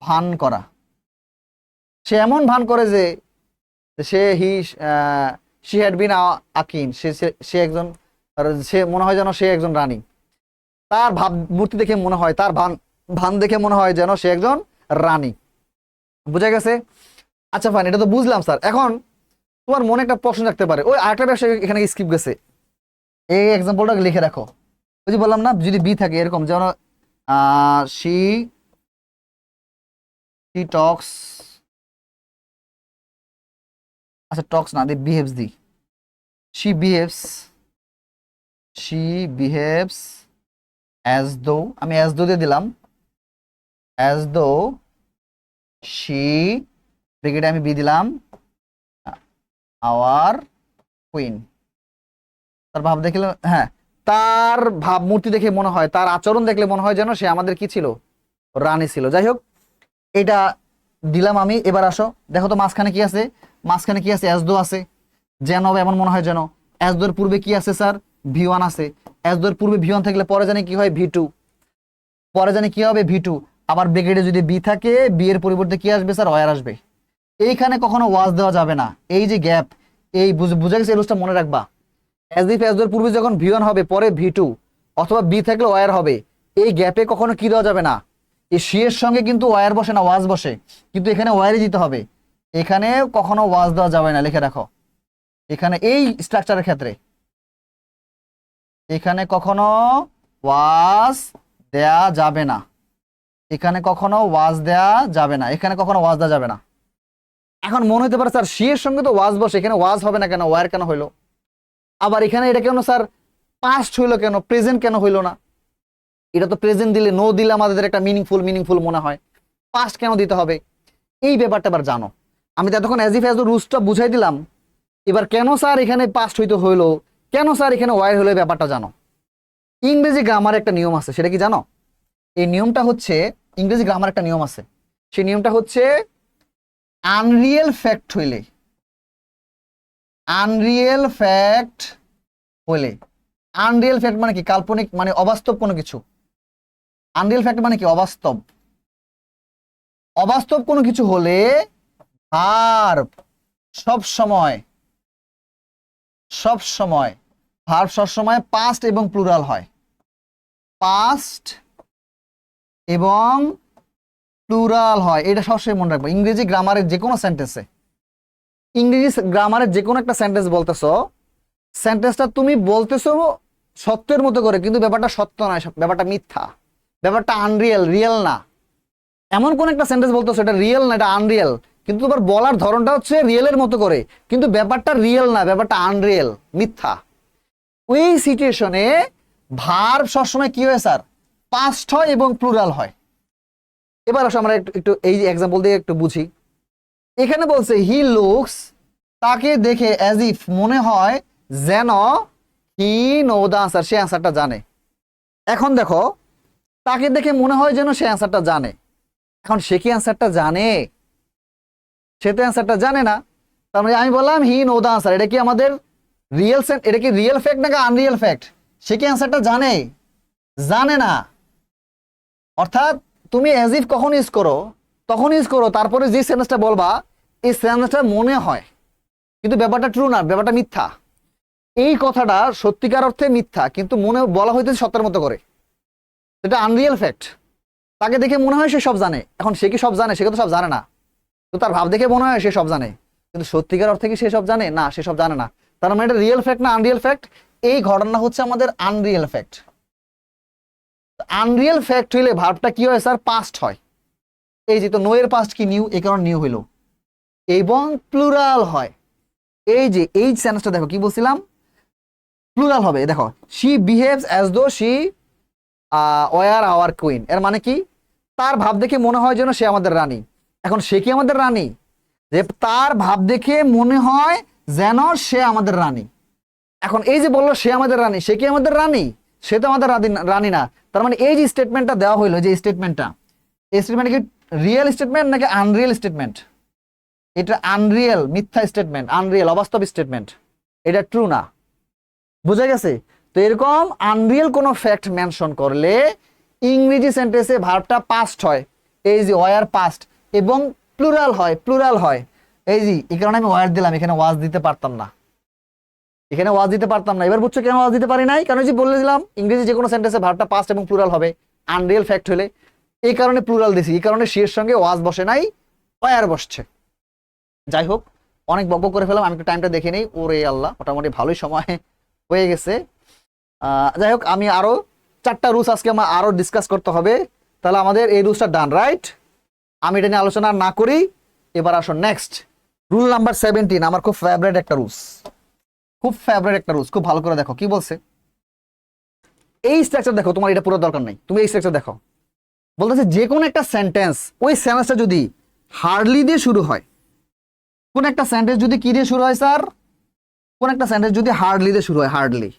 ভান করা। সে এমন ভান করে যে সে শি হ্যাড বিন আকিন, সে একজন, সে মনে হয় যেন সে একজন রানী। তার ভাব মূর্তি দেখে মনে হয়, তার ভান দেখে মনে হয় যেন সে একজন রানী। বুঝা গেছে? আচ্ছা ফাইন, এটা তো বুঝলাম স্যার। এখন তোমার মনে একটা প্রশ্ন রাখতে পারে, ওই আরেকটা ব্যবসা এখানে স্কিপ গেছে, এই এক্সাম্পলটা লিখে রাখো। ওই যে বললাম না, যদি বি থাকে এরকম, যেমন শি শি টক্স, আচ্ছা টক্স না, behaves the, she behaves, she behaves as দো, আমি অ্যাজ দো দিয়ে দিলাম, অ্যাজ দো শি, ব্রেকেটে আমি বি দিলাম, আওয়ার কুইন। তার ভাব দেখলে, হ্যাঁ তার ভাবমূর্তি দেখে মনে হয়, তার আচরণ দেখলে মনে হয় যেন সে আমাদের কি ছিল, রানী ছিল। যাই হোক, এটা দিলাম আমি। এবার আসো দেখো তো মাঝখানে কি আছে, মাঝখানে কি আছে, অ্যাজ দো আছে, যেন এমন মনে হয় যেন। অ্যাজ দোর পূর্বে কি আছে স্যার, ভি ওয়ান আছে। অ্যাজ দোর পূর্বে ভি ওয়ান থাকলে পরে জানি কি হয়, ভি টু, পরে জানি কি হবে, ভি টু। আবার ব্রেকেটে যদি বি থাকে, বি এর পরিবর্তে কি আসবে স্যার, ওয়ার আসবে। এইখানে কখনো ওয়াজ দেওয়া যাবে না, এই যে গ্যাপ, এই বুঝা গেছে, এই রুলসটা মনে রাখবা। অ্যাজ ইফ অ্যাজ দোর পূর্বে যখন ভি ওয়ান হবে পরে ভি টু, অথবা বি থাকলে ওয়ার হবে, এই গ্যাপে কখনো কি দেওয়া যাবে না, এই সি এর সঙ্গে কিন্তু ওয়ার বসে না, ওয়াজ বসে, কিন্তু এখানে ওয়ারই দিতে হবে। এখানে কখনো ওয়াজ দেওয়া যাবে না, লিখে রাখো। এখানে এই স্ট্রাকচারের ক্ষেত্রে এখানে কখনো ওয়াজ দেয়া যাবে না, এখানে কখনো ওয়াজ দেয়া যাবে না, এখানে কখনো ওয়াজ দেওয়া যাবে না। এখন মনে হতে পারে স্যার শি এর সঙ্গে তো ওয়াজ বসে, এখানে ওয়াজ হবে না কেন, ওয়ার কেন হইলো? আবার এখানে এটা কেন স্যার পাস্ট হইলো কেন, প্রেজেন্ট কেন হইলো না? এটা তো প্রেজেন্ট দিলে, নো দিলে আমাদের একটা মিনিংফুল মনে হয়, পাস্ট কেন দিতে হবে? এই ব্যাপারটা এবার জানো। আমি তো এতক্ষণ অ্যাজ ইফ অ্যাজ রুলসটা বুঝাই দিলাম, এবার কেন স্যার এখানে পাস্ট হইতে হইলো, কেন স্যার এখানে ওয়ার হইলো, ব্যাপারটা জানো। ইংরেজি গ্রামার একটা নিয়ম আছে, সেটা কি জানো? এই নিয়মটা হচ্ছে, ইংরেজি গ্রামার একটা নিয়ম আছে, সেই নিয়মটা হচ্ছে আনরিয়েল ফ্যাক্ট হইলে, আনরিয়েল ফ্যাক্ট হইলে, আনরিয়েল ফ্যাক্ট মানে কি? কাল্পনিক, মানে অবাস্তব কোনো কিছু। আনরিয়েল ফ্যাক্ট মানে কি? অবাস্তব। অবাস্তব কোনো কিছু হলে ভার্ব সব সময় ভার্ব সব সময় পাস্ট এবং প্লুরাল হয়, পাস্ট এবং প্লুরাল হয়, এটা সবসময় মনে রাখবো। ইংরেজি গ্রামারের যে কোনো সেন্টেন্সে, ইংরেজি গ্রামারের যে কোনো একটা সেন্টেন্স বলতেছো, সেন্টেন্সটা তুমি বলতেছো সত্যের মতো করে, কিন্তু ব্যাপারটা সত্য নয়, ব্যাপারটা মিথ্যা, ব্যাপারটা আনরিয়েল, রিয়েল না। এমন কোন একটা সেন্টেন্স বলতেছো এটা রিয়েল না, এটা আনরিয়েল, কিন্তু তোমার বলার ধরনটা হচ্ছে রিয়েলের মতো করে, কিন্তু ব্যাপারটা রিয়েল না, ব্যাপারটা আনরিয়েল, মিথ্যা। ওই সিচুয়েশনে ভার্ব সবসময় কি হয় স্যার? পাস্ট হয় এবং প্লুরাল হয়। এবার আসলে আমরা একটু এই এক্সাম্পল দিয়ে একটু বুঝি। এখানে বলছে হি লুকস, তাকে দেখে অ্যাজ ইফ মনে হয় যেন হি নো দ্য আনসার, সে অ্যান্সারটা জানে। এখন দেখো, তাকে দেখে মনে হয় যেন সে অ্যান্সারটা জানে, এখন সে কি অ্যান্সারটা জানে? সে তো অ্যান্সারটা জানে না। তার মানে আমি বললাম হি নো দ্য আনসার, এটা কি আমাদের রিয়েল সেন্ট, এটা কি রিয়েল ফ্যাক্ট নাকি আনরিয়েল ফ্যাক্ট? সে কি অ্যান্সারটা জানে? জানে না। অর্থাৎ তুমি অ্যাজ ইফ কখন ইউজ করো? তখন ইউজ করো তারপরে যে সেন্টেন্সটা বলবা এই সেন্টেন্সটা মনে হয়, কিন্তু ব্যাপারটা ট্রু না, ব্যাপারটা মিথ্যা। এই কথাটা সত্যিকার অর্থে মিথ্যা, কিন্তু মনে বলা হইতেছে সত্যের মতো করে, এটা আনরিয়েল ফ্যাক্ট। তাকে দেখে মনে হয় সে সব জানে, এখন সে কি সব জানে? সে তো সব জানে না। তো তার ভাব দেখে মনে হয় সে সব জানে, কিন্তু সত্যিকার অর্থে কি সে সব জানে? না, সে সব জানে না। তার মানে এটা রিয়েল ফ্যাক্ট না আনরিয়েল ফ্যাক্ট? এই ঘটনা হচ্ছে আমাদের আনরিয়েল ফ্যাক্ট। আনরিয়েল ফ্যাক্ট হইলে ভার্বটা কি হয় স্যার? পাস্ট হয়। এই যে তো নো এর পাস্ট কি? নিউ, এই কারণে নিউ হইলো, এবং প্লুরাল হয়। এই যে এই সেন্টেন্সটা দেখো কি বলছিলাম, প্লুরাল হবে। দেখো, she behaves as though she were our queen, এর মানে কি? তার ভাব দেখে মনে হয় যেন সে আমাদের রানী। এখন সে কি আমাদের রানী? যে তার ভাব দেখে মনে হয় যেন সে আমাদের রানী। এখন এই যে বললো সে আমাদের রানী, সে কি আমাদের রানী? সে তো আমাদের রানী না। তার মানে এই যে স্টেটমেন্টটা দেওয়া হইলো, যে স্টেটমেন্টটা, এই স্টেটমেন্ট কি রিয়েল স্টেটমেন্ট নাকি আনরিয়েল স্টেটমেন্ট? এটা আনরিয়েল, মিথ্যা স্টেটমেন্ট, আনরিয়েল, অবাস্তব স্টেটমেন্ট, এটা ট্রু না। বুঝা গেছে? তো এরকম আনরিয়েল কোনো ফ্যাক্ট মেনশন করলে ইংরেজি সেন্টেন্সে ভার্বটা পাস্ট হয়, এই যে ওয়ার পাস্ট, এবং প্লুরাল হয়, প্লুরাল হয়। এই যে এই কারণে আমি ওয়ার দিলাম, এখানে ওয়াজ দিতে পারতাম না, এখানে ওয়াজ দিতে পারতাম না। এবার বুঝছো কেন ওয়াজ দিতে পারি নাই? কারণ যে বলে দিলাম ইংরেজি যে কোনো সেন্টেন্সে ভার্বটা পাস্ট এবং প্লুরাল হবে, আনরিয়েল ফ্যাক্ট হলে, এই কারণে প্লুরাল দিছি, এই কারণে সি এর সঙ্গে ওয়াজ বসে নাই, ওয়ার বসছে। যাই হোক, অনেক বকবক করে ফেলাম, আমি একটু টাইমটা দেখে নেই। ওরে আল্লাহ, মোটামুটি ভালোই সময় হয়ে গেছে। যাই হোক, আমি আরো 4টা রুলস আজকে আমার আরো ডিসকাস করতে হবে, তাহলে আমাদের এই রুলসটা ডান, রাইট? আমি এটা নিয়ে আলোচনা না করি, এবার আসো নেক্সট রুল নাম্বার 17। আমার খুব ফেভারিট একটা রুলস, খুব ফেভারিট একটা রুলস। খুব ভালো করে দেখো কি বলছে। এই স্ট্রাকচার দেখো, তোমার এটা পুরো দরকার নেই, তুমি এই স্ট্রাকচার দেখো। বলতেছে যে কোনো একটা সেন্টেন্স, ওই সেন্টেন্সটা যদি হার্ডলি দিয়ে শুরু হয়, কোন একটা সেন্টেন্স যদি কি দিয়ে শুরু হয় স্যার? কোন একটা সেন্টেন্স যদি হার্ডলি দিয়ে শুরু হয়, হার্ডলি,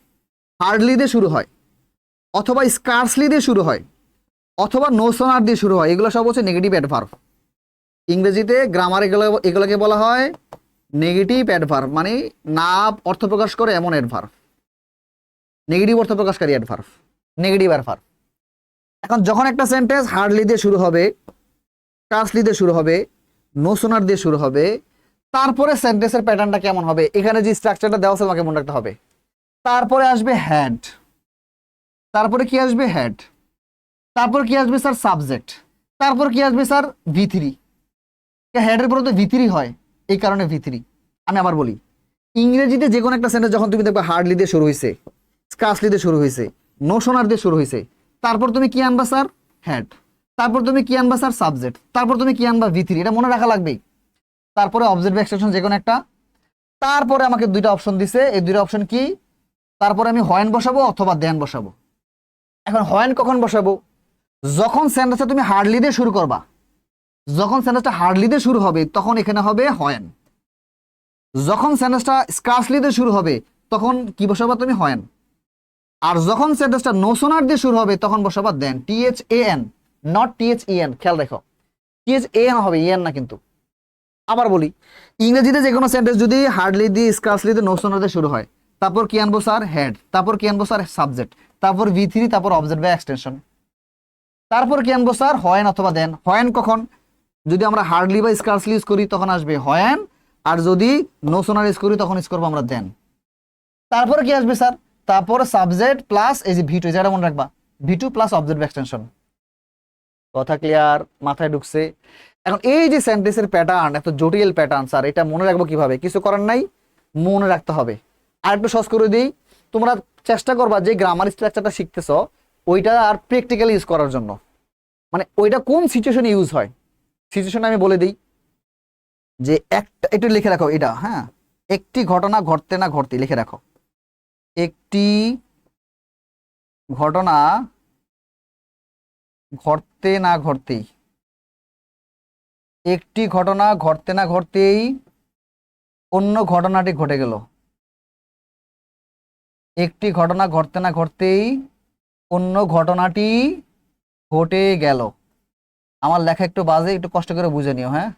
হার্ডলি দিয়ে শুরু হয়, অথবা স্কার্সলি দিয়ে শুরু হয়, অথবা নো সোনার দিয়ে শুরু হয়, এগুলো সব হচ্ছে নেগেটিভ অ্যাডভার্ব। ইংরেজিতে গ্রামার এগুলোকে বলা হয় নেগেটিভ অ্যাডভার্ব, মানে না অর্থ প্রকাশ করে এমন অ্যাডভার্ব, নেগেটিভ অর্থ প্রকাশকারী অ্যাডভার্ব, নেগেটিভ অ্যাডভার্ব। এখন যখন একটা সেন্টেন্স হার্ডলি দিয়ে শুরু হবে, স্কার্সলি দিয়ে শুরু হবে, নো সোনার দিয়ে শুরু হবে, তারপরে সেন্টেন্সের প্যাটার্নটা কেমন হবে? এখানে যে স্ট্রাকচারটা দেওয়া আছে তোমাকে মনে রাখতে হবে। তারপরে আসবে হ্যাড, তারপরে কি আসবে? হ্যাড, তারপর কি আসবে স্যার? সাবজেক্ট, তারপর কি আসবে স্যার? V3। হ্যাডের পরে তো V3 হয়, এই কারণে V3। আমি আবার বলি, ইংরেজিতে যে কোনো একটা সেন্টেন্স যখন তুমি দেখবে হার্ডলি দিয়ে শুরু হয়েছে, স্কার্সলি দিয়ে শুরু হয়েছে, নো সোনার দিয়ে শুরু হয়েছে, তারপর তুমি কি আনবা স্যার? হেড। তারপর তুমি কি আনবা স্যার? সাবজেক্ট। তারপর তুমি কি আনবা? V three. এটা মনে রাখা লাগবেই। তারপরে অবজেক্ট বা এক্সটেনশন যে কোনো একটা। তারপরে আমাকে দুইটা অপশন দিছে, এই দুইটা অপশন কি? তারপরে আমি হোয়েন বসাবো অথবা দেন বসাবো। এখন হোয়েন কখন বসাবো? যখন সেন্টেন্সটা তুমি হার্ডলি দিয়ে শুরু করবা, যখন সেন্টেন্সটা হার্ডলি দিয়ে শুরু হবে তখন এখানে হবে হোয়েন। যখন সেন্টেন্সটা স্কার্সলি দিয়ে শুরু হবে তখন কি বসাবা তুমি? হোয়েন। আর যখন সেন্টেন্সটা নো সোনার দিয়ে শুরু হবে তখন বসাবা দেন। THAN, not THEN। খেয়াল রেখো, THAN হবে, ইএন না কিন্তু। আবার বলি, ইংরেজিতে যে কোনো সেন্টেন্স যদি হার্ডলি দিয়ে স্কার্সলি দিয়ে নো সোনার দিয়ে শুরু হয়, তারপর কি আনবো স্যার? হেড। তারপর কি আনবো স্যার? সাবজেক্ট। তারপর V3, তারপর অবজেক্ট বা এক্সটেনশন। তারপর কি আনবো স্যার? হোয়েন অথবা দেন। হোয়েন কখন? যদি আমরা হার্ডলি বা স্কার্সলি ইউজ করি তখন আসবে হোয়েন, আর যদি নো সোনার ইউজ করি তখন ইউজ করবো আমরা দেন। তারপরে কি আসবে স্যার? তারপরে সাবজেক্ট প্লাস এই যে V2, যেটা মনে রাখবা, V2 প্লাস অবজেক্ট বা এক্সটেনশন। কথা ক্লিয়ার? মাথায় ঢুকছে? এখন এই যে সেন্টেন্সের প্যাটার্ন, এত জটিল প্যাটার্ন স্যার, এটা মনে রাখবো কিভাবে? কিছু করার নাই, মনে রাখতে হবে। আর একটু সহজ করে দিই, তোমরা চেষ্টা করবা যে গ্রামার স্ট্রাকচারটা শিখতেছো ওইটা আর প্র্যাকটিক্যালি ইউজ করার জন্য। মানে ওইটা কোন সিচুয়েশনে ইউজ হয়, সিচুয়েশন আমি বলে দিই। যে একটা একটু লিখে রাখো এটা, হ্যাঁ, একটি ঘটনা ঘটতে না ঘটতে, লিখে রাখো, একটি ঘটনা ঘটতে না ঘটতেই, একটি ঘটনা ঘটতে না ঘটতেই অন্য ঘটনাটি ঘটে গেল। একটি ঘটনা ঘটতে না ঘটতেই অন্য ঘটনাটি ঘটে গেল। আমার লেখা একটু বাজে, একটু কষ্ট করে বুঝে নিও, হ্যাঁ।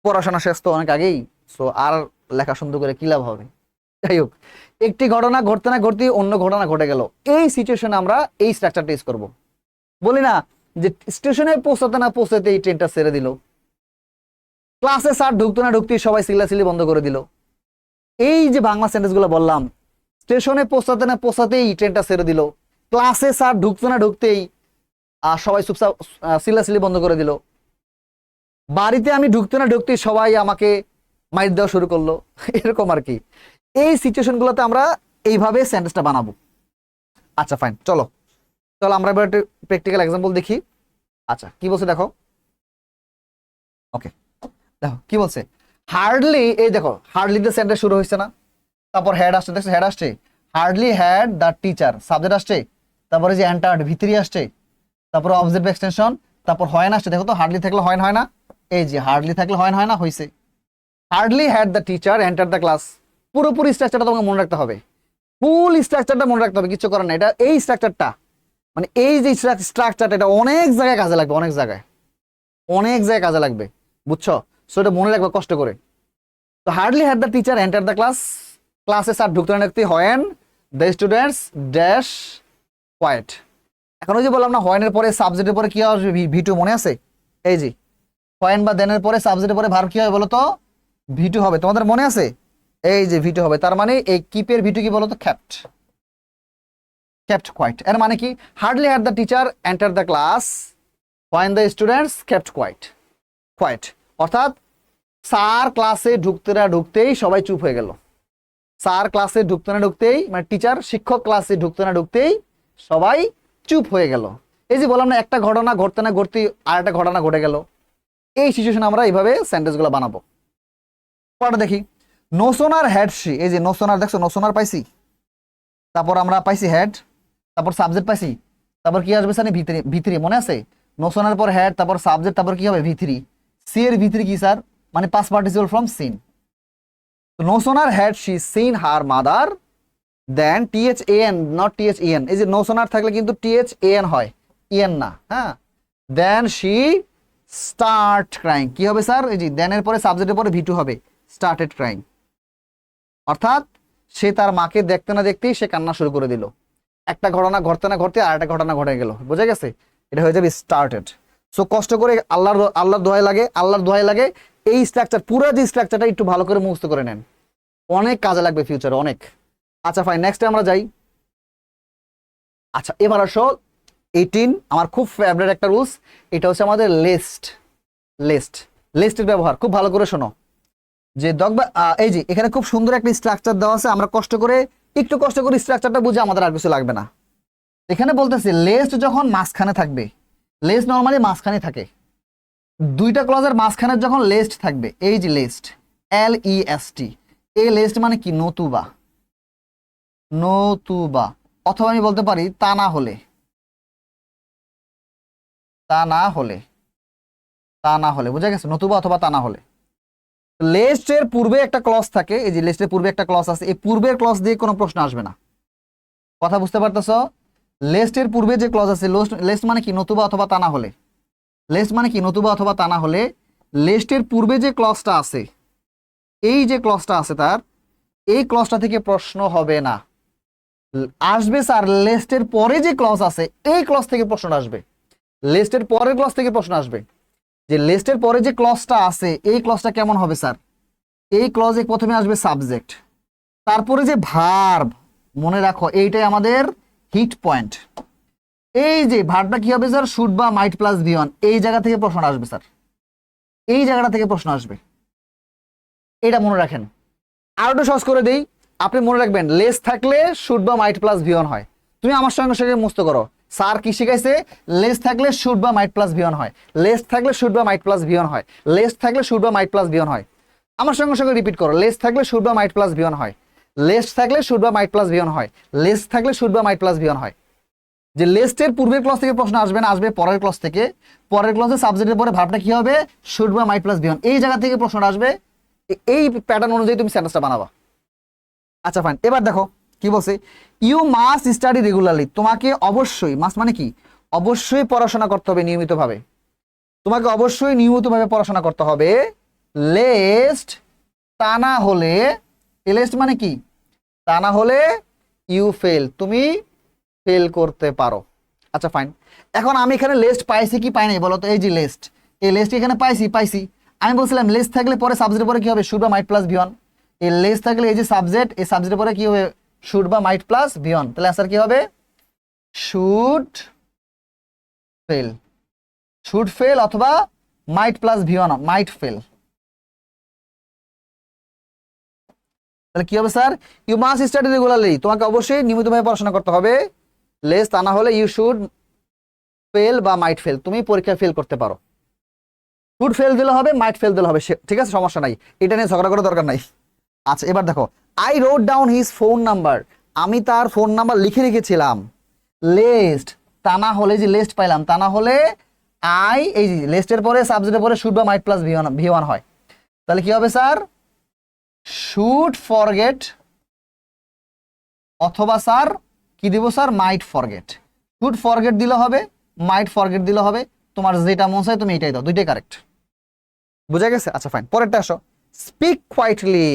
পড়াশোনা শেষ তো অনেক আগেই, সো আর লেখা সুন্দর করে কি লাভ হবে। যাই হোক, একটি ঘটনা ঘটতে না ঘটতেই অন্য ঘটনা ঘটে গেল, এই সিচুয়েশনে আমরা এই স্ট্রাকচারটা ইউজ করব। বলি না যে স্টেশনে পৌঁছাতে না পৌঁছাতে এই ট্রেনটা ছেড়ে দিল, ক্লাসে স্যার ঢুকতো না ঢুকতেই সবাই চিল্লাচিল্লি বন্ধ করে দিল। এই যে বাংলা সেন্টেন্স গুলো বললাম, স্টেশনে পৌঁছাতে না পৌঁছাতেই ট্রেনটা ছেড়ে দিল, ক্লাসে স্যার ঢুকতো না ঢুকতেই সবাই চুপচাপ চিল্লাচিল্লি বন্ধ করে দিল, বাড়িতে আমি ঢুকতে না ঢুকতেই সবাই আমাকে মাইর দেওয়া শুরু করলো, এরকম আর কি। এই সিচুয়েশন গুলোতে আমরা এইভাবে সেন্টেন্সটা বানাবো। আচ্ছা ফাইন, চলো চলো আমরা এবার একটু প্র্যাকটিক্যাল এক্সাম্পল দেখি। আচ্ছা কি বলছে দেখো, ওকে দেখো কি বলছে। হার্ডলি, এই দেখো হার্ডলি দিয়ে সেন্টেন্স শুরু হয়েছে না, তারপর হেড আসছে, দেখছো হেড আসছে, hardly had the teacher, subject আসছে, তারপরে যে এন্টার্ড V3 আসছে, তারপর অবজেক্ট এক্সটেনশন, তারপর হয় না আসছে। দেখো তো হার্ডলি থাকলে হয় না, এই যে হার্ডলি থাকলে হয় না, হয়েছে। Hardly had the teacher enter the class. পুরোপুরি স্ট্রাকচারটা তোমাকে মনে রাখতে হবে, ফুল স্ট্রাকচারটা মনে রাখতে হবে, কিছু করার না। এটা এই স্ট্রাকচারটা, মানে এই যে স্ট্রাকচারটা, এটা অনেক জায়গায় কাজে লাগবে, অনেক জায়গায় কাজে লাগবে, বুঝছো? সো এটা মনে রাখবে কষ্ট করে। তো hardly had the teacher enter the class, ক্লাসে স্যার ঢুকতে না ঢুকতে when the students dash quiet. এখন ওই যে বললাম না, হোয়েনের পরে সাবজেক্টের পরে কি আসবে? V2, মনে আছে? এই যে হোয়েন বা দেনের পরে সাবজেক্টের পরে ভার্ব কি হবে বলো তো? V2 হবে, তোমাদের মনে আছে? এই যে V2 হবে, তার মানে এই কিপের V2 কি বলো তো? Kept, quiet. এর মানে কি? Hardly had the teacher enter the class when the students kept quiet. অর্থাৎ স্যার ক্লাসে ঢুকতে না ঢুকতেই সবাই চুপ হয়ে গেল। স্যার ক্লাসে ঢুকতে না ঢুকতেই, মানে টিচার শিক্ষক ক্লাসে ঢুকতে না ঢুকতেই সবাই চুপ হয়ে গেল। এই যে বললাম না, একটা ঘটনা ঘটতে না ঘটতেই আর একটা ঘটনা ঘটে গেল। এই সিচুয়েশন আমরা এইভাবে সেন্টেন্স গুলো বানাবো। পরে দেখি, নো সোনার হ্যাড শি, এই যে নো সোনার, দেখছো নো সোনার পাইছি, তারপর আমরা পাইছি হেড, তারপর সাবজেক্ট পাইছি, তারপর কি আসবে স্যার? V3, মনে আছে? নো সোনার পর হেড, তারপর সাবজেক্ট, তারপর কি হবে? V3। সি এর V3 কি স্যার? মানে past participle from seen. No sooner had she seen her mother then THAN, not THEN। এই যে নো সোনার থাকলে কিন্তু THAN হয়, ইএন না, হ্যাঁ। দেন শি স্টার্ট ক্রাইং, কি হবে স্যার? এই যে দেনের পরে সাবজেক্টের পরে V2 হবে, স্টার্টেড ক্রাইং। অর্থাৎ সে তার মাকে দেখতে না দেখতেই সে কান্না শুরু করে দিল। একটা ঘটনা ঘটতে না ঘটতে আর একটা ঘটনা ঘটে গেল, বোঝা গেছে? এটা হয়ে যাবে স্টার্টেড। সো কষ্ট করে আল্লাহর দোহাই লাগে এই স্ট্রাকচার, পুরো যে স্ট্রাকচারটা একটু ভালো করে মুখস্থ করে নেন, অনেক কাজে লাগবে ফিউচারে, অনেক। আচ্ছা ফাইন, নেক্সটে আমরা যাই। আচ্ছা এবার আসো 18, আমার খুব ফেভারিট একটা রুলস, এটা হচ্ছে আমাদের লিস্টের ব্যবহার। খুব ভালো করে শোনো, যে দেখবা এই যে এখানে খুব সুন্দর একটা স্ট্রাকচার দেওয়া আছে, আমরা একটু কষ্ট করে স্ট্রাকচারটা বুঝে আমাদের আর কিছু লাগবে না। এখানে বলতেছে লেস্ট যখন মাঝখানে থাকবে, লেস্ট নর্মালি মাঝখানে থাকে, দুইটা ক্লজের মাঝখানে যখন লেস্ট থাকবে, এই যে লেস্ট, LEST, এই লেস্ট মানে কি নতুবা, নতুবা, অথবা আমি বলতে পারি তা না হলে, তা না হলে, তা না হলে, বুঝা গেছে, নতুবা অথবা তা না হলে। লিস্টের পূর্বে একটা ক্লজ থাকে, এই যে লিস্টের পূর্বে একটা ক্লজ আছে, এই পূর্বের ক্লজ দিয়ে কোনো প্রশ্ন আসবে না, কথা বুঝতে পারতেছ? লিস্টের পূর্বে যে ক্লজ আছে, লিস্ট মানে কি নতুবা অথবা তা না হলে, লিস্ট মানে কি নতুবা অথবা তা না হলে, লিস্টের পূর্বে যে ক্লজটা আছে, এই যে ক্লজটা আছে তার, এই ক্লজটা থেকে প্রশ্ন হবে না, আসবে স্যার লিস্টের পরে যে ক্লজ আছে এই ক্লজ থেকে প্রশ্ন আসবে, লিস্টের পরের ক্লজ থেকে প্রশ্ন আসবে। যে লিস্টের পরে যে ক্লজটা আছে এই ক্লজটা কেমন হবে স্যার, এই ক্লজে প্রথমে আসবে সাবজেক্ট, তারপরে যে ভার্ব, মনে রাখো এইটাই আমাদের হিট পয়েন্ট, এই যে ভার্বটা কি হবে স্যার, শুড বা মাইট প্লাস বি অন, এই জায়গা থেকে প্রশ্ন আসবে স্যার, এই জায়গাটা থেকে প্রশ্ন আসবে, এটা মনে রাখেন। আর একটু সহজ করে দেই, আপনি মনে রাখবেন লেস থাকলে শুড বা মাইট প্লাস বি অন হয়। তুমি আমার সঙ্গে সঙ্গে মুস্ত করো, স্যার কি শিখাইছে, লেস থাকলে শুড বা মাইট প্লাস বি অন হয়, লেস থাকলে শুড বা মাইট প্লাস বি অন হয়, লেস থাকলে শুড বা মাইট প্লাস বি অন হয়। আমার সঙ্গে সঙ্গে রিপিট করো, লেস থাকলে শুড বা মাইট প্লাস বি অন হয়, লেস থাকলে শুড বা মাইট প্লাস বি অন হয়, লেস থাকলে শুড বা মাইট প্লাস বি অন হয়। যে লেস্টের পূর্বের ক্লজ থেকে প্রশ্ন আসবে না, আসবে পরের ক্লজ থেকে, পরের ক্লজে সাবজেক্টের পরে ভার্বটা কি হবে, শুড বা মাইট প্লাস বি অন, এই জায়গা থেকে প্রশ্ন আসবে, এই প্যাটার্ন অনুযায়ী তুমি সেন্টেন্সটা বানাবা। আচ্ছা ফাইন, এবার দেখো কি বলছে, ইউ মাস্ট স্টাডি রেগুলারলি, তোমাকে অবশ্যই, মাস্ট মানে কি অবশ্যই পড়াশোনা করতে হবে নিয়মিতভাবে, তোমাকে অবশ্যই নিয়মিতভাবে পড়াশোনা করতে হবে, লেস্ট, তা না হলে, লেস্ট মানে কি তা না হলে ইউ ফেল, তুমি ফেল করতে পারো। আচ্ছা ফাইন, এখন আমি এখানে লিস্ট পাইছি কি পাই নাই বলো তো, এই যে লিস্ট, এই লিস্ট এখানে পাইছি, আমি বলছিলাম লিস্ট থাকলে পরে সাবজেক্টের পরে কি হবে, শুড বা মাইট প্লাস বি অন, এই লিস্ট থাকলে এই যে সাবজেক্ট, এই সাবজেক্টের পরে কি হবে, শুড বা মাইট প্লাস বি অন, তাহলে आंसर কি হবে, শুড ফেল, শুড ফেল অথবা might plus V on, might fail. তাহলে কি হবে sir, you must study regularly, তোমাকে অবশ্যই নিয়মিতভাবে পড়াশোনা করতে হবে, লেস তা না হলে ইউ শুড ফেল বা মাইট ফেল, তুমি পরীক্ষায় ফেল করতে পারো। শুড ফেল দিলে হবে, মাইট ফেল দিলে হবে, ঠিক আছে, সমস্যা নাই, এটা নিয়ে ঝগড়া করার দরকার নাই। আচ্ছা এবার দেখো, I রোট down his phone number, আমি তার ফোন নাম্বার লিখে রেখেছিলাম, লিস্ট, তা না হলে যে লিস্ট পাইলাম, তা না হলে আই, এই যে লিস্টের পরে সাবজেক্টের পরে শুড বা মাইট প্লাস ভি ওয়ান হয়, তাহলে কি হবে স্যার, শুড ফরগেট অথবা স্যার কি দিব sir, might forget, should forget দিলে হবে, মাইট ফরগেট দিলে হবে, তোমার যেটা মন চায় তুমি এটাই দাও, দুইটাই কারেক্ট, বুঝা গেছে? আচ্ছা ফাইন, পরেরটা আসো, স্পিক কোয়াইটলি,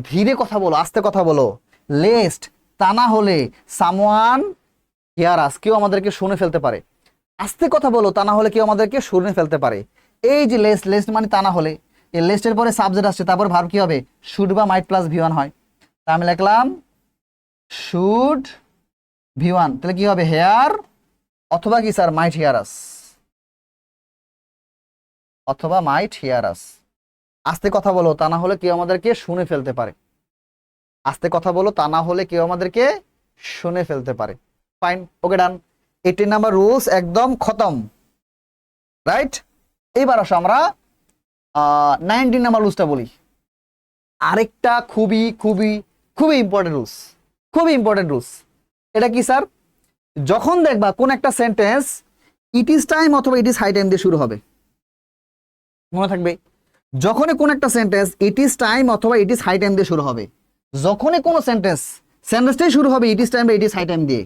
ধীরে কথা বলো, আস্তে কথা বলো, লেস্ট, তা না হলে সামওয়ান হিয়ার আস, কেউ আমাদেরকে শুনে ফেলতে পারে, আস্তে কথা বলো, তা না হলে কেউ আমাদেরকে শুনে ফেলতে পারে। এই যে লেস্ট, লেস্ট মানে তা না হলে, এই লেস্টের পরে সাবজেক্ট আসছে, তারপর ভার্ব কি হবে, শুড বা মাইট প্লাস ভি ওয়ান হয়, তা আমি লিখলাম শুড ভি ওয়ান, তাহলে কি হবে, হেয়ার অথবা কি স্যার মাইট হিয়ার আস, অথবা মাইট হিয়ার আস। আস্তে কথা বলো, তা না হলে কেউ আমাদেরকে শুনে ফেলতে পারে, আস্তে কথা বলো, তা না হলে কেউ আমাদেরকে শুনে ফেলতে পারে। ফাইন, ওকে ডান, 18 নাম্বার রুলস একদম খতম, রাইট। এইবার আসো আমরা 19 নাম্বার রুলসটা বলি, আরেকটা খুবই খুবই খুবই ইম্পর্টেন্ট রুলস, খুবই ইম্পর্টেন্ট রুলস। এটা কি স্যার, যখন দেখবা কোন একটা সেন্টেন্স ইট ইজ টাইম অথবা ইট ইজ হাই টাইম দিয়ে শুরু হবে, মনে থাকবে, যখনই কোন একটা সেন্টেন্স ইট ইজ টাইম অথবা ইট ইজ হাই টাইম দিয়ে শুরু হবে, যখনই কোনো সেন্টেন্সটাই শুরু হবে ইট ইজ টাইম বা ইট ইজ হাই টাইম দিয়ে,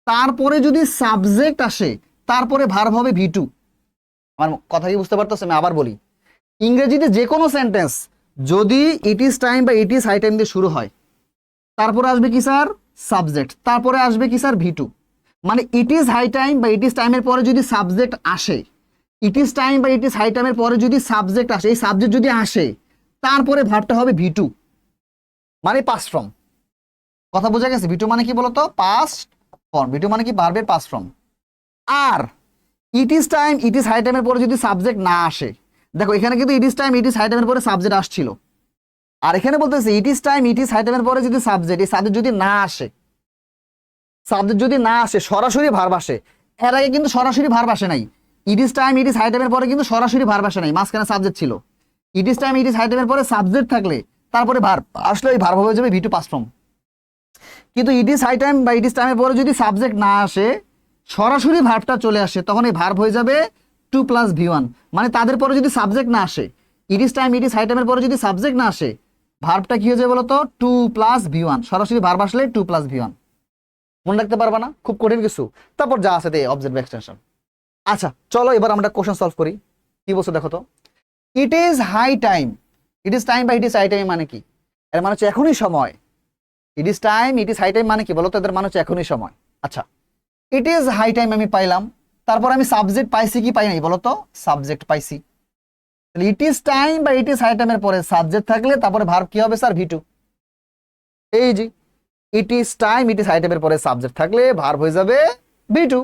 তারপরে যদি সাবজেক্ট আসে, তারপরে ভার্ব হবে ভি টু। আমার কথা কি বুঝতে পারতেছ? আমি আবার বলি, ইংরেজিতে যে কোনো সেন্টেন্স যদি ইট ইজ টাইম বা ইট ইজ হাই টাইম দিয়ে শুরু হয়, তারপরে আসবে কি স্যার, সাবজেক্ট, তারপরে আসবে কি স্যার, ভি টু। মানে ইট ইজ হাই টাইম বা ইট ইজ টাইমের পরে যদি সাবজেক্ট আসে, ইট ইজ টাইম বা ইট ইজ হাই টাইমের পরে যদি সাবজেক্ট আসে, এই সাবজেক্ট যদি আসে, তারপরে ভার্বটা হবে ভি টু, মানে পাস্ট ফর্ম। কথা বোঝা গেছে? ভি টু মানে কি বলতো, পাস্ট ফর্ম, ভি টু মানে কি ভার্বের পাস্ট ফর্ম। আর it is time it is high টাইমের পরে যদি সাবজেক্ট না আসে, দেখো এখানে কিন্তু it is time it is high টাইমের পরে সাবজেক্ট আসছিল, আর এখানে বলতেছে it is time it is high টাইমের পরে যদি সাবজেক্ট, এই সাবজেক্ট যদি না আসে, সাবজেক্ট যদি না আসে সরাসরি ভার্ব আসে, এর আগে কিন্তু সরাসরি ভার্ব আসে নাই। It is time it is high টাইমের পরে কিন্তু সরাসরি ভার্ব আসে নাই, মাঝখানে সাবজেক্ট ছিল। It is time it is high টাইমের পরে সাবজেক্ট থাকলে তারপরে ভার্ব আসলে ওই ভার্ব হয়ে যাবে ভি টু পাস্ট ফর্ম। কিন্তু ইট ইজ হাই টাইম বা ইট ইজ টাইমের পরে যদি সাবজেক্ট না আসে, সরাসরি ভার্বটা চলে আসে, তখন এই ভার্ব হয়ে যাবে 2 + V1। মানে তাদের পরে যদি সাবজেক্ট না আসে, it is time it is high টাইমের পরে যদি সাবজেক্ট না আসে, ভার্বটা কি হয়ে যাবে বলতো 2 + V1। সরাসরি ভার্ব আসলে 2 + V1। মনে রাখতে পারবা না, খুব কঠিন কিছু। তারপর যা আছে তে অবজেক্ট এক্সটেনশন। আচ্ছা চলো এবার আমরা কোশ্চেন সলভ করি। কি বলছো দেখো তো, it is high time. It is time বা ইট ইজ হাই টাইম মানে কি? এর মানে হচ্ছে এখনই সময়। It is time it is high time মানে কি বলো তো? এদের মানে হচ্ছে এখনই সময়। আচ্ছা, ইট ইজ হাই টাইম আমি পাইলাম, তারপর আমি সাবজেক্ট পাইছি কি পাই নাই বলো তো? সাবজেক্ট পাইছি। তাহলে ইট ইজ টাইম বা ইট ইজ হাই টাইমের পরে সাবজেক্ট থাকলে তারপরে ভার্ব কি হবে স্যার? V2। এই যে it is time it is high টাইমের পরে সাবজেক্ট থাকলে ভার্ব হয়ে যাবে V2,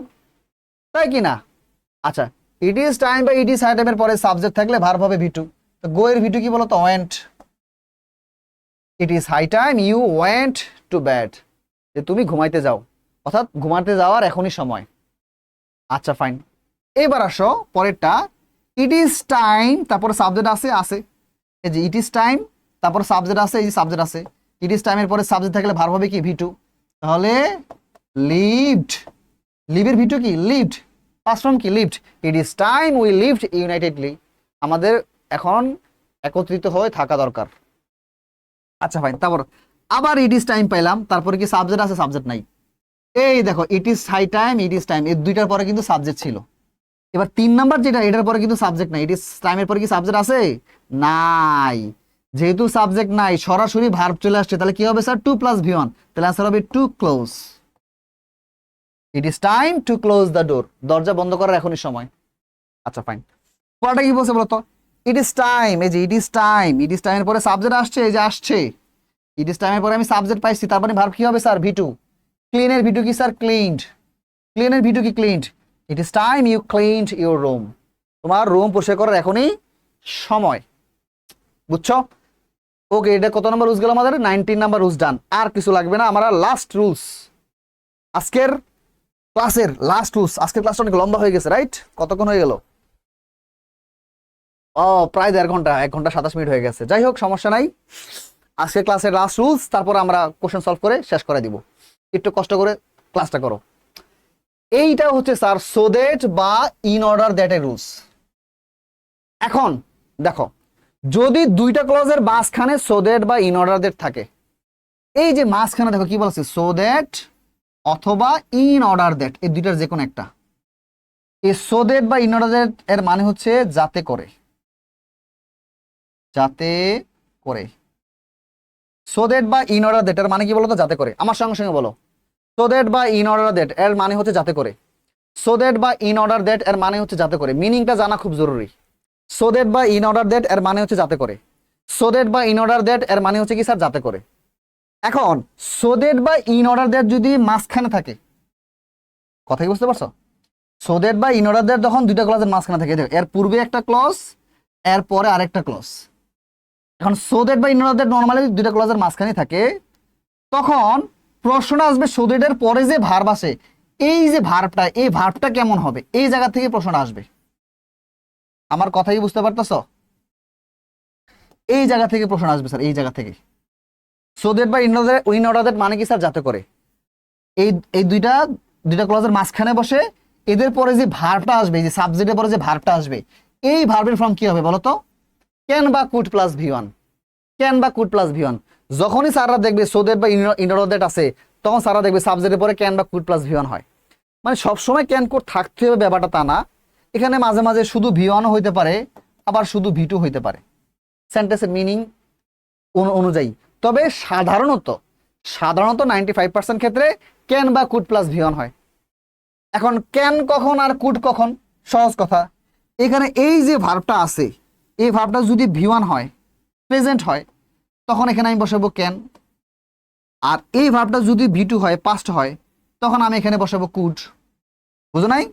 তাই কি না? আচ্ছা, ইট ইজ টাইম বা ইট ইজ হাই টাইমের পরে সাবজেক্ট থাকলে ভার্ব হবে V2। তো গো এর V2 কি বলো তো? Went. It is high time you went to bed, যে তুমি ঘুমাইতে যাও, অর্থাৎ ঘুমাতে যাওয়ার এখনই সময়। আচ্ছা ফাইন, এবার আসো পরেরটা। ইট ইজ টাইম তারপর সাবজেক্ট আছে এই যে ইট ইজ টাইম, তারপর সাবজেক্ট আছে, এই যে সাবজেক্ট আছে। ইট ইজ টাইমের পরে সাবজেক্ট থাকলে ভার্ব হবে কি? V2। তাহলে লিভড, লিভের V2 কি? লিভড। পাস্ট ফর্ম কি? Lived. It is time we lived unitedly, আমাদের এখন একত্রিত হয়ে থাকা দরকার। আচ্ছা ফাইন, তারপর আবার ইট ইজ টাইম পাইলাম, তারপরে কি সাবজেক্ট আছে? সাবজেক্ট নাই। এই দেখো it is high time it is time, এই দুইটার পরে কিন্তু সাবজেক্ট ছিল। এবার 3 নাম্বার যেটা, এটার পরে কিন্তু সাবজেক্ট নাই। ইট ইজ টাইমের পরে কি সাবজেক্ট আছে? নাই। যেহেতু সাবজেক্ট নাই, সরাসরি ভার্ব চলে আসছে, তাহলে কি হবে স্যার? 2 + V1। তাহলে आंसर হবে to close. It is time to close the door, দরজা বন্ধ করার এখনই সময়। আচ্ছা ফাইন, পরেরটা কি বলছে বলতো? ইট ইজ টাইম, এই যে it is time, it is টাইমের পরে সাবজেক্ট আসছে, এই যে আসছে। ইট ইজ টাইমের পরে আমি সাবজেক্ট পাইছি, তারপরে ভার্ব কি হবে স্যার? V2। ক্লিনের V2 কি স্যার? ক্লিনড। ক্লিনের V2 কি? Cleaned. It is time you cleaned your room, তোমার রুম পরিষ্কার করার এখনই সময়। বুঝছো? ওকে, এটা কত নাম্বার রুলস গেল আমাদের? 19 নাম্বার রুলস ডান। আর কিছু লাগবে না, আমরা লাস্ট রুলস, আজকের ক্লাসের লাস্ট রুলস। আজকের ক্লাসটা অনেক লম্বা হয়ে গেছে, রাইট? কতক্ষণ হয়ে গেল? ও প্রায় 1.5 ঘন্টা, 1 ঘন্টা 27 মিনিট হয়ে গেছে। যাই হোক, সমস্যা নাই। আজকের ক্লাসের লাস্ট রুলস, তারপর আমরা কোশ্চেন সলভ করে শেষ করে দিব। একটু কষ্ট করে ক্লাসটা করো। এইটা হচ্ছে স্যার সো দ্যাট বা ইন অর্ডার দ্যাট এর রুলস। এখন দেখো, যদি দুইটা ক্লজের মাঝখানে সো দ্যাট বা ইন অর্ডার দ্যাট থাকে, এই যে মাঝখানে দেখো কি বলছে? সো দ্যাট অথবা ইন অর্ডার দ্যাট, এই দুইটার যে কোনো একটা। এই সো দ্যাট বা ইন অর্ডার দ্যাট এর মানে হচ্ছে যাতে করে, যাতে করে। সো দ্যাট বা ইন অর্ডার দ্যাট এর মানে কি বলো তো? যাতে করে। আমার সঙ্গে সঙ্গে বলো, সো দ্যাট বা ইন অর্ডার দ্যাট এর মানে হচ্ছে যাতে করে। সো দ্যাট বা ইন অর্ডার দ্যাট এর মানে হচ্ছে যাতে করে, মিনিংটা জানা খুব জরুরি। সো দ্যাট বা ইন অর্ডার দ্যাট এর মানে হচ্ছে যাতে করে। সো দ্যাট বা ইন অর্ডার দ্যাট এর মানে হচ্ছে কি স্যার? যাতে করে। এখন সো দ্যাট বা ইন অর্ডার দ্যাট যদি মাঝখানে থাকে, কথা কি বুঝতে পারছো? সো দ্যাট বা ইন অর্ডার দ্যাট যখন দুইটা ক্লজের মাঝখানে থাকে, এর পূর্বে একটা ক্লজ, এর পরে আরেকটা ক্লজ। এখন সো দ্যাট বা ইন অর্ডার দ্যাট নরমালি দুইটা ক্লজের মাঝখানে থাকে, তখন প্রশ্নটা আসবে সো দ্যাট এর পরে যে ভার্ব আসে, এই যে ভার্বটা, এই ভার্বটা কেমন হবে? এই জায়গা থেকে প্রশ্নটা আসবে। আমার কথাই বুঝতে পারতেছো? এই জায়গা থেকে প্রশ্ন আসবে স্যার, এই জায়গা থেকে। সো দ্যাট বা ইন অর্ডার দ্যাট মানে কি স্যার? যাতে করে। এই এই দুইটা ক্লজের মাঝখানে বসে, এদের পরে যে ভার্বটা আসবে, যে সাবজেক্টের পরে যে ভার্বটা আসবে, এই ভার্বের ফর্ম কি হবে বলো তো? ক্যান বা কুড প্লাস V1। ক্যান বা কুড প্লাস V1। যখনই স্যাররা দেখবে সো দ্যাট বা ইন অর্ডার দ্যাট আছে, তখন স্যাররা দেখবে সাবজেক্টের পরে ক্যান বা কুড প্লাস V1 হয়। মানে সবসময় ক্যান কোড থাকতে হবে ব্যাপারটা তা না। এখানে মাঝে মাঝে শুধু V1 হইতে পারে, আবার শুধু V2 হইতে পারে, সেন্টেন্সের মিনিং অনুযায়ী। তবে সাধারণত 95% ক্ষেত্রে ক্যান বা কুড প্লাস V1 হয়। এখন ক্যান কখন আর কুড কখন? সহজ কথা, এখানে এই যে ভার্বটা আছে, এই ভার্বটা যদি V1 হয়, প্রেজেন্ট হয়, তখন এখানে আমি বসাবো ক্যান। আর এই ভার্বটা যদি V2 হয়, পাস্ট হয়, তখন আমি এখানে বসাবো কুড। বুঝো নাই?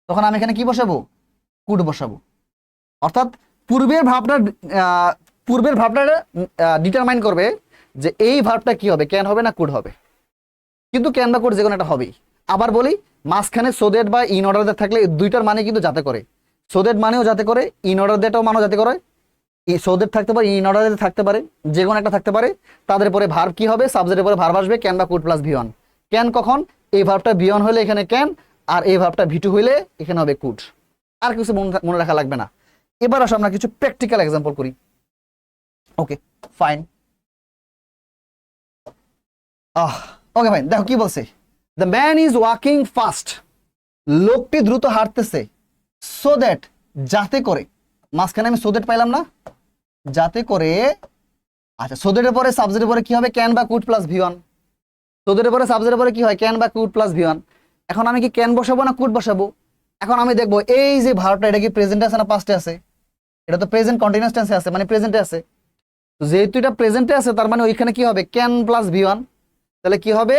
তখন আমি এখানে কি বসাবো? কুড বসাবো। অর্থাৎ পূর্বের ভার্বটা ডিটারমাইন করবে যে এই ভার্বটা কি হবে, ক্যান হবে না কুড হবে। কিন্তু ক্যান বা কুড যে কোনো একটা হবেই। আবার বলি, মাঝখানে সো দ্যাট বা ইন অর্ডার দ্যাট থাকলে দুইটার মানে কিন্তু যাতে করে, সো দ্যাট মানেও যাতে করে, ইন অর্ডার দ্যাটও মানেও যাতে করে। সো দ্যাট থাকতে পারে, ইন অর্ডার দ্যাট থাকতে পারে, যে কোনো একটা থাকতে পারে। তাদের পরে ভার্ব কি হবে? সাবজেক্টের পরে ভার্ব আসবে ক্যান বা could plus V one. Can কখন? এই ভার্বটা ভি ওয়ান হলে এখানে ক্যান, আর এই ভার্বটা ভি টু হইলে এখানে হবে কুড। আর কিছু মনে রাখা লাগবে না। এবার আসো আমরা কিছু প্র্যাকটিক্যাল এক্সাম্পল করি। Okay fine. ওকে ফাইন, দেখো কি বলছে, the man is walking fast, লোকটি দ্রুত হাঁটতেছে, সো দ্যাট যাতে করে, মাঝখানে আমি সো দ্যাট পাইলাম না, যাতে করে। আচ্ছা, সো দ্যাটের পরে সাবজেক্টের পরে কি হবে? ক্যান বা could plus V one. So দ্যাটের পরে সাবজেক্টের পরে কি হয়? ক্যান বা কুড প্লাস ভি ওয়ান। এখন আমি কি ক্যান বসাবো না কুড বসাবো? এখন আমি দেখবো এই যে ভার্বটা, এটা কি প্রেজেন্টে আছে না পাস্টে আছে? এটা তো প্রেজেন্ট কন্টিনিউয়াস টেন্সে আছে, মানে প্রেজেন্টে আছে। তো যেহেতু এটা প্রেজেন্টে আছে, তার মানে ওইখানে কি হবে? Can plus V one. তাহলে কি হবে?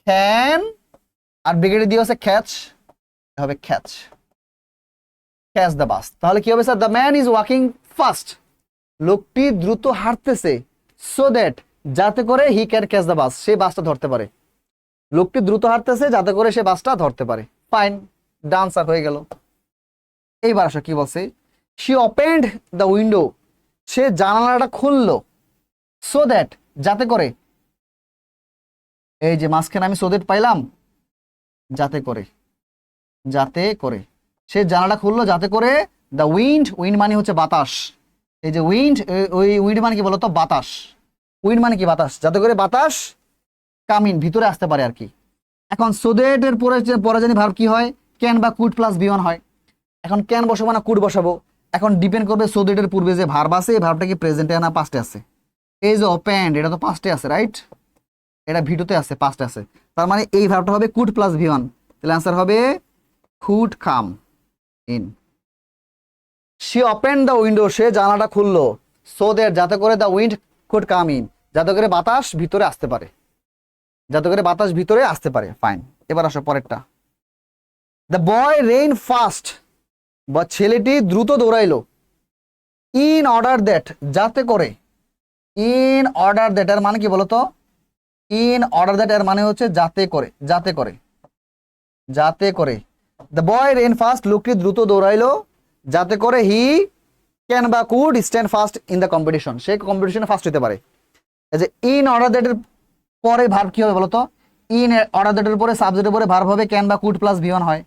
ক্যান, আর ব্রিগেডে দিয়ে আছে ক্যাচ, হবে ক্যাচ, ক্যাচ দ্য বাস। তাহলে কি হবে sir? The man is walking fast, লোকটি দ্রুত হাঁটতেছে, সো দ্যাট যাতে করে he can catch the bus, সে বাসটা ধরতে পারে। লোকটি দ্রুত হাঁটতেছে যাতে করে সে বাসটা ধরতে পারে। ফাইন, ডান্সার হয়ে গেল। এইবার আসো কি বলছে, শি ওপেন্ড দ্য উইন্ডো, সে জানালাটা খুললো, সো দ্যাট যাতে করে, এই যে মাঝখানে আমি সো দ্যাট পাইলাম, যাতে করে, যাতে করে সে জানালাটা খুললো যাতে করে দ্য উইন্ড, উইন্ড মানে হচ্ছে বাতাস, এই যে উইন্ড, ওই উইন্ড মানে কি বলতো? বাতাস। উইন্ড মানে কি? বাতাস। যাতে করে বাতাস কামিন, ভিতরে আসতে পারে আর কি। এখন সো দ্যাট এর পরে জানি ভার্ব কি হয়? ক্যান বা কুড প্লাস বি ওয়ান হয়। এখন ক্যান বসাবো না কুড বসাবো? এখন ডিপেন্ড করবে সো দ্যাট এর পূর্বে যে ভার্ব আছে, এই ভার্বটা কি প্রেজেন্টে না পাস্টে আছে? এই যে ওপেন্ড, এটা তো পাস্টে আছে, রাইট? এটা ভিডিওতে আছে, পাস্টে আছে। তার মানে এই ভার্বটা হবে কুড প্লাস ভি ওয়ান। তাহলে অ্যান্সার হবে could come in. She open the window, সে জানালাটা খুললো, সো দ্যাট যাতে করে the wind could come in, যাতে করে বাতাস ভিতরে আসতে পারে, যাতে করে বাতাস ভিতরে আসতে পারে। ফাইন, এবার আসো পরেরটা। দ্য বয় রেইন ফাস্ট, বা ছেলেটি দ্রুত দৌড়াইলো, ইন অর্ডার দ্যাট যাতে করে, ইন অর্ডার দ্যাট এর মানে কি বলতো? ইন অর্ডার দ্যাট এর মানে হচ্ছে যাতে করে, যাতে করে, যাতে করে। দ্য বয় রেইন ফাস্ট, লোকটি দ্রুত দৌড়াইলো যাতে করে হি ক্যান বা could stand fast in the competition, সে কম্পিটিশনে ফার্স্ট হতে পারে। এই যে ইন অর্ডার দ্যাটের পরে ভার্ব কি হবে বলতো? ইন অর্ডার দ্যাটের পরে সাবজেক্টের পরে ভার্ব হবে ক্যান বা কুড প্লাস ভি ওয়ান হয়।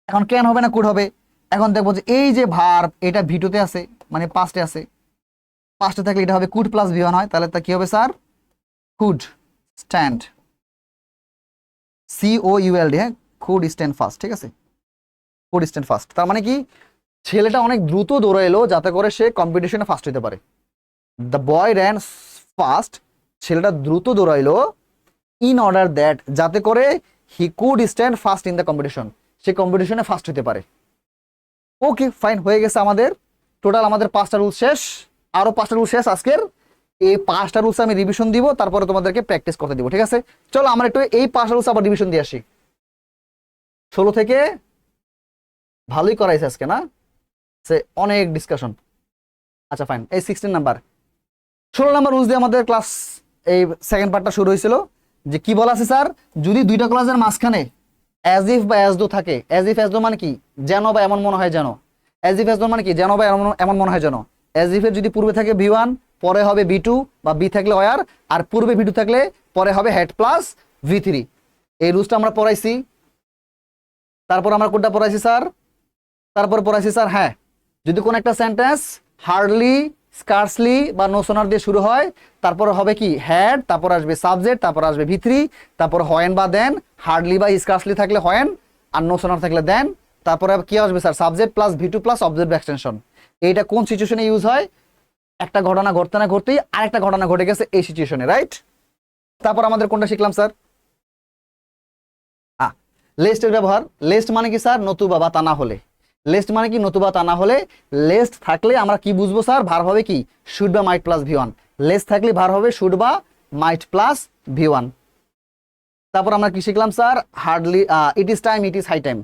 এখন ক্যান হবে না কুড হবে? এখন দেখবো যে এই যে ভার্ব, এটা ভিটোতে আছে, মানে পাস্টে আছে, পাস্টে থাকলে এটা হবে কুড প্লাস ভি ওয়ান হয়। তাহলে তা কি হবে স্যার? কুড স্ট্যান্ড, COULD, হ্যাঁ, কুড স্ট্যান্ড ফাস্ট, ঠিক আছে, কুড স্ট্যান্ড ফাস্ট। তার মানে কি? ছেলেটা অনেক দ্রুত দৌড়াইলো যাতে করে সে কম্পিটিশনে ফার্স্ট হতে পারে। দ্য বয় র্যান ফাস্ট, ছেলেটা দ্রুত দৌড়াইলো, ইন অর্ডার দ্যাট যাতে করে he could stand first in the competition, সে কম্পিটিশনে ফার্স্ট হতে পারে। ওকে ফাইন, হয়ে গেছে আমাদের টোটাল আমাদের 5টা রুল শেষ। আরো 5টা রুল শেষ আজকের। এই 5টা রুলস আমি রিভিশন দিব, তারপরে তোমাদেরকে প্র্যাকটিস করতে দিব, ঠিক আছে? চলো আমরা একটু এই 5টা রুলস আবার রিভিশন দিয়ে আসি। 16 থেকে ভালোই করাইছে আজকে, না? সে অনেক ডিসকাশন। আচ্ছা ফাইন, এই 16 নাম্বার 16 নাম্বার রুলস দিয়ে আমাদের ক্লাস এই সেকেন্ড পার্টটা শুরু হয়েছিল। যে কি বলা আছে স্যার, যদি দুইটা ক্লাসের মাঝখানে অ্যাজ ইফ বা অ্যাজ দো থাকে, অ্যাজ ইফ অ্যাজ দো মানে কি? যেন বা এমন মনে হয় যেন। অ্যাজ ইফ অ্যাজ দো মানে কি? যেন বা এমন মনে হয় যেন। অ্যাজ ইফ এর যদি পূর্বে থাকে ভি ওয়ান, পরে হবে ভি টু, বা বি থাকলে ওয়ার, আর পূর্বে ভি টু থাকলে পরে হবে হেড প্লাস ভি থ্রি। এই রুলসটা আমরা পড়াইছি। তারপর আমরা কোনটা পড়াইছি স্যার? তারপর পড়াইছি স্যার, হ্যাঁ, যদি কোনো একটা সেন্টেন্স হার্ডলি, স্কার্সলি বা নো সোনার দিয়ে শুরু হয়, তারপর হবে কি? হ্যাড, তারপর আসবে সাবজেক্ট, তারপর আসবে ভি থ্রি, তারপর হয়েন বা দেন, হার্ডলি বা স্কার্সলি থাকলে হয়েন, আর নো সোনার থাকলে দেন, তারপরে কি আসবে sir? Subject plus V two plus object extension. এইটা কোন সিচুয়েশনে ইউজ হয়? একটা ঘটনা ঘটতে না ঘটতেই আরেকটা ঘটনা ঘটে গেছে এই সিচুয়েশনে, রাইট? তারপর আমাদের কোনটা শিখলাম স্যার? লেস্টের ব্যবহার। লেস্ট মানে কি স্যার? নতুবা বা তা না হলে। লেস্ট মানে কি? নতুবা তা না হলে। লেস্ট থাকলে আমরা কি বুঝবো স্যার? ভার্ব হবে কি? শুড বা might plus V one. Lest থাকলে ভার্ব হবে শুড বা মাইট প্লাস ভি ওয়ান। তারপর আমরা কি শিখলাম sir? Hardly, it is time, it is high time.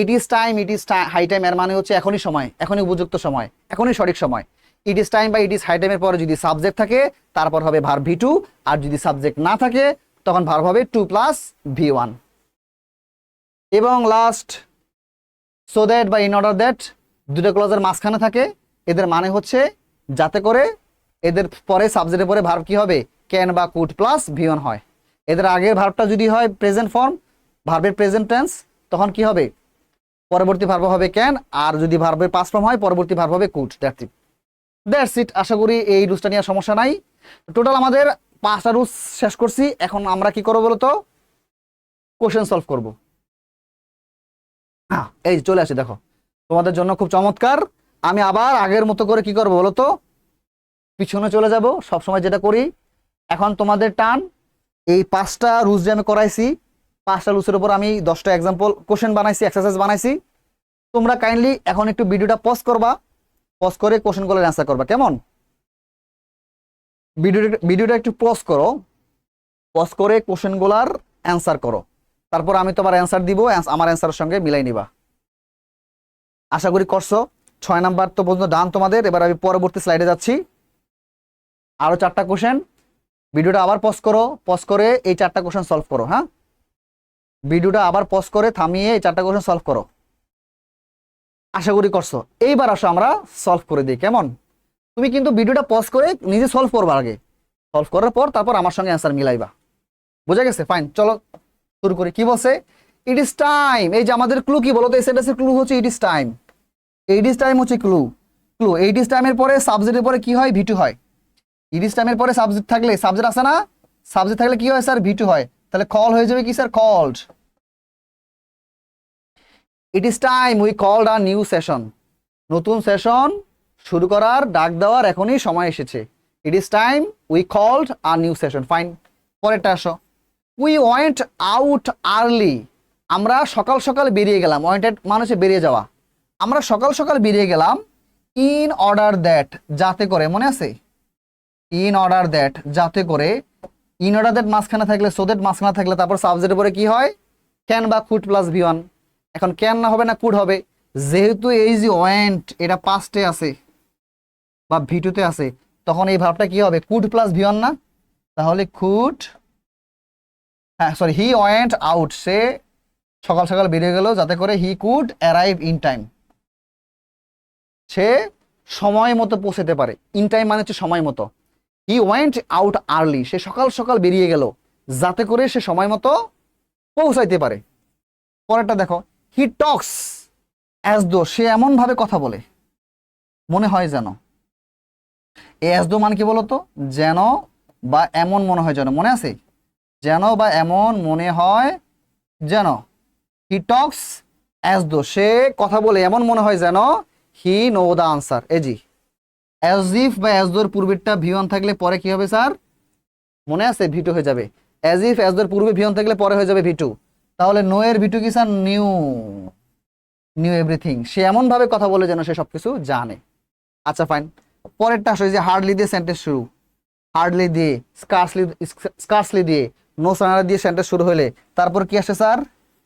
It is time, it is high time এর মানে হচ্ছে এখনই সময়, এখনই উপযুক্ত সময়, এখনই সঠিক সময়। ইট ইজ টাইম বা ইট ইজ হাই টাইমের পরে যদি সাবজেক্ট থাকে, তারপর হবে ভার্ব ভি টু, আর যদি সাবজেক্ট না থাকে তখন ভার্ব হবে টু প্লাস V1। এবং লাস্ট সো দ্যাট বা ইন অর্ডার দ্যাট, দুটো ক্লজের মাঝখানে থাকে, এদের মানে হচ্ছে যাতে করে এদের পরে সাবজেক্টের পরে ভার্ব কি হবে, ক্যান বা কুড প্লাস V1 হয়। এদের আগের ভার্বটা যদি হয় প্রেজেন্ট ফর্ম, ভার্বের প্রেজেন্ট টেন্স, তখন কি হবে, পরবর্তী ভার্ব হবে ক্যান, আর যদি ভার্বের পাস্ট ফর্ম হয় পরবর্তী ভার্ব হবে কুড। That's it. আশা করি এই রুলসটা নিয়ে সমস্যা নাই। টোটাল আমাদের 5টা রুলস শেষ করছি। এখন আমরা কি করবো বলতো, কোশ্চেন সলভ করব। এই চলে আসে, দেখো তোমাদের জন্য খুব চমৎকার। আমি আবার আগের মতো করে কি করবো বলতো, পিছনে চলে যাব, সবসময় যেটা করি। এখন তোমাদের টান, এই 5টা রুলস যে আমি করাইছি, 5টা রুলসের উপর আমি 10টা এক্সাম্পল কোশ্চেন বানাইছি, এক্সারসাইজ বানাইছি। তোমরা কাইন্ডলি এখন একটু ভিডিওটা পজ করবা, পজ করে কোশ্চেনগুলোর অ্যান্সার করবা, কেমন? ভিডিওটা একটু পজ করো, পজ করে কোশ্চেনগুলার অ্যান্সার করো, তারপর আমি তোমার অ্যান্সার দিব, আমার অ্যান্সারের সঙ্গে মিলাই নিবা। আশা করি করছো। 6 নাম্বার তো পর্যন্ত ডান তোমাদের। এবার আমি পরবর্তী স্লাইডে যাচ্ছি। আরো 4টা কোশ্চেন। ভিডিওটা আবার পজ করো, পজ করে এই 4টা কোশ্চেন সলভ করো। হ্যাঁ, ভিডিওটা আবার পজ করে থামিয়ে এই 4টা কোশ্চেন সলভ করো। আশা করি করছো। এইবার আসো আমরা সলভ করে দিই, কেমন? তুমি কিন্তু ভিডিওটা পজ করে নিজে সলভ করবা, আগে সলভ করার পর তারপর আমার সঙ্গে অ্যান্সার মিলাইবা। বুঝা গেছে? ফাইন, চলো শুরু করি। কি বলছে? ইট ইজ টাইম। এই যে আমাদের ক্লু কি বলতো, এই সেন্টেন্সের ক্লু হচ্ছে ইট is time. It is time হচ্ছে ক্লু। ক্লু ইট ইজ টাইমের পরে সাবজেক্টের পরে কি হয়, V2 হয়। ইট ইজ টাইমের পরে সাবজেক্ট থাকলে, সাবজেক্ট আছে না, সাবজেক্ট থাকলে কি হয় স্যার, V2 হয়। তাহলে কল হয়ে যাবে কি sir, called. It is time we called a new session. নতুন সেশন শুরু করার, ডাক দেওয়ার এখনই সময় এসেছে। It is time we called a new session. Fine, পরেরটা আসো। We went out early. আমরা সকাল সকাল বেরিয়ে গেলাম। ওয়েন্টেড মানে হচ্ছে বেরিয়ে যাওয়া। আমরা সকাল সকাল বেরিয়ে গেলাম। ইন অর্ডার দ্যাট, যাতে করে, মনে আছে? ইন অর্ডার দ্যাট, যাতে করে। ইন অর্ডার দ্যাট মাঝখানে থাকলে, সো দ্যাট মাঝখানে থাকলে, তারপর সাবজেক্টের পরে কি হয়, ক্যান বা কুড প্লাস V1। এখন ক্যান না হবে না কুড হবে, যেহেতু এই যে ওয়েন্ট এটা পাস্টে আছে বা V2 তে আছে, তখন এই ভার্বটা কি হবে, কুড প্লাস V1 না? তাহলে কুড, হ্যাঁ সরি, হি ওয়েন্ট আউট, সে সকাল সকাল বেরিয়ে গেল যাতে করে he could arrive in time, সে সময় মতো পৌঁছাতে পারে। ইন টাইম মানে হচ্ছে সময় মতো। হি ওয়েন্ট আউট আর্লি, সে সকাল সকাল বেরিয়ে গেল যাতে করে সে সময় মতো পৌঁছাইতে পারে। পরেরটা দেখো, হি টক্স অ্যাজ দো, সে এমন ভাবে কথা বলে মনে হয় যেন। অ্যাজ দো মানে কি বলতো, যেন বা এমন মনে হয় যেন, মনে আছে? যেন বা এমন মনে হয় যেন। হি টক্স অ্যাজ দো, সে কথা বলে এমন মনে হয় যেন হি নো দ্য আনসার। এজি অ্যাজ ইফ বা অ্যাজ দোর পূর্বেরটা V1 থাকলে পরে কি হবে স্যার, মনে আছে? V2 হয়ে যাবে। অ্যাজ ইফ অ্যাজ দোর পূর্বে V1 থাকলে পরে হয়ে যাবে V2। তাহলে নো এর V2 কি স্যার, নিউ। নিউ এভরিথিং, সে এমন ভাবে কথা বলে যেন সে সবকিছু জানে। আচ্ছা ফাইন, পরেরটা আসলে যে হার্ডলি দিয়ে সেন্টেন্স শুরু, হার্ডলি দিয়ে, স্কার্সলি দিয়ে, নো সানারা দিয়ে সেন্টেন্স শুরু হলে তারপর কি আসে স্যার,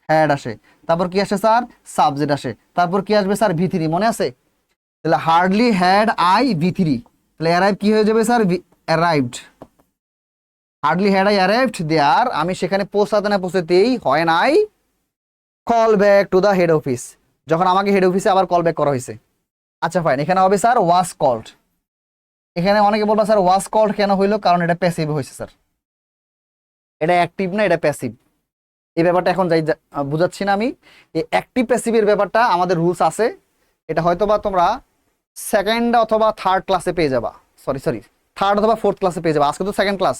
হ্যাড আসে। তারপর কি আসে স্যার, সাবজেক্ট আসে। তারপর কি আসবে স্যার, V3, মনে আছে? তাহলে হার্ডলি হ্যাড আই V3, তাহলে অ্যারাইভ কি হয়ে যাবে sir, arrived. Hardly had I arrived there, আমি সেখানে পৌঁছাতে না পৌঁছাতেই হয় নাই call back to the head office, যখন আমাকে হেড অফিসে আবার কল ব্যাক করা হয়েছে। আচ্ছা ফাইন, এখানে হবে স্যার ওয়াজ কল্ড। এখানে অনেকে বলবা স্যার ওয়াজ কল্ড কেন হইলো, কারণ এটা প্যাসিভ হয়েছে স্যার, এটা অ্যাক্টিভ না, এটা প্যাসিভ। এই ব্যাপারটা এখন বুঝাচ্ছি না আমি। এই অ্যাক্টিভ প্যাসিভের ব্যাপারটা আমাদের রুলস আছে, এটা হয়তো বা তোমরা সেকেন্ড অথবা থার্ড ক্লাসে পেয়ে যাবা, সরি থার্ড অথবা ফোর্থ ক্লাসে পেয়ে যাবা। আজকে তো সেকেন্ড ক্লাস,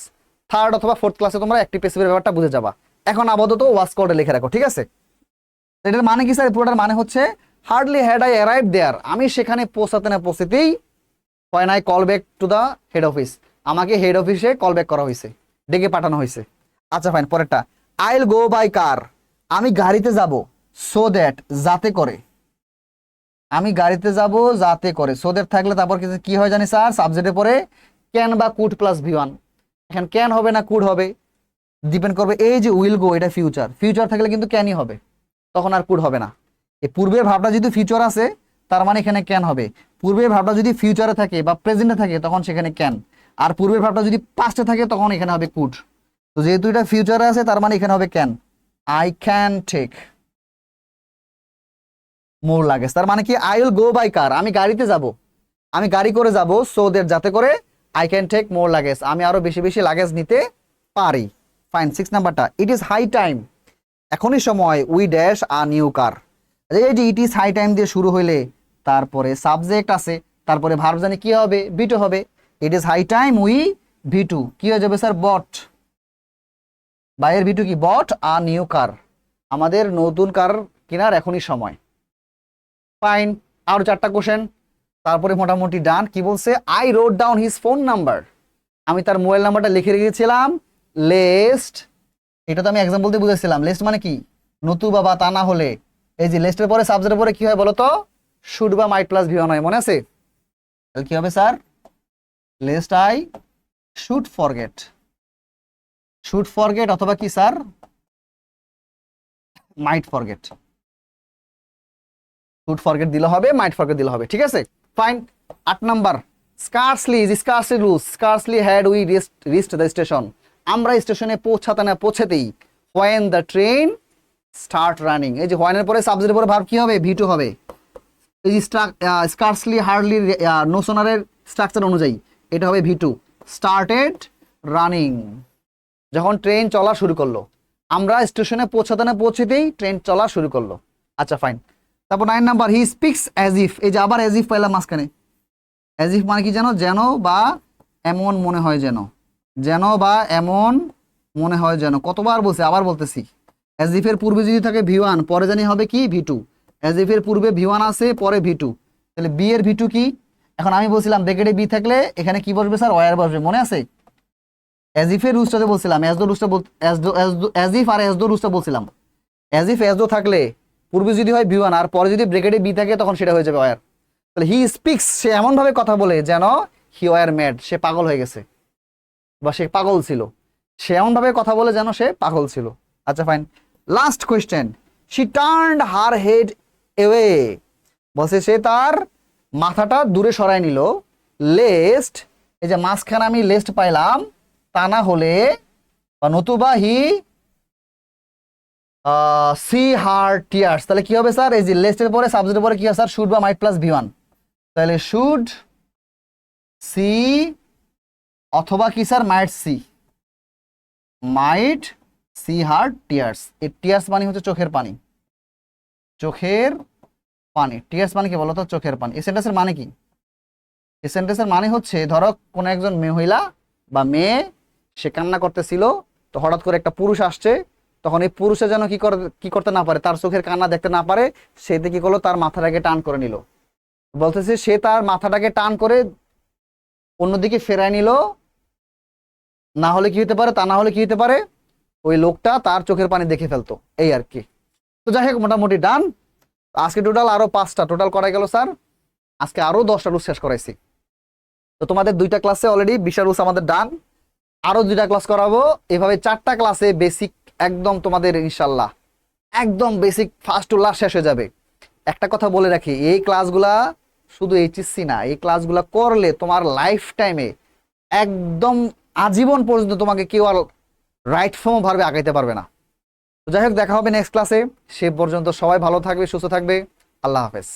থার্ড অথবা ফোর্থ ক্লাসে তোমরা অ্যাক্টিভ প্যাসিভের ব্যাপারটা বুঝে যাবা। এখন আপাতত ওয়াজ কল্ডে লিখে রাখো, ঠিক আছে? এটার মানে কি স্যার, পুরোটার মানে হচ্ছে hardly had I arrive there, আমি সেখানে পৌঁছাতে না পৌঁছাতেই হয় নাই call back to the head office, আমাকে হেড অফিসে কল ব্যাক করা হয়েছে, ডেকে পাঠানো হয়েছে। আচ্ছা ফাইন, পরেরটা, আইল গো বাই কার, আমি গাড়িতে যাব, সো দ্যাট, যাতে করে। আমি গাড়িতে যাব যাতে করে, সো দ্যাট থাকলে তারপর কি হয় জানি স্যার, সাবজেক্টে পরে ক্যান বা কুড প্লাস V1। এখন ক্যান হবে না কুড হবে, ডিপেন্ড করবে। এই যে উইল গো, এটা ফিউচার, ফিউচার থাকলে কিন্তু ক্যানই হবে, তখন আর কুড হবে না। এই পূর্বের ভাবটা যদি ফিউচার আছে তার মানে এখানে ক্যান হবে। পূর্বের ভাবটা যদি ফিউচারে থাকে বা প্রেজেন্টে থাকে তখন সেখানে ক্যান, আর পূর্বের ভাবটা যদি পাস্টে থাকে তখন এখানে হবে কুড। তো যেহেতু এটা ফিউচারে আছে তার মানে এখানে হবে can. I can take more luggage, তার মানে কি I will go by car, আমি গাড়িতে যাব, আমি গাড়ি করে যাব, সো দ্যাট যাতে করে I can take more luggage, আমি আরো বেশি বেশি লাগেজ নিতে পারি। ফাইন, 6 নাম্বারটা, ইট ইজ হাই টাইম, এখনই সময়, we dash a new car. এই যে ইট ইজ হাই টাইম দিয়ে শুরু হইলে তারপরে সাবজেক্ট আছে, তারপরে ভার্ব জানি কি হবে, বিটু হবে। It is high time we V two, কি হয়ে যাবে স্যার, বট, বাইয়ের ভিটু কি, বট আ নিউ কার, আমাদের নতুন কার কেনার এখনই সময়। ফাইন, আর 4টা কোশ্চেন, তারপরে মোটামুটি ডান। কি বলছে, I রোট down his phone number, আমি তার মোবাইল নাম্বারটা লিখে রেখেছিলাম, লেস্ট, এটা তো আমি এক্সাম্পল দিয়ে বুঝেছিলাম, লেস্ট মানে কি, নতুবা বা তা না হলে, এই যে লেস্টের পরে সাবজেক্টের পরে কি হয় বলো তো, শুড বা মাইট প্লাস ভি ওয়ান হয়, মনে আছে, তাহলে কি হবে sir, lest I should forget, should forget অথবা কি sir, might forget, should forget দিলে হবে, মাইট ফরগেট দিলে হবে, ঠিক আছে। Fine, 8 number, scarcely is scarcely lose, scarcely had we reached the station, আমরা স্টেশনে পৌঁছাতে না পৌঁছাতেই, when the train start running, এই যে হোয়েনের পরে সাবজেক্টের পরে ভার্ব কি হবে, ভিটু হবে। এই যে স্কার্সলি হার্ডলি নোশনারের স্ট্রাকচার অনুযায়ী এটা হবে ভিটু, স্টার্টেড রানিং, যখন ট্রেন চলা শুরু করলো, আমরা স্টেশনে পৌঁছাতে না পৌঁছাতেই ট্রেন চলা শুরু করলো। আচ্ছা ফাইন, তারপর 9 number, he speaks as if, এই যে আবার অ্যাজ ইফ পাইলাম মাঝখানে, অ্যাজ ইফ মানে কি জানো, যেন বা এমন মনে হয় যেন, যেন বা এমন মনে হয় যেন, কতবার বলছে, আবার বলতেছি, অ্যাজ ইফ এর পূর্বে যদি থাকে ভি ওয়ান, পরে জানি হবে কি ভিটু, অ্যাজ ইফ এর পূর্বে ভি ওয়ান আছে, পরে ভিটু, তাহলে বি এর ভিটু কি, এখন আমি বলছিলাম ব্র্যাকেটে বি থাকলে এখানে কি বসবে স্যার, ওয়ার বসবে, মনে আছে, অ্যাজ ইফ এর রুলসটাতে বলছিলাম, অ্যাজ দো রুলসটা অ্যাজ ইফ আর অ্যাজ দো রুলসটা বলছিলাম, অ্যাজ ইফ অ্যাজ দো থাকলে পূর্বে যদি হয় ভি ওয়ান আর পরে যদি ব্র্যাকেটে বি থাকে তখন সেটা হয়ে যাবে ওয়ার। তাহলে হি স্পিক্স, সে এমন ভাবে কথা বলে যেন হি ওয়ার ম্যাড, সে পাগল হয়ে গেছে বা সে পাগল ছিল, সে এমন ভাবে কথা বলে যেন সে পাগল ছিল। আচ্ছা fine, last question, she turned her head away, বলছে সে তার মাথাটা দূরে সরায় নিল, লেস্ট, এই যে মাঝখানে আমি লেস্ট পাইলাম, তা না হলে বা নতুবা হি সি হার টিয়ার্স, তাহলে কি হবে স্যার, এই যে লেস্টের পরে সাবজেক্টের পরে কি হবে স্যার, শুড বা মাইট প্লাস ভি ওয়ান, তাহলে শুড সি অথবা কি স্যার, মাইট সি, মাইট সি হার টিয়ার্স, এই টিয়ার্স মানে হচ্ছে চোখের পানি, চোখের পানি, টিয়ার্স মানে কি বলতো, চোখের পানি। এই সেন্টেন্সের মানে কি, এই সেন্টেন্সের মানে হচ্ছে, ধরো কোনো একজন মহিলা বা মেয়ে সে কান্না করতেছিল, তো হঠাৎ করে একটা পুরুষ আসছে, তখন এই পুরুষে যেন কি করতে না পারে, তার চোখের কান্না দেখতে না পারে, সেতে কি করলো, তার মাথাটাকে টান করে নিল, বলতেছে সে তার মাথাটাকে টান করে অন্যদিকে ফেরায় নিল, না হলে কি হতে পারে, তা না হলে কি হতে পারে, ওই লোকটা তার চোখের পানি দেখে ফেলতো, এই আর কি। তো যাই হোক মোটামুটি ডান, আজকে টোটাল আরো 5টা টোটাল করাই গেল স্যার, আজকে আরো 10টা রুলস শেষ করাইছি। তো তোমাদের 2টা ক্লাসে অলরেডি 20টা রুলস আমাদের ডান, আরো 2টা ক্লাস করাবো, এভাবে 4টা ক্লাসে বেসিক একদম তোমাদের ইনশাল্লাহ একদম বেসিক ফার্স্ট টু লাস্ট শেষ হয়ে যাবে। একটা কথা বলে রাখি, এই ক্লাসগুলা শুধু এইচএসসি না, এই ক্লাসগুলা করলে তোমার লাইফ টাইমে একদম আজীবন পর্যন্ত তোমাকে কেউ আর রাইট ফর্ম ভাবে আগাইতে পারবে না। তো যাই হোক, দেখা হবে নেক্সট ক্লাসে, সে পর্যন্ত সবাই ভালো থাকবে, সুস্থ থাকবে, আল্লাহ হাফেজ।